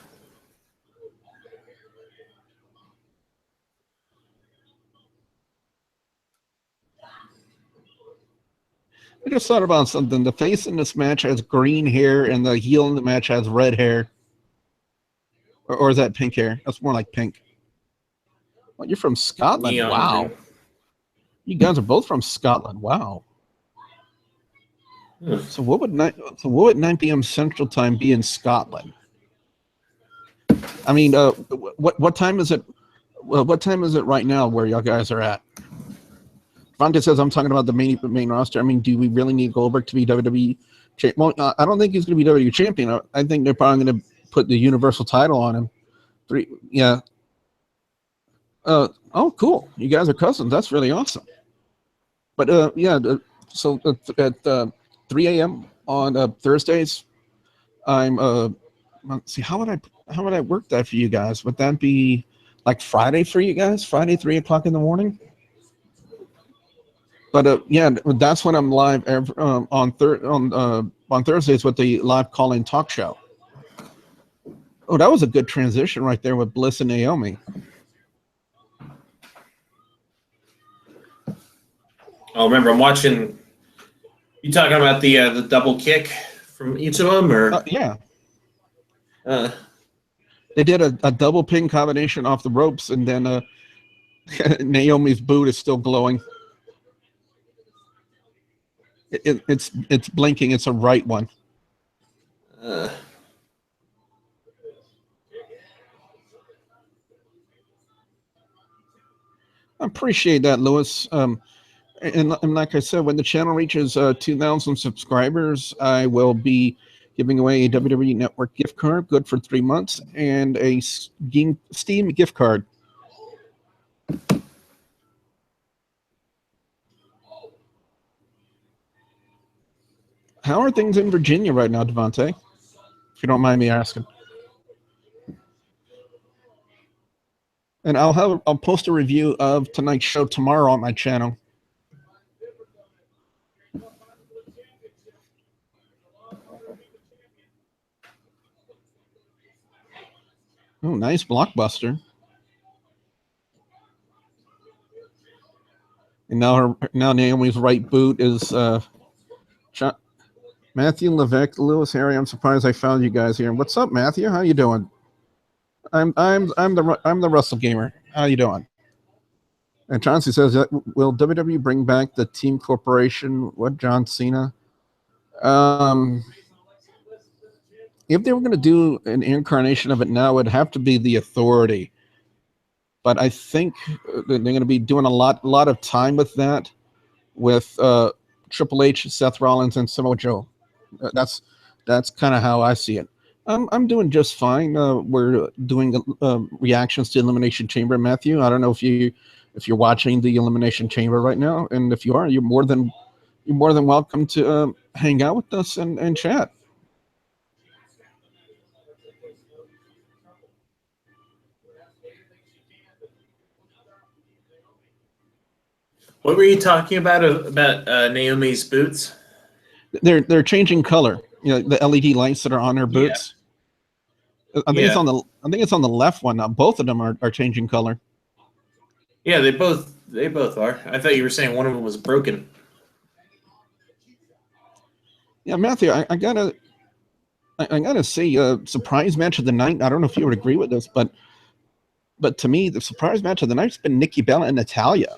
I just thought about something. The face in this match has green hair, and the heel in the match has red hair. Or is that pink hair? That's more like pink. Well, you're from Scotland. Neon Wow. green. You guys are both from Scotland. Wow. So what would 9 p.m. Central Time be in Scotland? I mean, what time is it? What time is it right now where y'all guys are at? Vontae says I'm talking about the main roster. I mean, do we really need Goldberg to be WWE champion? Well, I don't think he's going to be WWE champion. I think they're probably going to put the Universal title on him. Yeah. Oh, cool. You guys are cousins. That's really awesome. But yeah. So at 3 a.m. on Thursdays, I'm let's see, how would I work that for you guys? Would that be like Friday for you guys? Friday, 3 o'clock in the morning? But yeah, that's when I'm live on Thursdays with the live call-in talk show. Oh, that was a good transition right there with Bliss and Naomi. Oh, remember, I'm watching. You talking about the double kick from each of them, or yeah? They did a double pin combination off the ropes, and then Naomi's boot is still glowing. It's blinking. It's a right one. I appreciate that, Lewis. And like I said, when the channel reaches 2,000 subscribers, I will be giving away a WWE Network gift card, good for 3 months, and a Steam gift card. How are things in Virginia right now, Devontae? If you don't mind me asking. And I'll post a review of tonight's show tomorrow on my channel. Oh, nice blockbuster. And now Naomi's right boot is Matthew Levesque, Lewis, Harry. I'm surprised I found you guys here. What's up, Matthew? How you doing? I'm the Russell Gamer. How you doing? And Chauncey says, will WWE bring back the Team Corporation? What, John Cena? If they were going to do an incarnation of it now, it would have to be the Authority. But I think they're going to be doing a lot of time with that, with Triple H, Seth Rollins, and Samoa Joe. That's kind of how I see it. I'm doing just fine. We're doing reactions to Elimination Chamber, Matthew. I don't know if you're watching the Elimination Chamber right now, and if you are, you're more than welcome to hang out with us and chat. What were you talking about Naomi's boots? They're changing color. You know, the LED lights that are on her boots. Yeah. I think it's on the left one now. Both of them are changing color. Yeah, they both are. I thought you were saying one of them was broken. Yeah, Matthew, I gotta say, surprise match of the night. I don't know if you would agree with this, but to me, the surprise match of the night's been Nikki Bella and Natalya.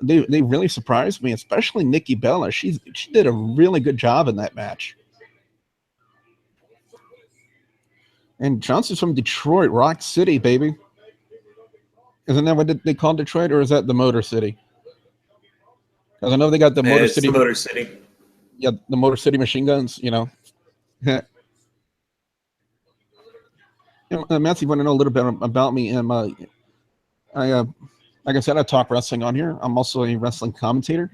They really surprised me, especially Nikki Bella. She did a really good job in that match. And Johnson's from Detroit, Rock City, baby. Isn't that what they call Detroit, or is that the Motor City? Because I know they got the Motor City. The Motor City. Yeah, the Motor City Machine Guns. You know. Matthew, want to know a little bit about me? Like I said, I talk wrestling on here. I'm also a wrestling commentator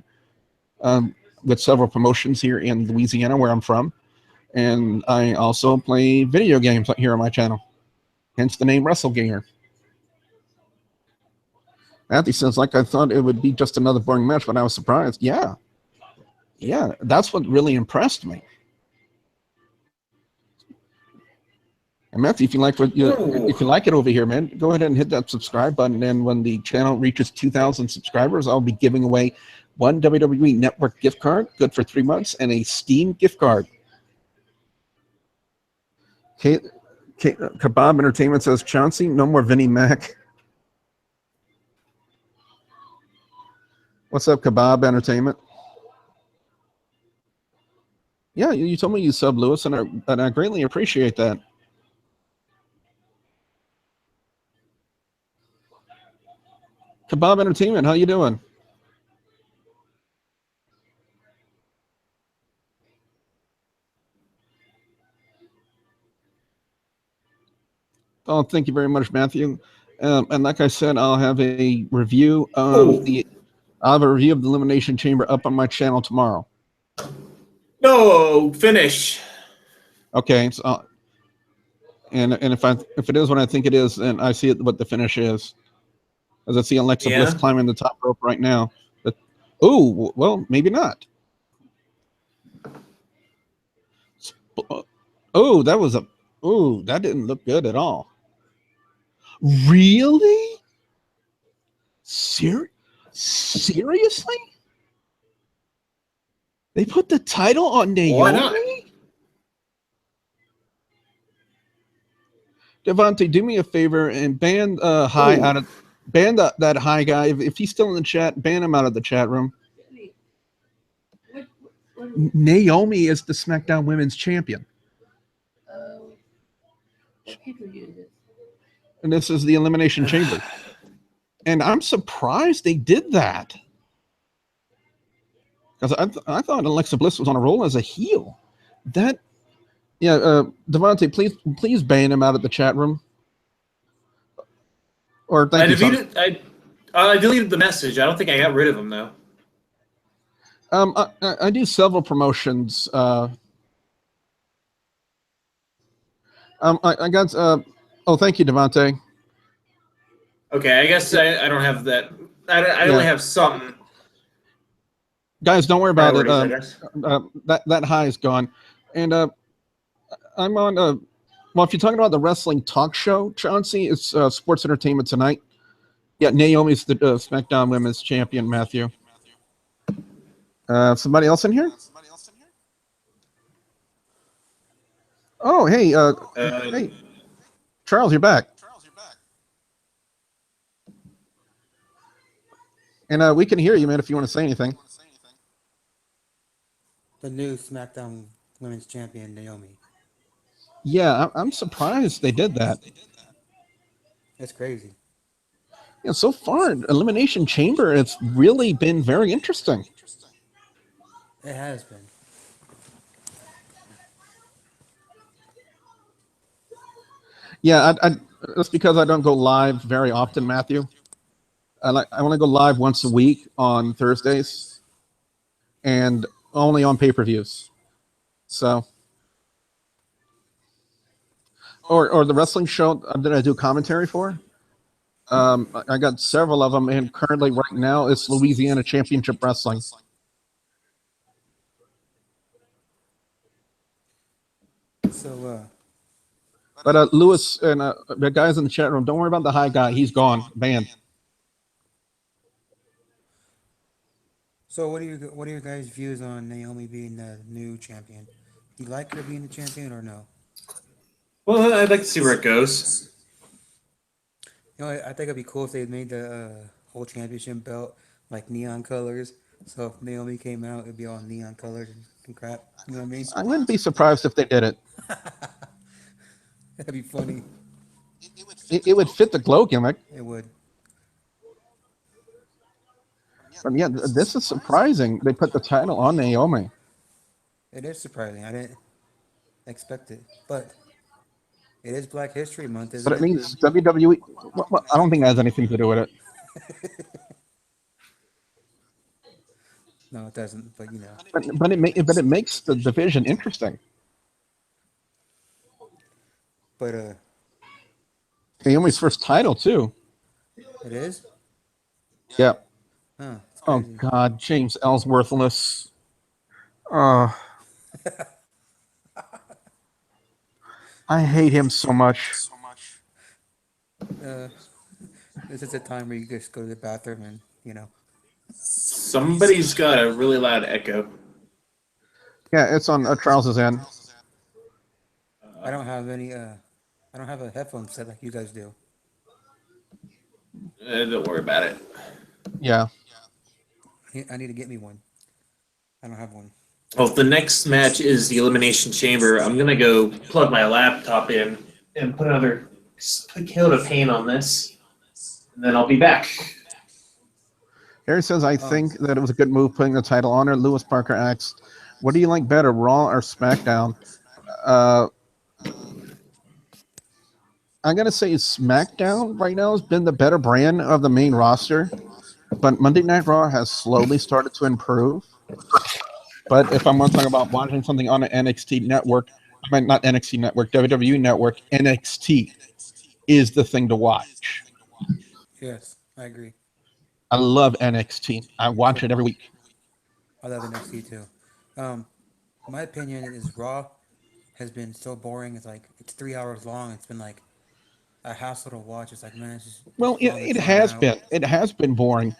with several promotions here in Louisiana, where I'm from. And I also play video games here on my channel. Hence the name Wrestle Gamer. Matthew says, like, I thought it would be just another boring match, but I was surprised. Yeah. Yeah, that's what really impressed me. And Matthew, if you like if you like it over here, man, go ahead and hit that subscribe button. And when the channel reaches 2,000 subscribers, I'll be giving away one WWE Network gift card, good for 3 months, and a Steam gift card. Kebab Entertainment says, Chauncey, no more Vinnie Mac. What's up, Kebab Entertainment? Yeah, you told me you sub, Lewis, and I greatly appreciate that. Kebab Entertainment, how you doing? Oh, thank you very much, Matthew. And like I said, I'll have a review of the Elimination Chamber up on my channel tomorrow. No, finish. Okay, so and if it is what I think it is, then I see what the finish is. As I see Alexa Bliss climbing the top rope right now. Oh, well, maybe not. Oh, that didn't look good at all. Really? Seriously? They put the title on Naomi? Why not? Devontae, do me a favor and ban that high guy. If he's still in the chat, ban him out of the chat room. Naomi is the SmackDown Women's Champion. And this is the Elimination Chamber. And I'm surprised they did that. Because I thought Alexa Bliss was on a roll as a heel. Devontae, please ban him out of the chat room. Or I deleted the message. I don't think I got rid of him though. I do several promotions. I got. Thank you, Devontae. Okay, I guess I don't have that. I only have some. Guys, don't worry about it. That high is gone, and I'm on. Well, if you're talking about the wrestling talk show, Chauncey, it's Sports Entertainment Tonight. Yeah, Naomi's the SmackDown Women's Champion, Matthew. Somebody else in here? Oh, hey, hey, Charles, you're back. And we can hear you, man, if you want to say anything. The new SmackDown Women's Champion, Naomi. Yeah, I'm surprised they did that. That's crazy. Yeah, so far, Elimination Chamber, it's really been very interesting. It has been. Yeah, that's because I don't go live very often, Matthew. I want to go live once a week on Thursdays, and only on pay-per-views. So, or the wrestling show that I do commentary for. I got several of them, and currently, right now, it's Louisiana Championship Wrestling. So, but Lewis and the guys in the chat room, don't worry about the high guy. He's gone, banned. So what are your guys' views on Naomi being the new champion? Do you like her being the champion or no? Well, I'd like to see where it goes. You know, I think it'd be cool if they made the whole championship belt like neon colors. So if Naomi came out, it'd be all neon colors and crap. You know what I mean? I wouldn't be surprised if they did it. That'd be funny. It would fit the glow gimmick. It would. But yeah, this is surprising. They put the title on Naomi. It is surprising. I didn't expect it, but it is Black History Month, isn't it? But it means WWE. Well, I don't think that has anything to do with it. No, it doesn't. But you know. But it makes the division interesting. But Naomi's first title too. It is. Yeah. It's Oh crazy. God, James Ellsworthless. Uh, I hate him so much. Uh, this is a time where you just go to the bathroom and Somebody's got a really loud echo. Yeah, it's on Charles's end. I don't have any. I don't have a headphone set like you guys do. Don't worry about it. Yeah. I need to get me one. I don't have one. Well, the next match is the Elimination Chamber. I'm gonna go plug my laptop in and put another coat of paint on this, and then I'll be back. Harry says, I think that it was a good move putting the title on her. Lewis Parker asks, what do you like better, Raw or SmackDown? I'm going to say SmackDown right now has been the better brand of the main roster, but Monday Night Raw has slowly started to improve. But if I'm going to talk about watching something on an NXT network, I mean, not NXT network, WWE network, NXT is the thing to watch. Yes, I agree. I love NXT. I watch it every week. I love NXT too. My opinion is Raw has been so boring. It's like it's 3 hours long. It's been like a hassle to watch. It's like, man, it's just Well, it drawn has out. been. It has been boring.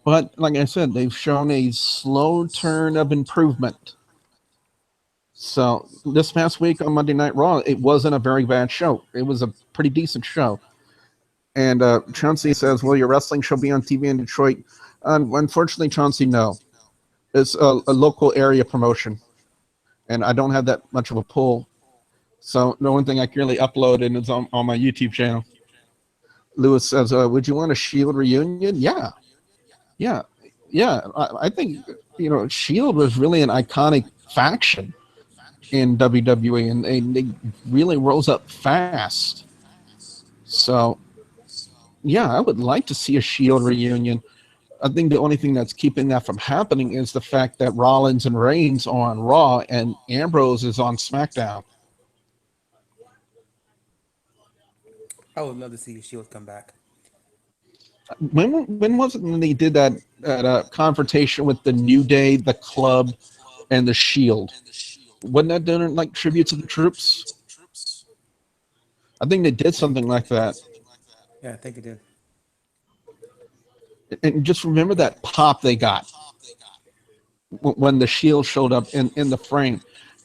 But like I said, they've shown a slow turn of improvement. So this past week on Monday Night Raw, it wasn't a very bad show. It was a pretty decent show. And Chauncey says, will your wrestling show be on TV in Detroit? Unfortunately, Chauncey, no. It's a local area promotion. And I don't have that much of a pull. So the only thing I can really upload is on my YouTube channel. Lewis says, would you want a Shield reunion? Yeah. I think, Shield was really an iconic faction in WWE, and they really rose up fast. So, yeah, I would like to see a Shield reunion. I think the only thing that's keeping that from happening is the fact that Rollins and Reigns are on Raw and Ambrose is on SmackDown. I would love to see Shield come back. When was it when they did that confrontation with the New Day, the Club, and the Shield? Wasn't that done like tribute to the troops? I think they did something like that. Yeah, I think it did. And just remember that pop they got when the Shield showed up in the frame.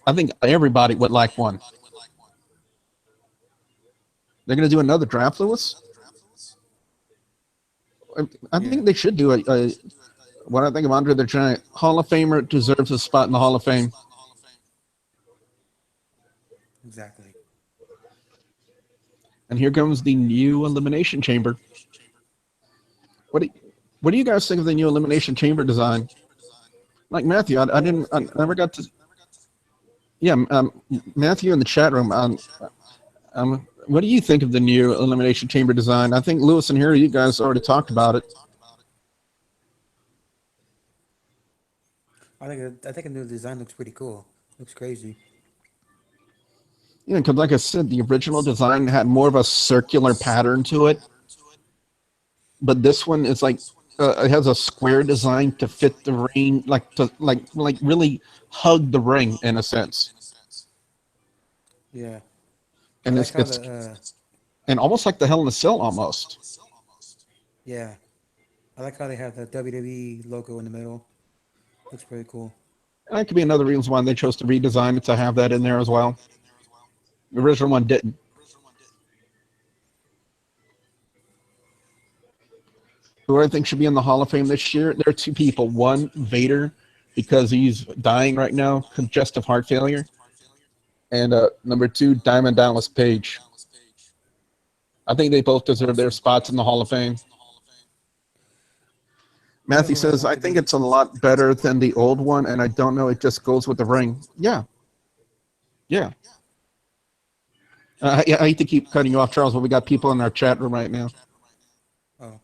I think everybody would like one. They're going to do another draft, Lewis? I think they should do what I think of Andre the Giant. Hall of Famer deserves a spot in the Hall of Fame. Exactly. And here comes the new Elimination Chamber. What do you guys think of the new Elimination Chamber design? Like Matthew, I never got to. Yeah, Matthew in the chat room. What do you think of the new Elimination Chamber design? I think Lewis and Harry, you guys already talked about it. I think the new design looks pretty cool. Looks crazy. Yeah, because like I said, the original design had more of a circular pattern to it, but this one is like it has a square design to fit the ring, like really hug the ring in a sense. Yeah. And I it's like how and almost like the Hell in a Cell almost. yeah. I like how they have the WWE logo in the middle. Looks pretty cool. And that could be another reason why they chose to redesign it to have that in there as well. The original one didn't. Who I think should be in the Hall of Fame this year? There are two people. One, Vader, because he's dying right now, congestive heart failure. And number two, Diamond Dallas Page. I think they both deserve their spots in the Hall of Fame. Matthew says, I think it's a lot better than the old one, and I don't know, it just goes with the ring. Yeah. I hate to keep cutting you off, Charles, but we got people in our chat room right now. Oh.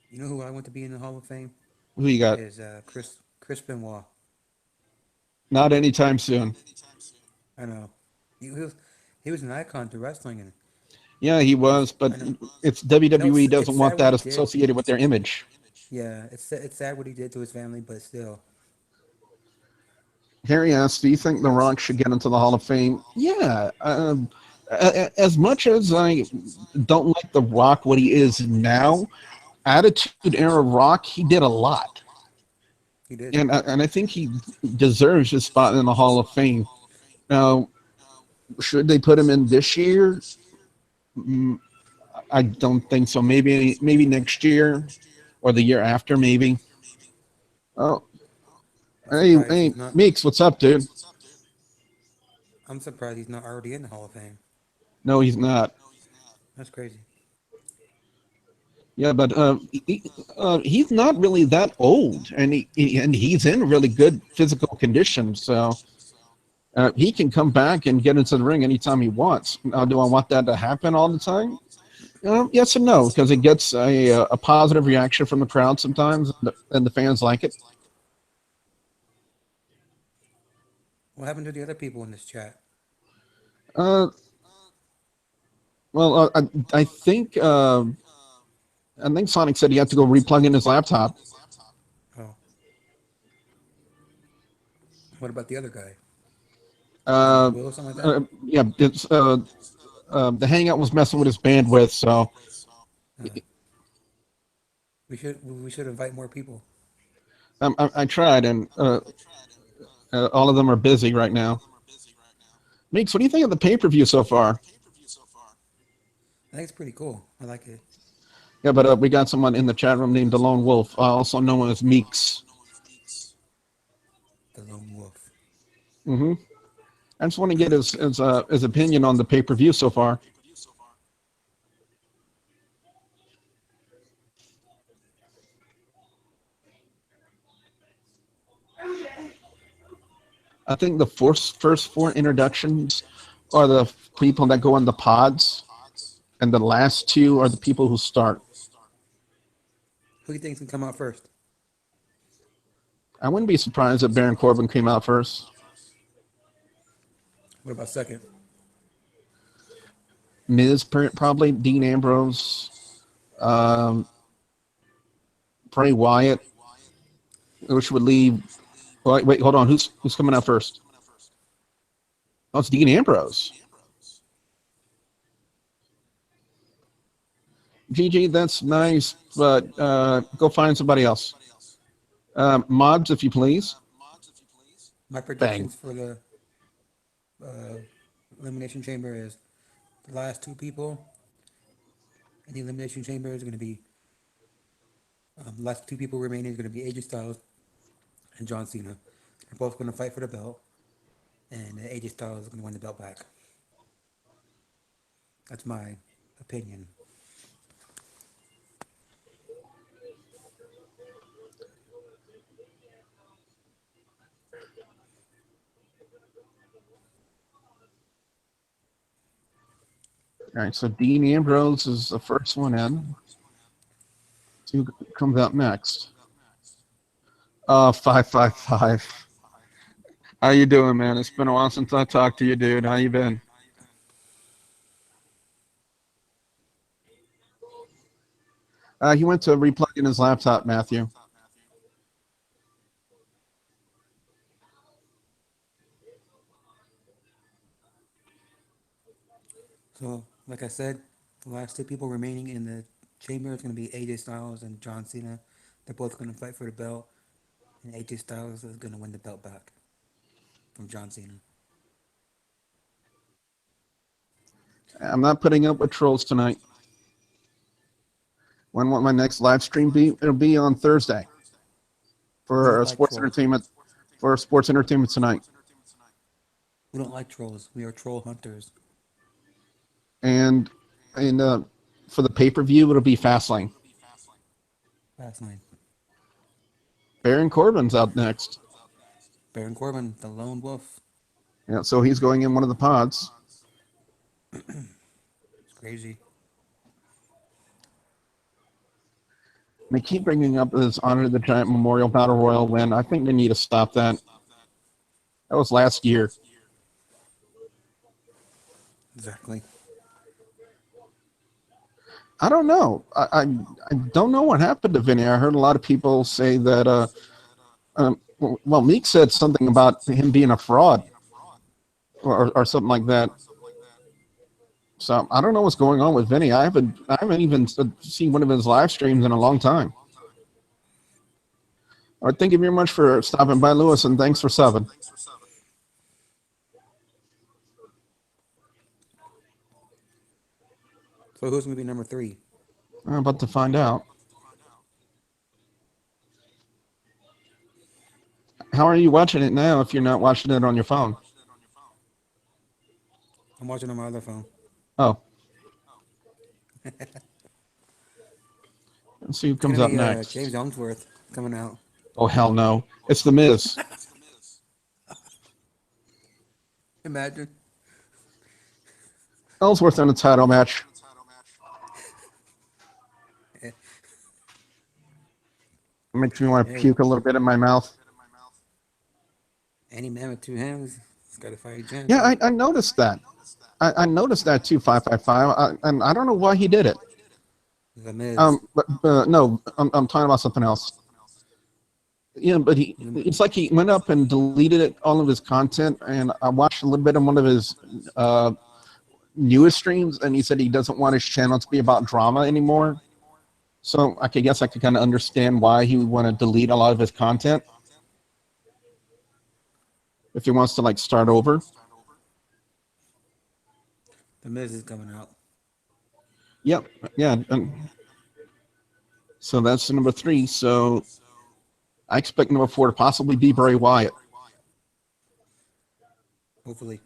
You know who I want to be in the Hall of Fame? Who you got? Is Chris Benoit. Not anytime soon. I know. He was an icon to wrestling, and Yeah, he was, but I know. it's I know WWE it's doesn't want sad what that he did. associated with their image. Yeah, it's sad what he did to his family, but still, Harry asks, "Do you think The Rock should get into the Hall of Fame?" Yeah. As much as I don't like The Rock, what he is now, Attitude Era Rock, he did a lot, he did. and I think he deserves his spot in the Hall of Fame. Now, should they put him in this year? Mm, I don't think so. Maybe next year or the year after, maybe. Oh, I'm surprised hey, he's not. Meeks, what's up, dude? I'm surprised he's not already in the Hall of Fame. No, he's not. That's crazy. Yeah, but he's not really that old, and he's in really good physical condition, so he can come back and get into the ring anytime he wants. Now, do I want that to happen all the time? Yes and no, because it gets a positive reaction from the crowd sometimes, and the fans like it. What happened to the other people in this chat? Uh, well, I think Sonic said he had to go replug in his laptop. Oh, what about the other guy? Uh, Will or something like that? yeah, it's the Hangout was messing with his bandwidth, so Uh, we should invite more people. I tried, and all of them are busy right now. Meeks, what do you think of the pay-per-view so far? I think it's pretty cool. I like it. Yeah, but we got someone in the chat room named the Lone Wolf, also known as Meeks. The Lone Wolf. hmm I just want to get his opinion on the pay-per-view so far. I think the first four introductions are the people that go on the pods, and the last two are the people who start. Who do you think's gonna come out first? I wouldn't be surprised if Baron Corbin came out first. What about second? Miz probably, Dean Ambrose, um, Bray Wyatt, which would leave. Wait, hold on. Who's coming out first? Oh, it's Dean Ambrose. GG, that's nice, but go find somebody else. Mods, if you please. My Bang. predictions for the uh, Elimination Chamber is the last two people in the Elimination Chamber is going to be the last two people remaining is going to be AJ Styles and John Cena. They're both going to fight for the belt, and AJ Styles is going to win the belt back. That's my opinion. All right, so Dean Ambrose is the first one in. So who comes out next? 555. How you doing, man? It's been a while since I talked to you, dude. How you been? He went to replug in his laptop, Matthew. So, like I said, the last two people remaining in the chamber is going to be AJ Styles and John Cena. They're both going to fight for the belt, and AJ Styles is going to win the belt back from John Cena. I'm not putting up with trolls tonight. When will my next live stream be? It'll be on Thursday for like sports trolls. entertainment. For sports entertainment tonight, We don't like trolls. We are troll hunters. and for the pay-per-view, it'll be Fastlane. Fastlane. Baron Corbin's out next. Baron Corbin, the Lone Wolf. Yeah, so he's going in one of the pods. It's crazy. They keep bringing up this Honor the Giant Memorial Battle Royal win. I think they need to stop that. That was last year. Exactly. I don't know. I don't know what happened to Vinny. I heard a lot of people say that. Well, Meek said something about him being a fraud, or something like that. So I don't know what's going on with Vinny. I haven't even seen one of his live streams in a long time. All right, thank you very much for stopping by, Lewis, and thanks for subbing. So who's gonna be number 3? I'm about to find out. How are you watching it now if you're not watching it on your phone? I'm watching on my other phone. Oh. Let's see who comes up next. James Ellsworth coming out. Oh, hell no. It's The Miz. Imagine. Ellsworth in a title match. Yeah. Makes me want to puke a little bit in my mouth. Any man with 2 hands has got to fight James. Yeah, I noticed that. I noticed that too, 555. And I don't know why he did it. The Miz. But no, I'm talking about something else. Yeah, but it's like he went up and deleted all of his content, and I watched a little bit of one of his newest streams, and he said he doesn't want his channel to be about drama anymore. So I guess I could kind of understand why he would want to delete a lot of his content if he wants to like start over. The Miz is coming out. Yep. Yeah. So that's number 3. So I expect number 4 to possibly be Bray Wyatt. Hopefully.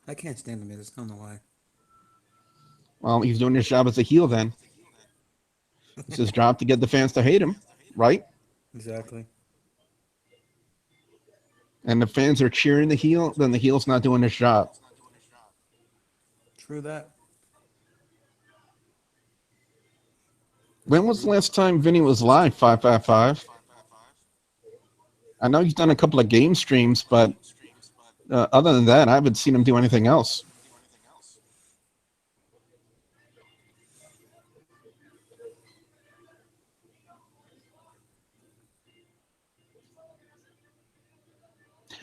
I can't stand the Miz. I don't know why. Well, he's doing his job as a heel then. It's his job to get the fans to hate him, right? Exactly. And the fans are cheering the heel, then the heel's not doing his job. True that. When was the last time Vinny was live, 555? I know he's done a couple of game streams, but other than that, I haven't seen him do anything else.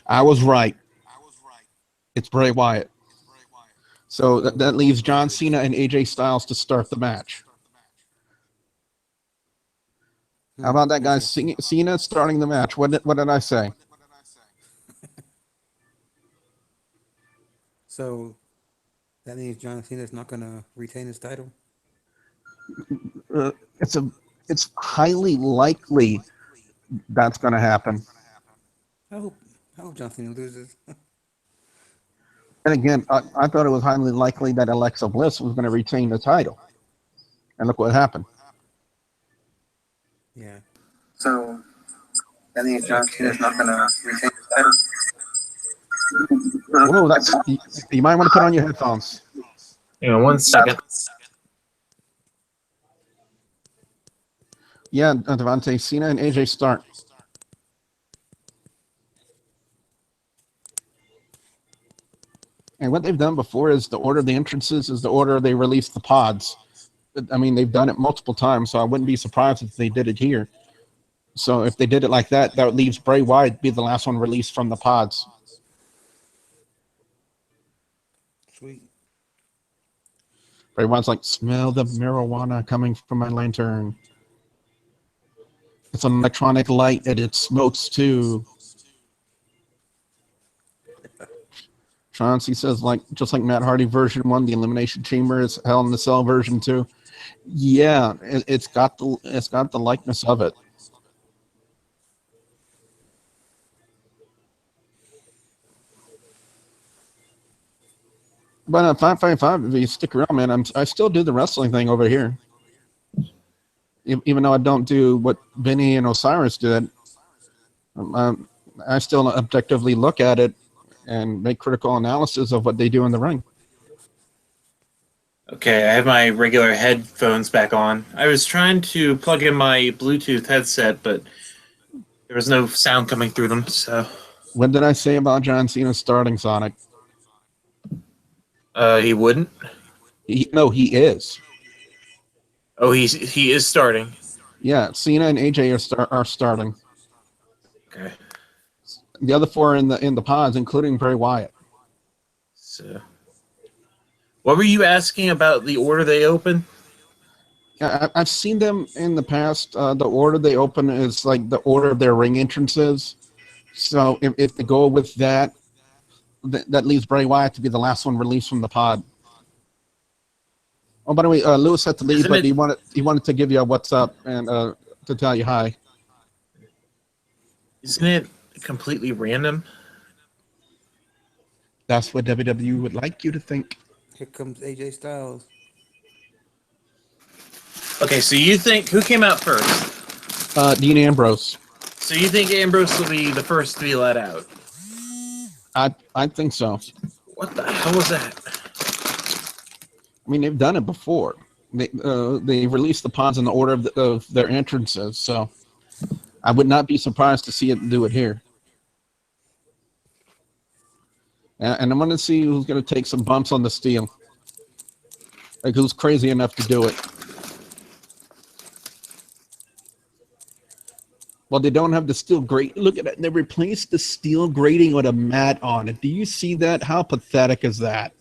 I was right. It's Bray Wyatt. So that leaves John Cena and AJ Styles to start the match. How about that, guys? Cena starting the match. What did I say? So that means John Cena's not going to retain his title? It's highly likely that's going to happen. I hope John Cena loses. And again, I thought it was highly likely that Alexa Bliss was going to retain the title. And look what happened. Yeah. So that means John Cena's not going to retain the title? Whoa, you might want to put on your headphones. Hang on 1 second. Yeah, Devontae, Cena and AJ start. And what they've done before is the order of the entrances is the order they release the pods. I mean, they've done it multiple times, so I wouldn't be surprised if they did it here. So if they did it like that, that leaves Bray Wyatt be the last one released from the pods. Sweet. Bray Wyatt's like, smell the marijuana coming from my lantern. It's an electronic light and it smokes too. Chauncey says, just like Matt Hardy version 1, the Elimination Chamber is Hell in the Cell version 2. Yeah, it's got the likeness of it. But 555, if you stick around, man, I still do the wrestling thing over here. Even though I don't do what Vinny and Osiris did, I still objectively look at it and make critical analysis of what they do in the ring. Okay, I have my regular headphones back on. I was trying to plug in my Bluetooth headset, but there was no sound coming through them, so... What did I say about John Cena starting, Sonic? He wouldn't? No, he is. Oh, he is starting. Yeah, Cena and AJ are starting. Okay. The other four in the pods, including Bray Wyatt. So, what were you asking about the order they open? I've seen them in the past. The order they open is like the order of their ring entrances. So if they go with that, that leaves Bray Wyatt to be the last one released from the pod. Oh, by the way, Lewis had to leave, but he wanted to give you a what's up and to tell you hi. Isn't it completely random? That's what WWE would like you to think. Here comes AJ Styles. Okay, so you think who came out first? Dean Ambrose. So you think Ambrose will be the first to be let out? I think so. What the hell was that? I mean, they've done it before. They released the pods in the order of their entrances, so I would not be surprised to see it do it here. And I'm going to see who's going to take some bumps on the steel. Like, who's crazy enough to do it. Well, they don't have the steel grate. Look at that. They replaced the steel grating with a mat on it. Do you see that? How pathetic is that?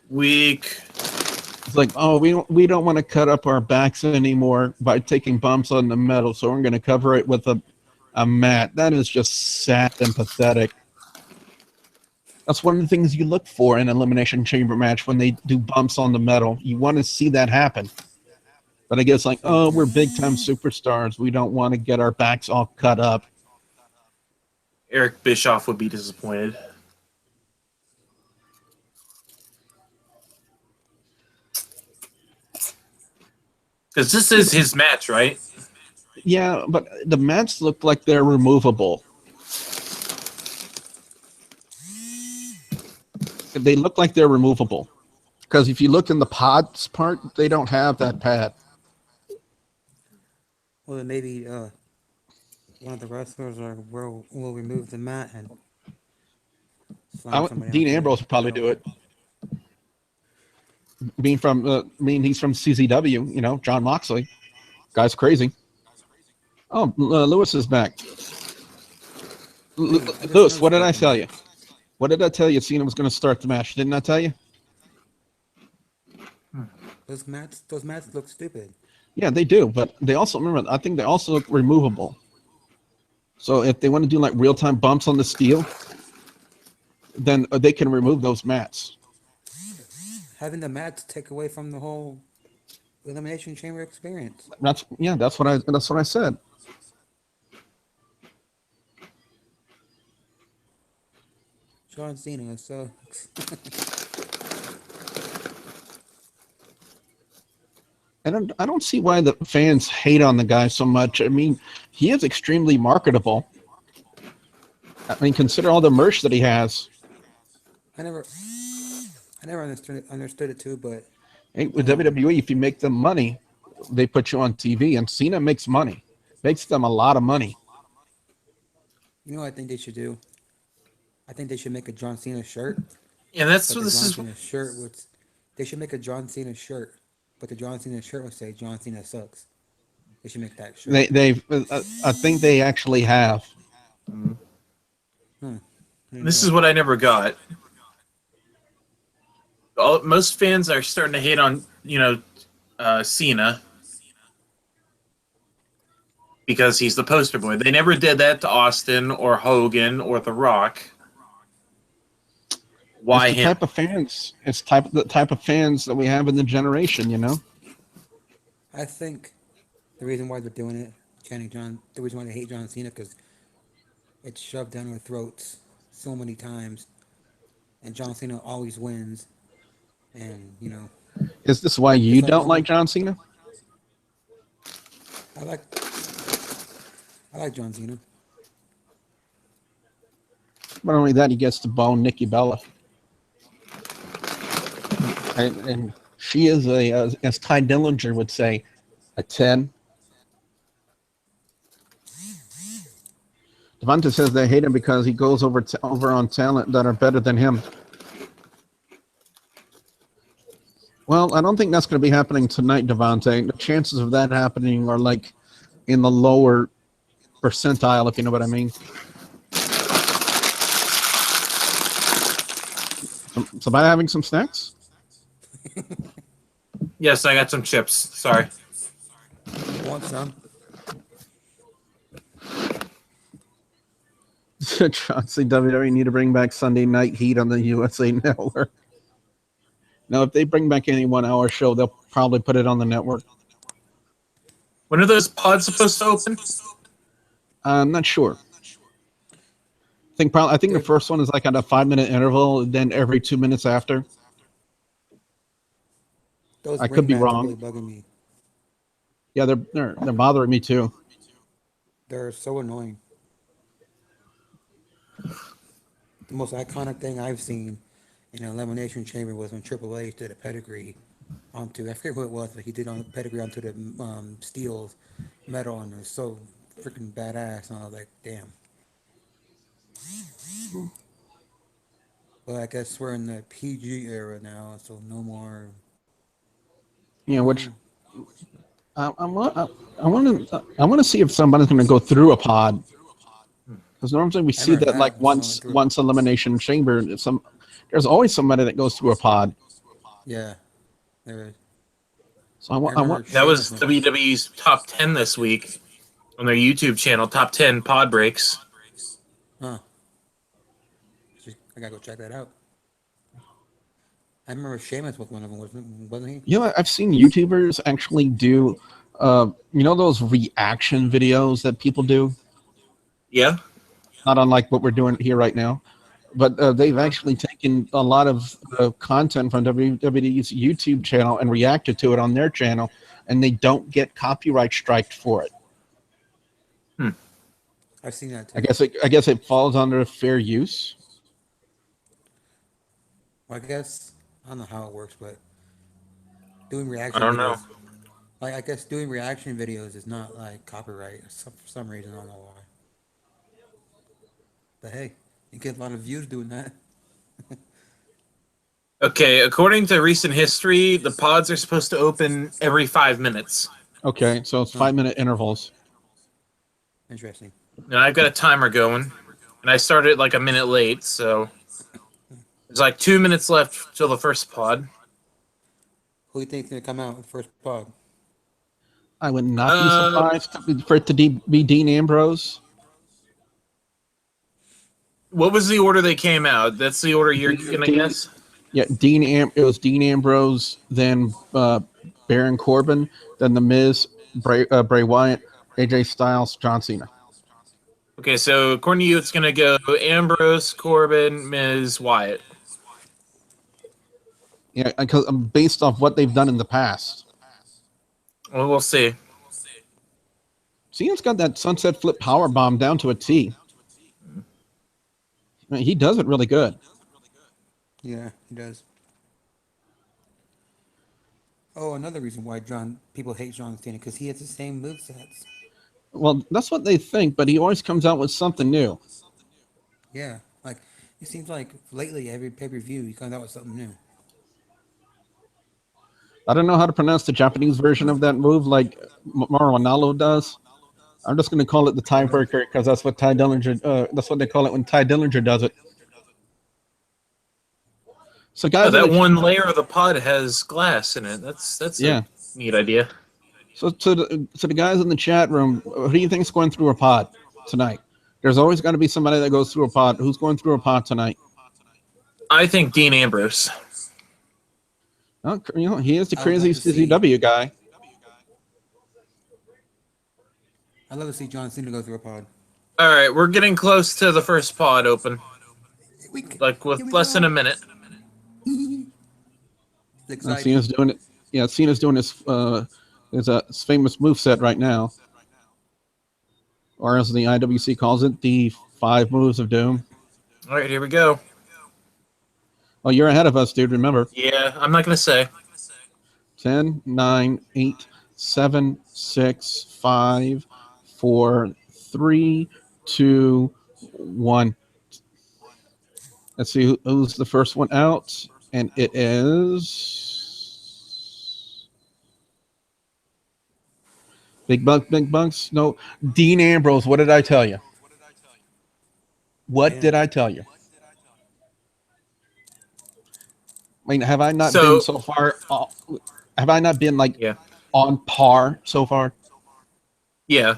Weak. It's like, oh, we don't want to cut up our backs anymore by taking bumps on the metal, so we're going to cover it with a mat. That is just sad and pathetic. That's one of the things you look for in an Elimination Chamber match when they do bumps on the metal. You want to see that happen. But I guess like, oh, we're big-time superstars. We don't want to get our backs all cut up. Eric Bischoff would be disappointed. Because this is his match, right? Yeah, but the mats look like they're removable. They look like they're removable. Because if you look in the pods part, they don't have that pad. Well, then maybe one of the wrestlers will remove the mat and slam somebody Dean out there. Ambrose would probably do it. Being he's from CZW, you know, John Moxley. Guy's crazy. Oh, Lewis is back. Lewis, what did I tell you? What did I tell you? Cena was going to start the match. Didn't I tell you? Those mats look stupid. Yeah, they do, but they also, remember, I think they also look removable. So if they want to do like real-time bumps on the steel, then they can remove those mats. Having the mats take away from the whole Elimination Chamber experience. That's what I said. John Cena sucks. And I don't see why the fans hate on the guy so much. I mean, he is extremely marketable. I mean, consider all the merch that he has. I never understood it too, but Hey, with WWE, if you make them money, they put you on TV, and Cena makes money. Makes them a lot of money. you know what I think they should do? I think they should make a John Cena shirt. Yeah, that's But what the this John is. Cena shirt would. They should make a John Cena shirt, but the John Cena shirt would say John Cena sucks. They should make that shirt. I think they actually have. This is what I never got. Most fans are starting to hate on, Cena because he's the poster boy. They never did that to Austin or Hogan or The Rock. Why It's the him? type of fans. It's the type of fans that we have in the generation. You know. I think the reason why they're doing it, the reason why they hate John Cena, because it's shoved down our throats so many times, and John Cena always wins. And Is this why you like don't Hogan. like John Cena? I like John Cena. Not only that, he gets to bone Nikki Bella, and she is as Ty Dillinger would say, a 10. Devonta says they hate him because he goes over on talent that are better than him. Well, I don't think that's going to be happening tonight, Devontae. The chances of that happening are like in the lower percentile, if you know what I mean. Somebody having some snacks? Yes, I got some chips. Sorry. Want some? Chauncey, WWE need to bring back Sunday Night Heat on the USA Network. Now, if they bring back any 1 hour show, they'll probably put it on the network. When are those pods supposed to open? I'm not sure. I think the first one is like at a 5-minute interval, then every 2 minutes after. Those I could be ringbacks are wrong. really bugging me. Yeah, they're bothering me too. They're so annoying. The most iconic thing I've seen in an Elimination Chamber was when Triple H did a pedigree onto, I forget who it was, but he did on a pedigree onto the steel metal, and it was so freaking badass, and I was like, damn. But I guess we're in the PG era now, so no more. Yeah, which I want to see if somebody's going to go through a pod, because normally we see remember that like that, someone threw- once Elimination Chamber, there's always somebody that goes through a pod. Yeah, there is. So I want That was WWE's top 10 this week on their YouTube channel. Top 10 pod breaks. Huh. I gotta go check that out. I remember Sheamus was one of them, wasn't he? You know, I've seen YouTubers actually do, those reaction videos that people do, Yeah. not unlike what we're doing here right now. But they've actually taken a lot of content from WWE's YouTube channel and reacted to it on their channel, and they don't get copyright striked for it. I've seen that too. I guess it falls under fair use. Well, I guess I don't know how it works, but doing reaction I don't videos, know. like I guess doing reaction videos is not like copyright for some reason. I don't know why. But hey, you get a lot of views doing that. Okay, according to recent history, the pods are supposed to open every 5 minutes. Okay, so it's 5-minute intervals. Interesting. Now I've got a timer going, and I started like a minute late, so there's like 2 minutes left till the first pod. Who do you think's gonna come out with the first pod? I would not be surprised for it to be Dean Ambrose. What was the order they came out? That's the order you're gonna guess? Yeah, it was Dean Ambrose, then Baron Corbin, then The Miz, Bray Wyatt, AJ Styles, John Cena. Okay, so according to you, it's gonna go Ambrose, Corbin, Miz, Wyatt. Yeah, because based off what they've done in the past. Well, we'll see. Cena's got that sunset flip power bomb down to a T. I mean, he does it really good. Yeah, he does. Oh, another reason why people hate John Cena, because he has the same movesets. Well, that's what they think, but he always comes out with something new. Yeah, like it seems like lately every pay-per-view he comes out with something new. I don't know how to pronounce the Japanese version of that move like Mauro Ranallo does. I'm just going to call it the tiebreaker because that's what Ty Dillinger. That's what they call it when Ty Dillinger does it. So, guys, that one layer of the pod has glass in it. That's a neat idea. So, to the guys in the chat room, who do you think is going through a pod tonight? There's always going to be somebody that goes through a pod. Who's going through a pod tonight? I think Dean Ambrose. Oh, he is the crazy CZW guy. I'd love to see John Cena go through a pod. All right, we're getting close to the first pod open. Like with less than a minute. Cena's doing it. Yeah, Cena's doing his famous moveset right now. Or as the IWC calls it, the 5 moves of doom. All right, here we go. Oh, you're ahead of us, dude, remember. Yeah, I'm not going to say. 10, 9, 8, 7, 6, 5, 4, 3, 2, 1. Let's see who's the first one out. And it is Big bucks. No, Dean Ambrose. What did I tell you? What Yeah. did I tell you? I mean, have I not So- been so far? Have I not been like Yeah. on par so far? Yeah.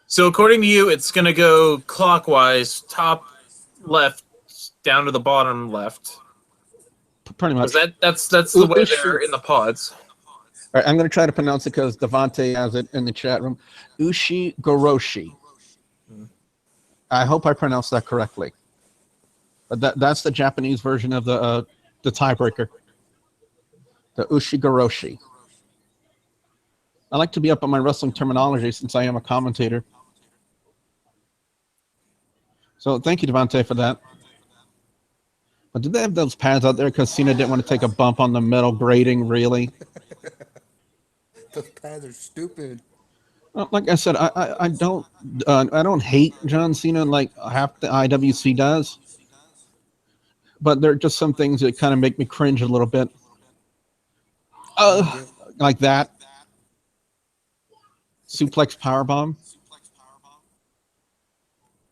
So according to you, it's going to go clockwise, top left, down to the bottom left. Pretty much. That's the way Ushi. they're in the pods. All right, I'm going to try to pronounce it because Devontae has it in the chat room. Ushi Goroshi. I hope I pronounced that correctly. But that's the Japanese version of the tiebreaker. The Ushi Goroshi. I like to be up on my wrestling terminology since I am a commentator. So thank you, Devontae, for that. But did they have those pads out there because Cena didn't want to take a bump on the metal grating, really? Those pads are stupid. Well, like I said, I don't hate John Cena like half the IWC does, but there are just some things that kind of make me cringe a little bit. Like that suplex powerbomb.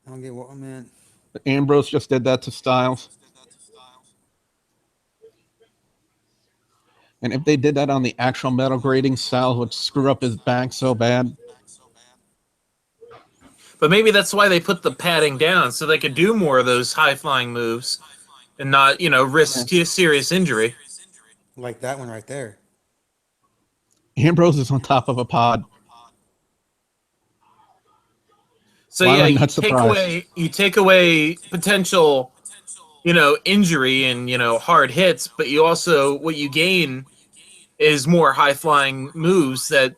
I don't get what I meant. Ambrose just did that to Styles. And if they did that on the actual metal grating, Styles would screw up his back so bad. But maybe that's why they put the padding down, so they could do more of those high-flying moves and not, risk serious injury. Like that one right there. Ambrose is on top of a pod. So Why am yeah, I you not take away potential, injury and hard hits, but you also what you gain is more high-flying moves that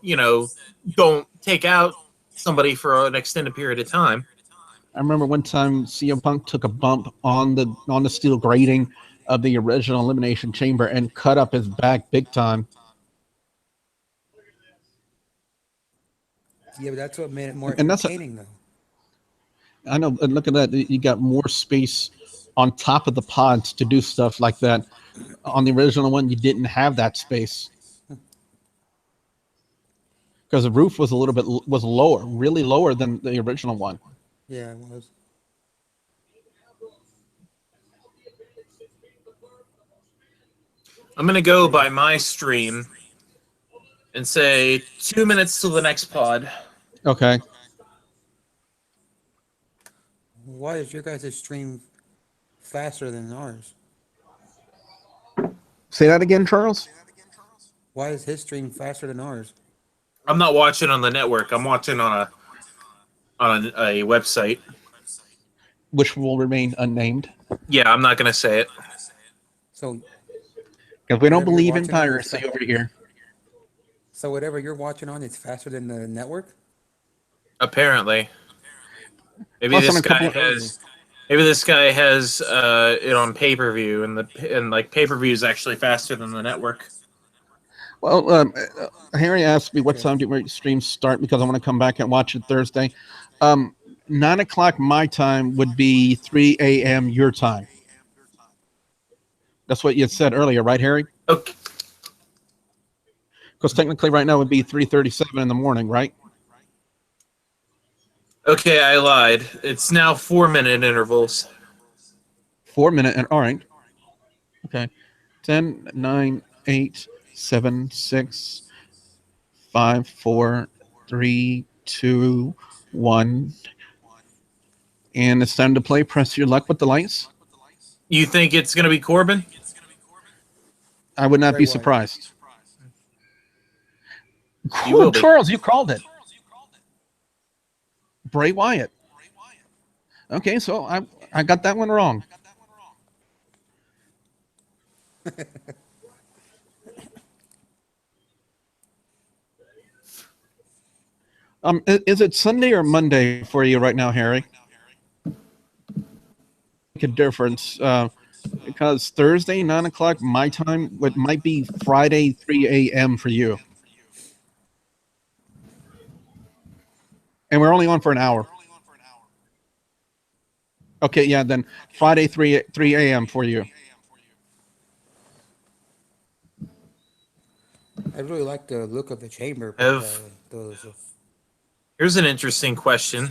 don't take out somebody for an extended period of time. I remember one time CM Punk took a bump on the steel grating of the original Elimination Chamber and cut up his back big time. Yeah, but that's what made it more And that's entertaining, though. I know, and look at that. You got more space on top of the pods to do stuff like that. On the original one, you didn't have that space. Because the roof was was lower, really lower than the original one. Yeah, it was. I'm going to go by my stream and say 2 minutes till the next pod. Okay. Why is your guys' stream faster than ours? Say that again, Charles? Why is his stream faster than ours? I'm not watching on the network. I'm watching on a website. Which will remain unnamed. Yeah, I'm not going to say it. So, Because we don't Whatever believe you're in watching on piracy over here. so whatever you're watching on, it's faster than the network? Apparently. Maybe Plus, on this a guy couple- has it on pay-per-view, and like pay-per-view is actually faster than the network. Well, Harry asked me what time do my streams start because I want to come back and watch it Thursday. 9 o'clock my time would be 3 a.m. your time. That's what you said earlier, right, Harry? Okay. Because technically right now it would be 3:37 in the morning, right? Okay, I lied. It's now 4-minute intervals. 4 minute and all right. Okay. 10, 9, 8, 7, 6, 5, 4, 3, 2, 1. And it's time to play Press Your Luck with the Lights. You think it's going to be Corbin? I would not Bray be Wyatt. surprised. You will be. Charles, you called it. Bray Wyatt. Okay, so I got that one wrong. Is it Sunday or Monday for you right now, Harry? Make a difference because Thursday 9 o'clock my time might be Friday 3 a.m. for you, and we're only on for an hour. Okay, yeah, then Friday 3 a.m. for you. I really like the look of the chamber, but Have- Delicious. Here's an interesting question.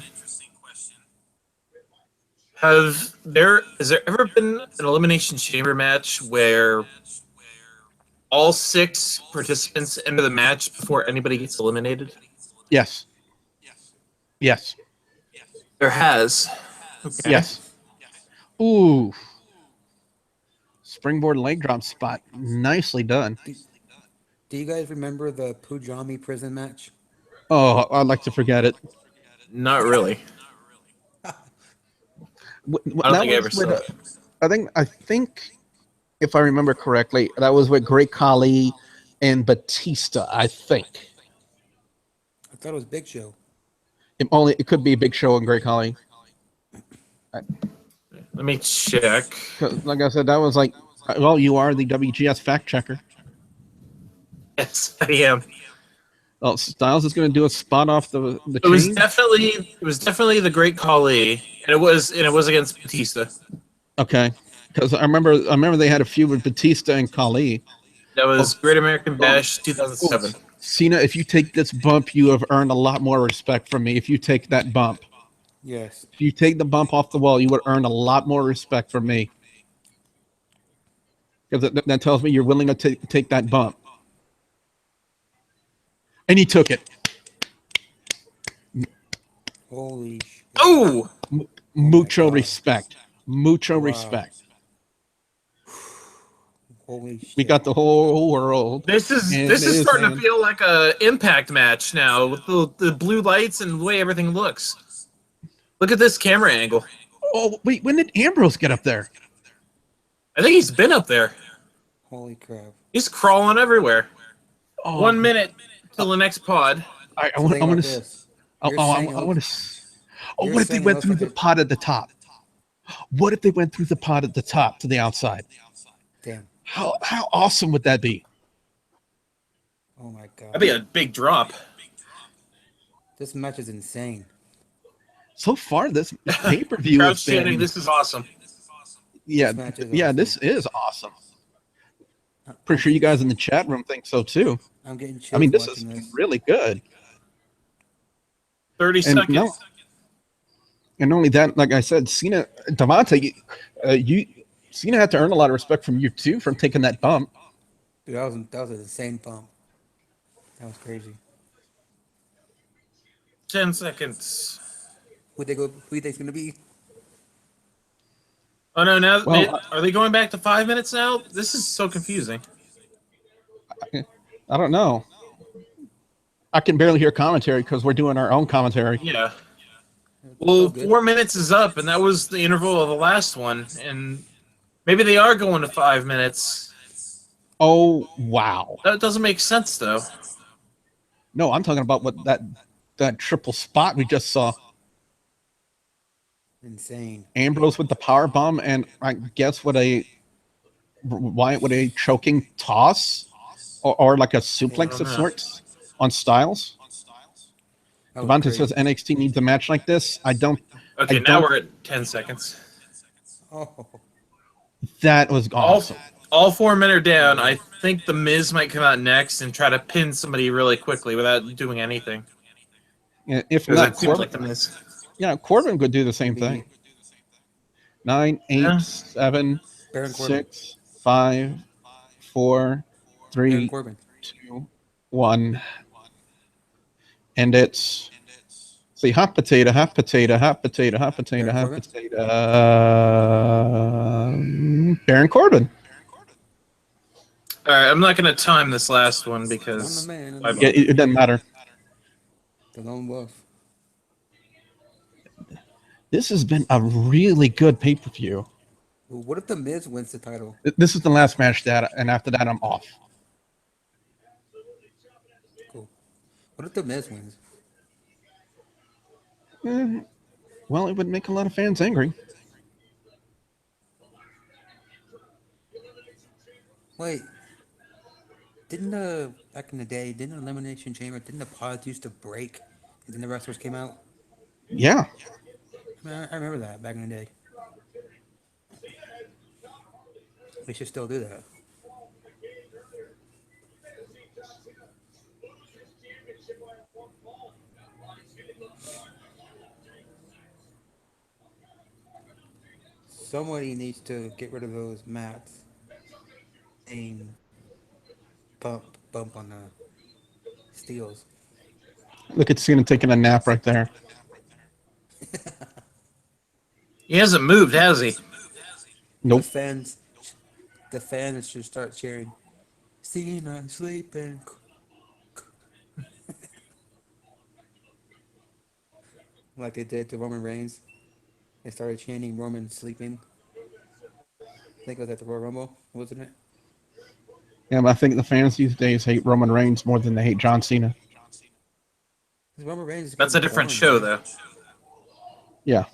Has there ever been an Elimination Chamber match where all 6 participants enter the match before anybody gets eliminated? Yes. Yes. There has. Okay. Yes. Ooh. Springboard leg drop spot. Nicely done. Do you guys remember the Pujami prison match? Oh, I'd like to forget it. Not really. I don't think I ever saw it. I think if I remember correctly, that was with Great Khali and Batista, I think. I thought it was Big Show. It could be Big Show and Great Khali. Let me check. 'Cause like I said, that was like, well, you are the WGS fact checker. Yes, I am. Well, Styles is going to do a spot off the It was chain. definitely the Great Khali, and it was against Batista. Okay, because I remember they had a feud with Batista and Khali. That was Great American Bash 2007. Cena, if you take this bump, you have earned a lot more respect from me. If you take that bump, Yes. if you take the bump off the wall, you would earn a lot more respect from me. Because that tells me you're willing to take that bump. And he took it. Holy shit. Oh! Mucho God. respect. Mucho Wow. respect. Holy shit. We got the whole world. This is starting to feel like a Impact match now with the blue lights and the way everything looks. Look at this camera angle. Oh, wait, when did Ambrose get up there? I think he's been up there. Holy crap. He's crawling everywhere. Oh, 1 minute till the next pod. I So want think about to. this. I You're want saying to. Oh, you're what if they saying went it through looks the like pot at the top? What if they went through the pot at the top to the outside? Damn. How awesome would that be? Oh my god. That'd be a big drop. This match is insane. So far, this pay-per-view Crowd has been. chanting, "This is awesome." Yeah, This match is yeah, awesome. this is awesome. Pretty sure you guys in the chat room think so too. I'm getting chills I mean, this is watching this. really good. 30 And seconds. no, and only that, like I said, Cena, Devontae, Cena had to earn a lot of respect from you too from taking that bump. Dude, that was an insane bump. That was crazy. 10 seconds. Who you think's gonna be? Oh no! Now Well, are they going back to 5 minutes now? This is so confusing. I don't know. I can barely hear commentary because we're doing our own commentary. Yeah. It's Well, all good. 4 minutes is up, and that was the interval of the last one. And maybe they are going to 5 minutes. Oh wow! That doesn't make sense, though. No, I'm talking about what that triple spot we just saw. Insane. Ambrose with the power bomb, and I guess Wyatt with a choking toss, or like a suplex of know. sorts on Styles. That was Devontae crazy. says NXT needs a match like this. Okay, I now don't- we're at 10 seconds. Oh, That was awesome. All 4 men are down. I think the Miz might come out next and try to pin somebody really quickly without doing anything. Yeah, if Because not, it seems Corbin, like the Miz. Corbin could do the same thing. 9, 8, Yeah. 7, Baron Corbin. 6, 5, 4, Baron 3, Corbin. 2, 1. And it's hot potato, hot potato, hot potato, hot potato, Baron hot Corbin? potato. Baron Corbin. All right, I'm not going to time this last one I'm because the man. I'm- Yeah, it doesn't matter. The lone wolf. This has been a really good pay-per-view. Well, what if the Miz wins the title? This is the last match, and after that, I'm off. Cool. What if the Miz wins? Well, it would make a lot of fans angry. Wait. Back in the day, didn't the Elimination Chamber, didn't the pods used to break and then the wrestlers came out? Yeah. I mean, I remember that back in the day. We should still do that. somebody needs to get rid of those mats and bump on the steels. Look at Cena taking a nap right there. He hasn't moved, has he? The Nope. fans, the fans should start cheering. Cena sleeping. Like they did to Roman Reigns. They started chanting Roman sleeping. I think it was at the Royal Rumble, wasn't it? Yeah, but I think the fans these days hate Roman Reigns more than they hate John Cena. 'Cause Roman Reigns is That's a getting different boring, show, man. though. Yeah.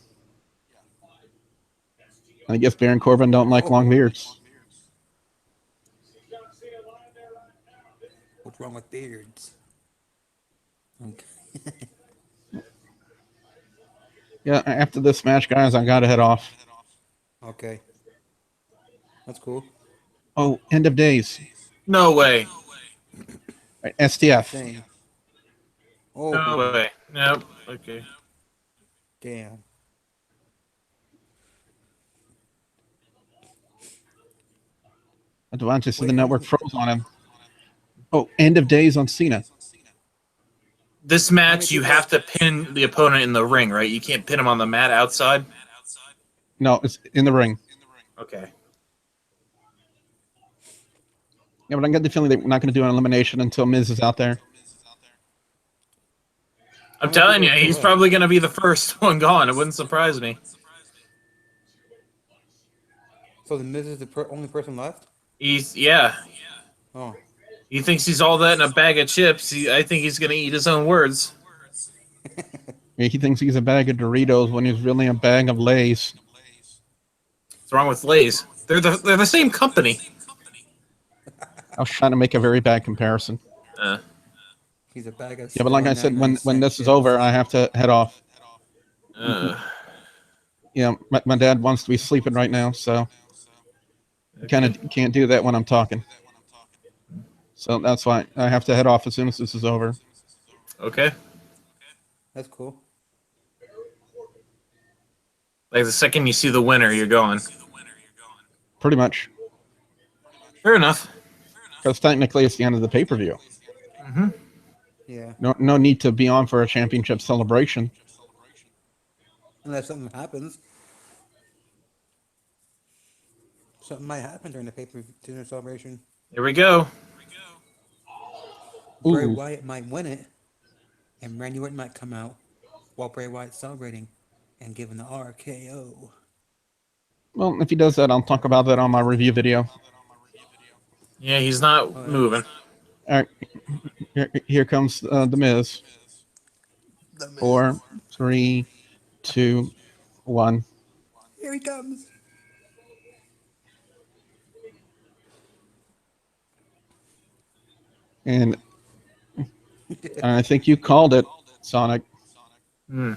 I guess Baron Corbin don't like long beards. What's wrong with beards? Okay. Yeah, after this match, guys, I gotta head off. Okay. That's cool. Oh, end of days. No way. Right, STF. Same. Oh, No way. Nope. Okay. damn. Devontae said Wait, the network froze on him. Oh, end of days on Cena. This match, you have to pin the opponent in the ring, right? You can't pin him on the mat outside? No, it's in the ring. Okay. Yeah, but I get the feeling they're not going to do an elimination until Miz is out there. I'm telling you, he's probably going to be the first one gone. It wouldn't surprise me. So the Miz is the only person left? Yeah. Oh. He thinks he's all that in a bag of chips. I think he's going to eat his own words. Yeah, he thinks he's a bag of Doritos when he's really a bag of Lay's. What's wrong with Lay's? They're the same company. I was trying to make a very bad comparison. He's a bag of. Yeah, but like I said, when this is over, I have to head off. Yeah, my dad wants to be sleeping right now, so kind of can't do that when I'm talking. So that's why I have to head off as soon as this is over. Okay. That's cool. Like the second you see the winner, you're gone. Pretty much. Fair enough. Because technically it's the end of the pay-per-view. Mm-hmm. Yeah. No need to be on for a championship celebration. Unless something happens. Something might happen during the during the celebration. Here we go. Bray Ooh. Wyatt might win it, and Randy Orton might come out while Bray Wyatt's celebrating and giving the RKO. Well, if he does that, I'll talk about that on my review video. Yeah, he's not moving. All right, here comes the Miz. 4, 3, 2, 1. Here he comes. And I think you called it, Sonic. Hmm.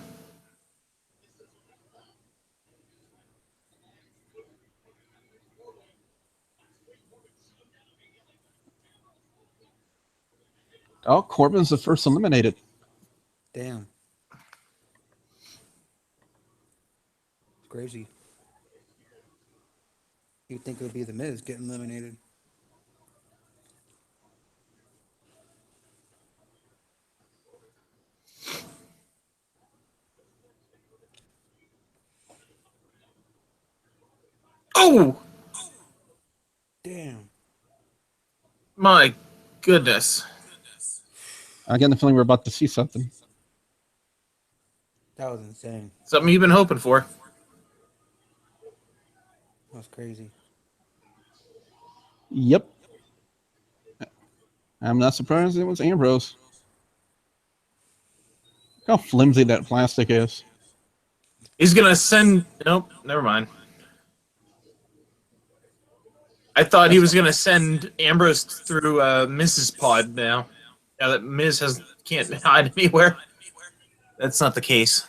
Oh, Corbin's the first eliminated. Damn. It's crazy. You'd think it would be the Miz getting eliminated. Oh! Damn. My goodness. I get the feeling we're about to see something. That was insane. Something you've been hoping for. That was crazy. Yep. I'm not surprised it was Ambrose. Look how flimsy that plastic is. He's going to send... Nope, never mind. I thought he was going to send Ambrose through Miz's pod now. Now that Miz can't hide anywhere. That's not the case.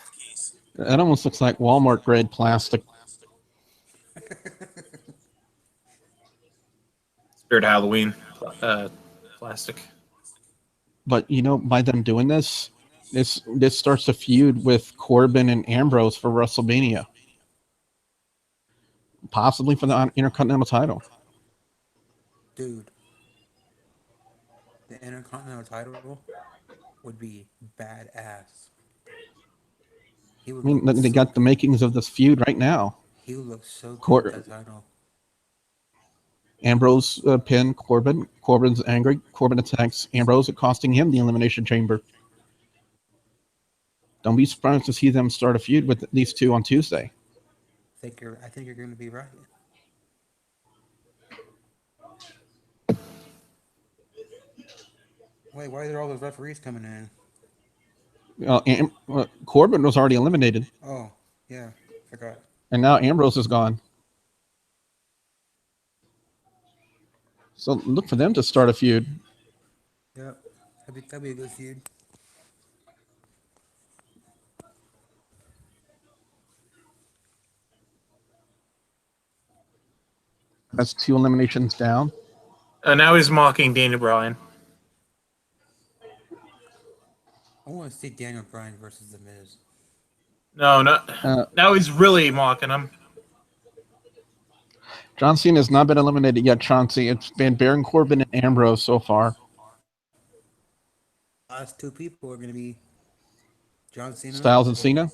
That almost looks like Walmart grade plastic. Spirit Halloween plastic. But you know, by them doing this starts a feud with Corbin and Ambrose for WrestleMania. possibly for the Intercontinental title. Dude, the Intercontinental title would be badass. He I would mean, look they so got the good. makings of this feud right now. He would look so good Cor- with that title. Ambrose pinned Corbin. Corbin's angry. Corbin attacks Ambrose, costing him the Elimination Chamber. Don't be surprised to see them start a feud with these two on Tuesday. I think you're going to be right. Wait, why are there all those referees coming in? Corbin was already eliminated, Oh, yeah, forgot. and now Ambrose is gone. So look for them to start a feud. Yep, that'd be a good feud. That's 2 eliminations down. Now he's mocking Daniel Bryan. I want to see Daniel Bryan versus The Miz. No, Uh, now he's really mocking him. John Cena has not been eliminated yet, Chauncey. It's been Baron Corbin and Ambrose so far. Last two people are going to be John Cena. Styles and Cena.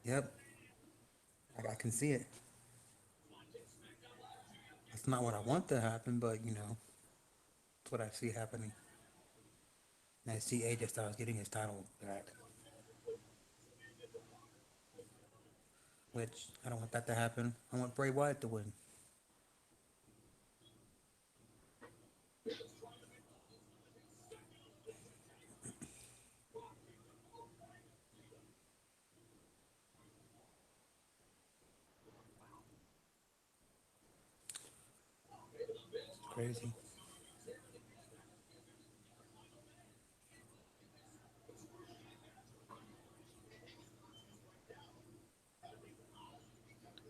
Yep. I can see it. That's not what I want to happen, but, you know, it's what I see happening. And I see AJ Styles getting his title back. Which, I don't want that to happen. I want Bray Wyatt to win. It's crazy.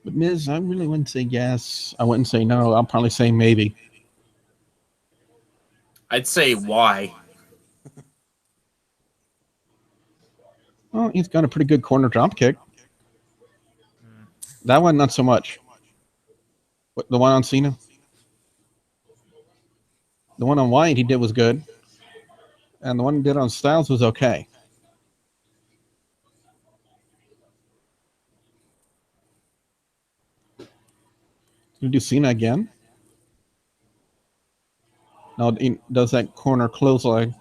But Miz, I really wouldn't say yes. I wouldn't say no. I'll probably say maybe. I'd say why. Well, he's got a pretty good corner drop kick. That one, not so much. What, the one on Cena? The one on Wyatt he did was good. And the one he did on Styles was okay. Can you do Cena again? No, he does that corner clothesline.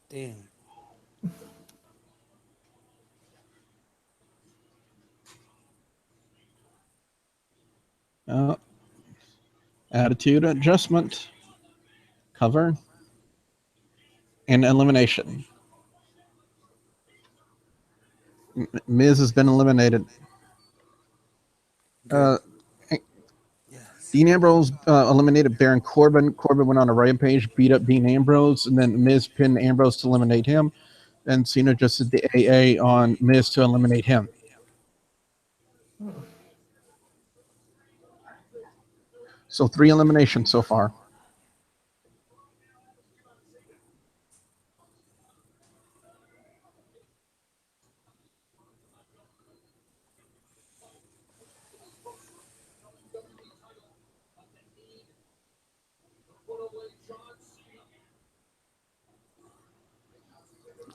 Damn. Attitude adjustment. Cover. And elimination. Miz has been eliminated. Yes. Dean Ambrose eliminated Baron Corbin. Corbin went on a rampage, beat up Dean Ambrose, and then Miz pinned Ambrose to eliminate him. And Cena just did the AA on Miz to eliminate him. So 3 eliminations so far.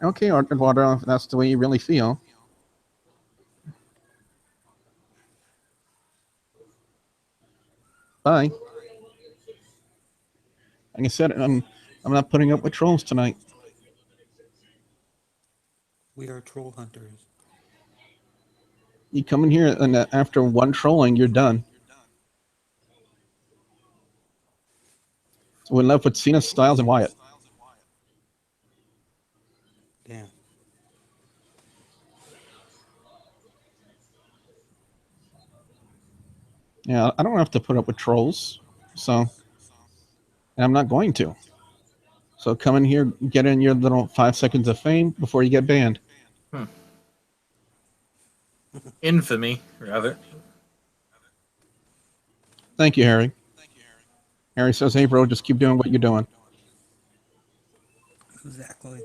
Okay, Arthur Water, if that's the way you really feel. Bye. Like I said, I'm not putting up with trolls tonight. We are troll hunters. You come in here and after one trolling, you're done. So we're left with Cena, Styles, and Wyatt. Damn. Yeah, I don't have to put up with trolls, so and I'm not going to. So come in here, get in your little 5 seconds of fame before you get banned. Infamy, rather. Thank you, Harry. Harry says, "Hey, bro, just keep doing what you're doing." Exactly.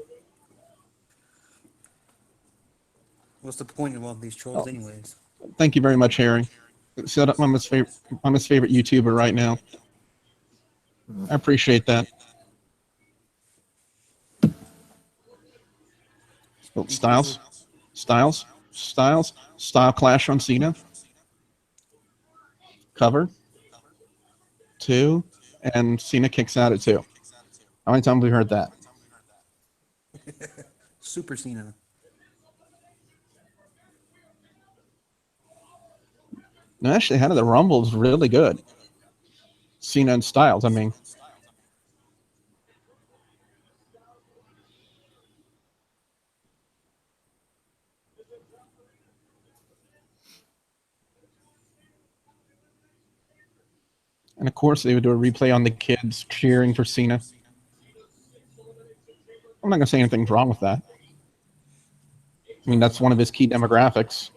What's the point of all these trolls, anyways? Thank you very much, Harry. Set up. I'm his favorite YouTuber right now. I appreciate that. Oh, Styles, Style Clash on Cena. Cover 2, and Cena kicks out at 2. How many times have we heard that? Super Cena. No, actually, how did the Rumble's really good. Cena and Styles, I mean. And of course, they would do a replay on the kids cheering for Cena. I'm not going to say anything's wrong with that. I mean, that's one of his key demographics.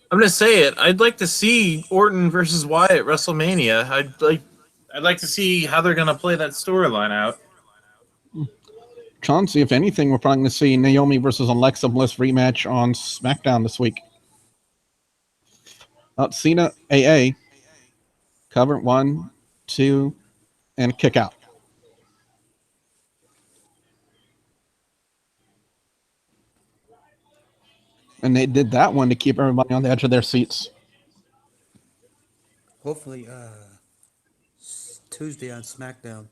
I'm gonna say it. I'd like to see Orton versus Wyatt at WrestleMania. I'd like to see how they're gonna play that storyline out. Chauncey, if anything, we're probably going to see Naomi versus Alexa Bliss rematch on SmackDown this week. Cena, AA. Cover 1, 2, and kick out. And they did that one to keep everybody on the edge of their seats. Hopefully, Tuesday on SmackDown,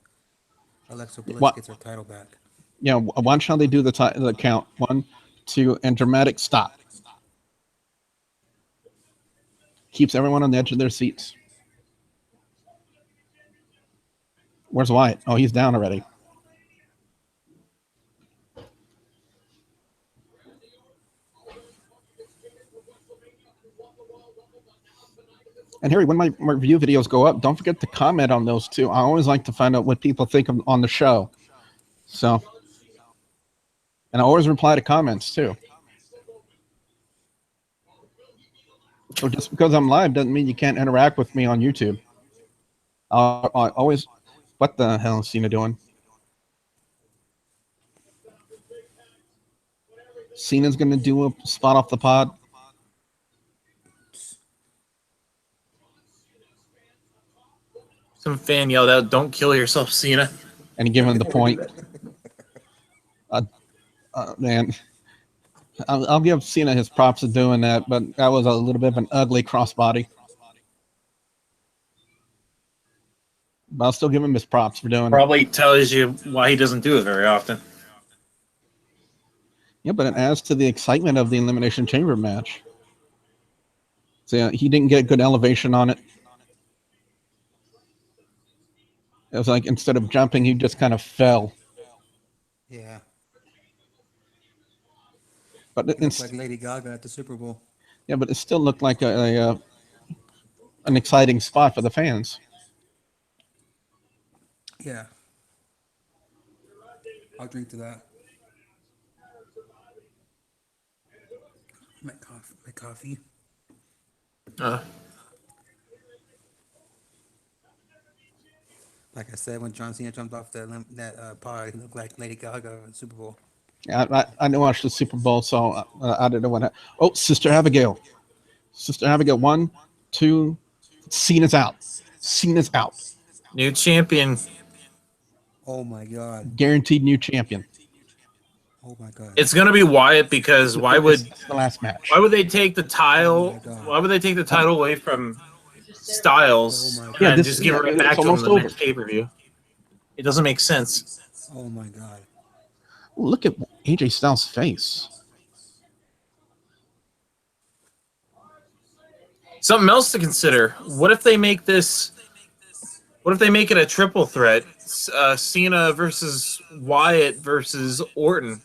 Alexa Bliss What? gets her title back. Yeah, watch how they do the count. 1, 2, and dramatic stop. Keeps everyone on the edge of their seats. Where's Wyatt? Oh, he's down already. And Harry, when my review videos go up, don't forget to comment on those too. I always like to find out what people think on the show. So, and I always reply to comments too. So just because I'm live doesn't mean you can't interact with me on YouTube. I always, what the hell is Cena doing? Cena's going to do a spot off the pod. Some fan yelled out, "Don't kill yourself, Cena." And give him the point. Man, I'll give Cena his props for doing that, but that was a little bit of an ugly crossbody. But I'll still give him his props for doing it. Probably tells you why he doesn't do it very often. Yeah, but it adds to the excitement of the Elimination Chamber match. So yeah, he didn't get good elevation on it. It was like instead of jumping, he just kind of fell. Yeah. But Looks like Lady Gaga at the Super Bowl. Yeah, but it still looked like an exciting spot for the fans. Yeah. I'll drink to that. My coffee. Like I said, when John Cena jumped off that pod, he looked like Lady Gaga at the Super Bowl. Yeah, I didn't watch the Super Bowl, so I didn't know what. Oh, Sister Abigail. Sister Abigail, 1, 2. Cena's out. Cena's out. New champion. Oh my God. Guaranteed new champion. Oh my God. It's gonna be Wyatt because why would It's the last match? why would they take the title? Oh my God. Why would they take the title away from Styles Oh my God. and just give it back to him in the almost next pay-per-view? It doesn't make sense. Oh my God. Look at AJ Styles' face. Something else to consider. What if they make this? What if they make it a triple threat? Cena versus Wyatt versus Orton.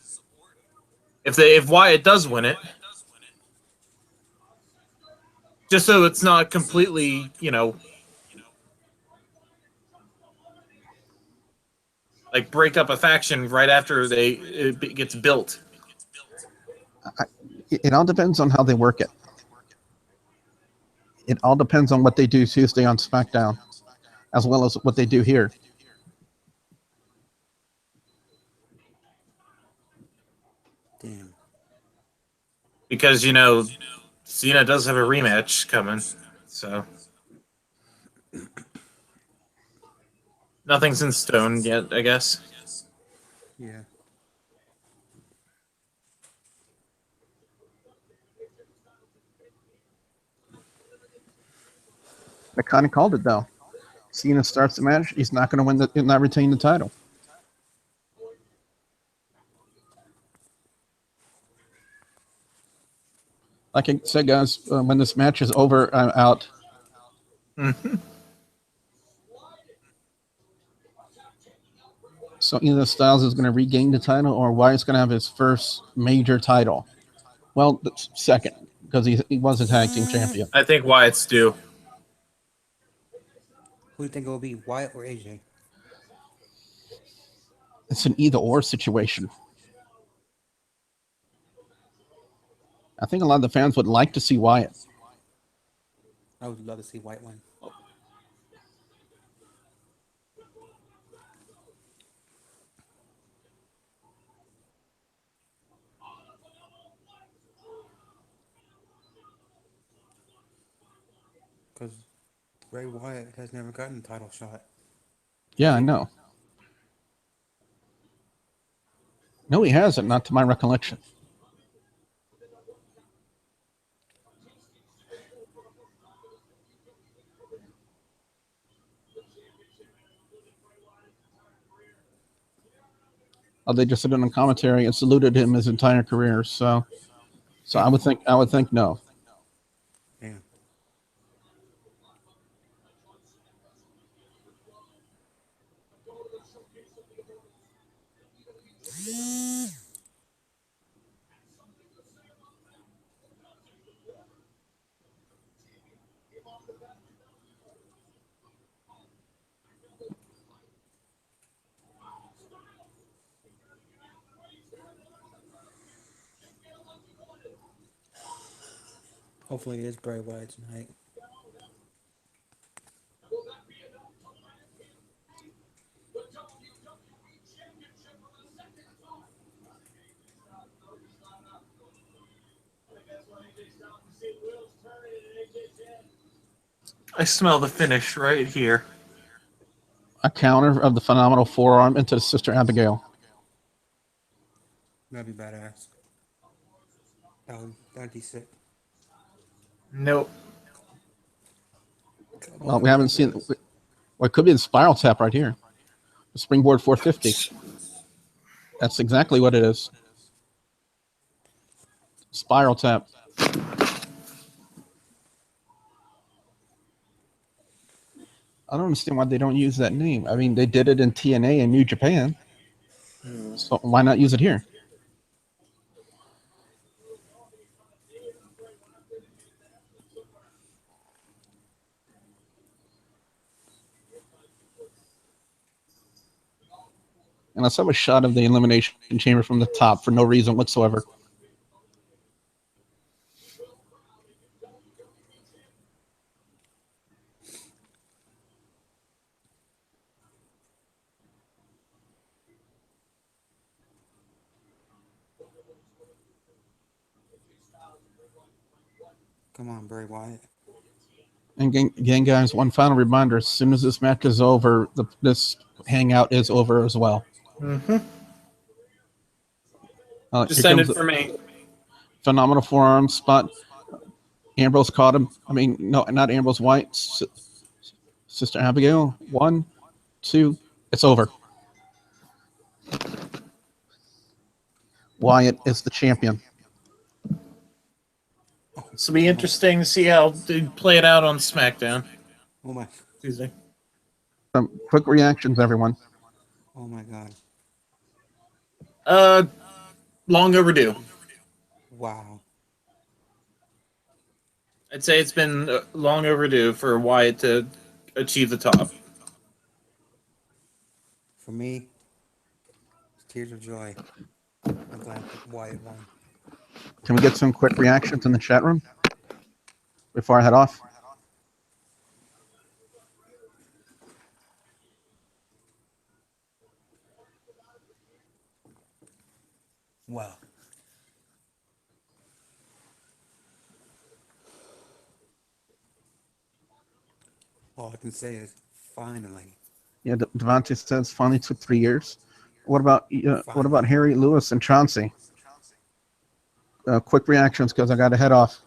If Wyatt does win it, just so it's not completely, like break up a faction right after it gets built. It all depends on how they work it. It all depends on what they do Tuesday on SmackDown, as well as what they do here. Damn. Because Cena does have a rematch coming, so nothing's in stone yet, I guess. Yeah. I kind of called it though. Cena starts the match. He's not going to win not retain the title. Like I said, guys, when this match is over, I'm out. So either Styles is going to regain the title, or Wyatt's going to have his first major title. Well, second, because he was a tag team champion. I think Wyatt's due. Who do you think it will be, Wyatt or AJ? It's an either-or situation. I think a lot of the fans would like to see Wyatt. I would love to see Wyatt win. Because Bray Wyatt has never gotten a title shot. Yeah, I know. No, he hasn't, not to my recollection. Oh, they just said in the commentary and saluted him his entire career. So I would think no. Yeah. Hopefully it is Bray Wyatt tonight. I smell the finish right here. A counter of the phenomenal forearm into the Sister Abigail. That'd be badass. That'd be sick. Nope. Well, we haven't seen. Well, it could be the spiral tap right here. The springboard 450. That's exactly what it is. Spiral tap. I don't understand why they don't use that name. I mean, they did it in TNA and New Japan. So why not use it here? And let's have a shot of the Elimination Chamber from the top for no reason whatsoever. Come on, Bray Wyatt. And again, guys, one final reminder: as soon as this match is over, this hangout is over as well. Just send it for me. Phenomenal forearm spot. Ambrose caught him. I mean, no, not Ambrose. White. Sister Abigail. 1, 2. It's over. Wyatt is the champion. This will be interesting to see how they play it out on SmackDown Oh my. Tuesday. Quick reactions, everyone. Oh my god. Long overdue. Wow. I'd say it's been long overdue for Wyatt to achieve the top. For me, Tears of joy. I'm glad Wyatt won. Can we get some quick reactions in the chat room before I head off? Wow. All I can say is finally. Yeah, Devontae says finally took 3 years. What about Harry, Lewis, and Chauncey? Quick reactions because I got to head off.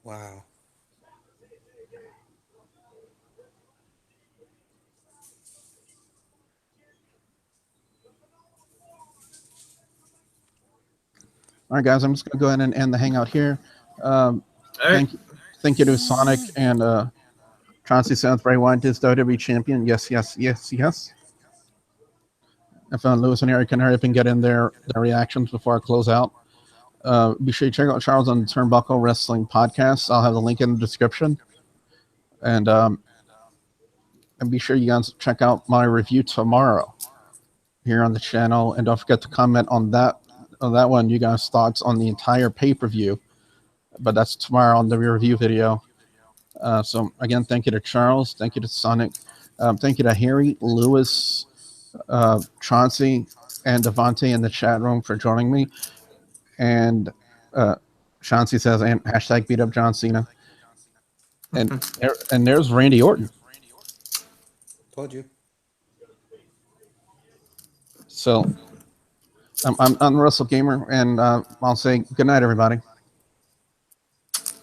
Wow. All right, guys, I'm just going to go ahead and end the hangout here. All right. Thank you to Sonic and Chauncey South Bray Wyatt is WWE champion. Yes, yes, yes, yes. If Lewis and Eric can hurry up and get in their reactions before I close out. Be sure you check out Charles on the Turnbuckle Wrestling Podcast. I'll have the link in the description. And be sure you guys check out my review tomorrow here on the channel. And don't forget to comment on that one, you guys' thoughts on the entire pay-per-view. But that's tomorrow on the review video. So again, thank you to Charles. Thank you to Sonic. Thank you to Harry, Lewis, Chauncey, and Devontae in the chat room for joining me. And Chauncey says, and hashtag beat up John Cena. And there's Randy Orton. Told you. So I'm Russell Gamer, and I'll say good night, everybody. It's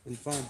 been fun.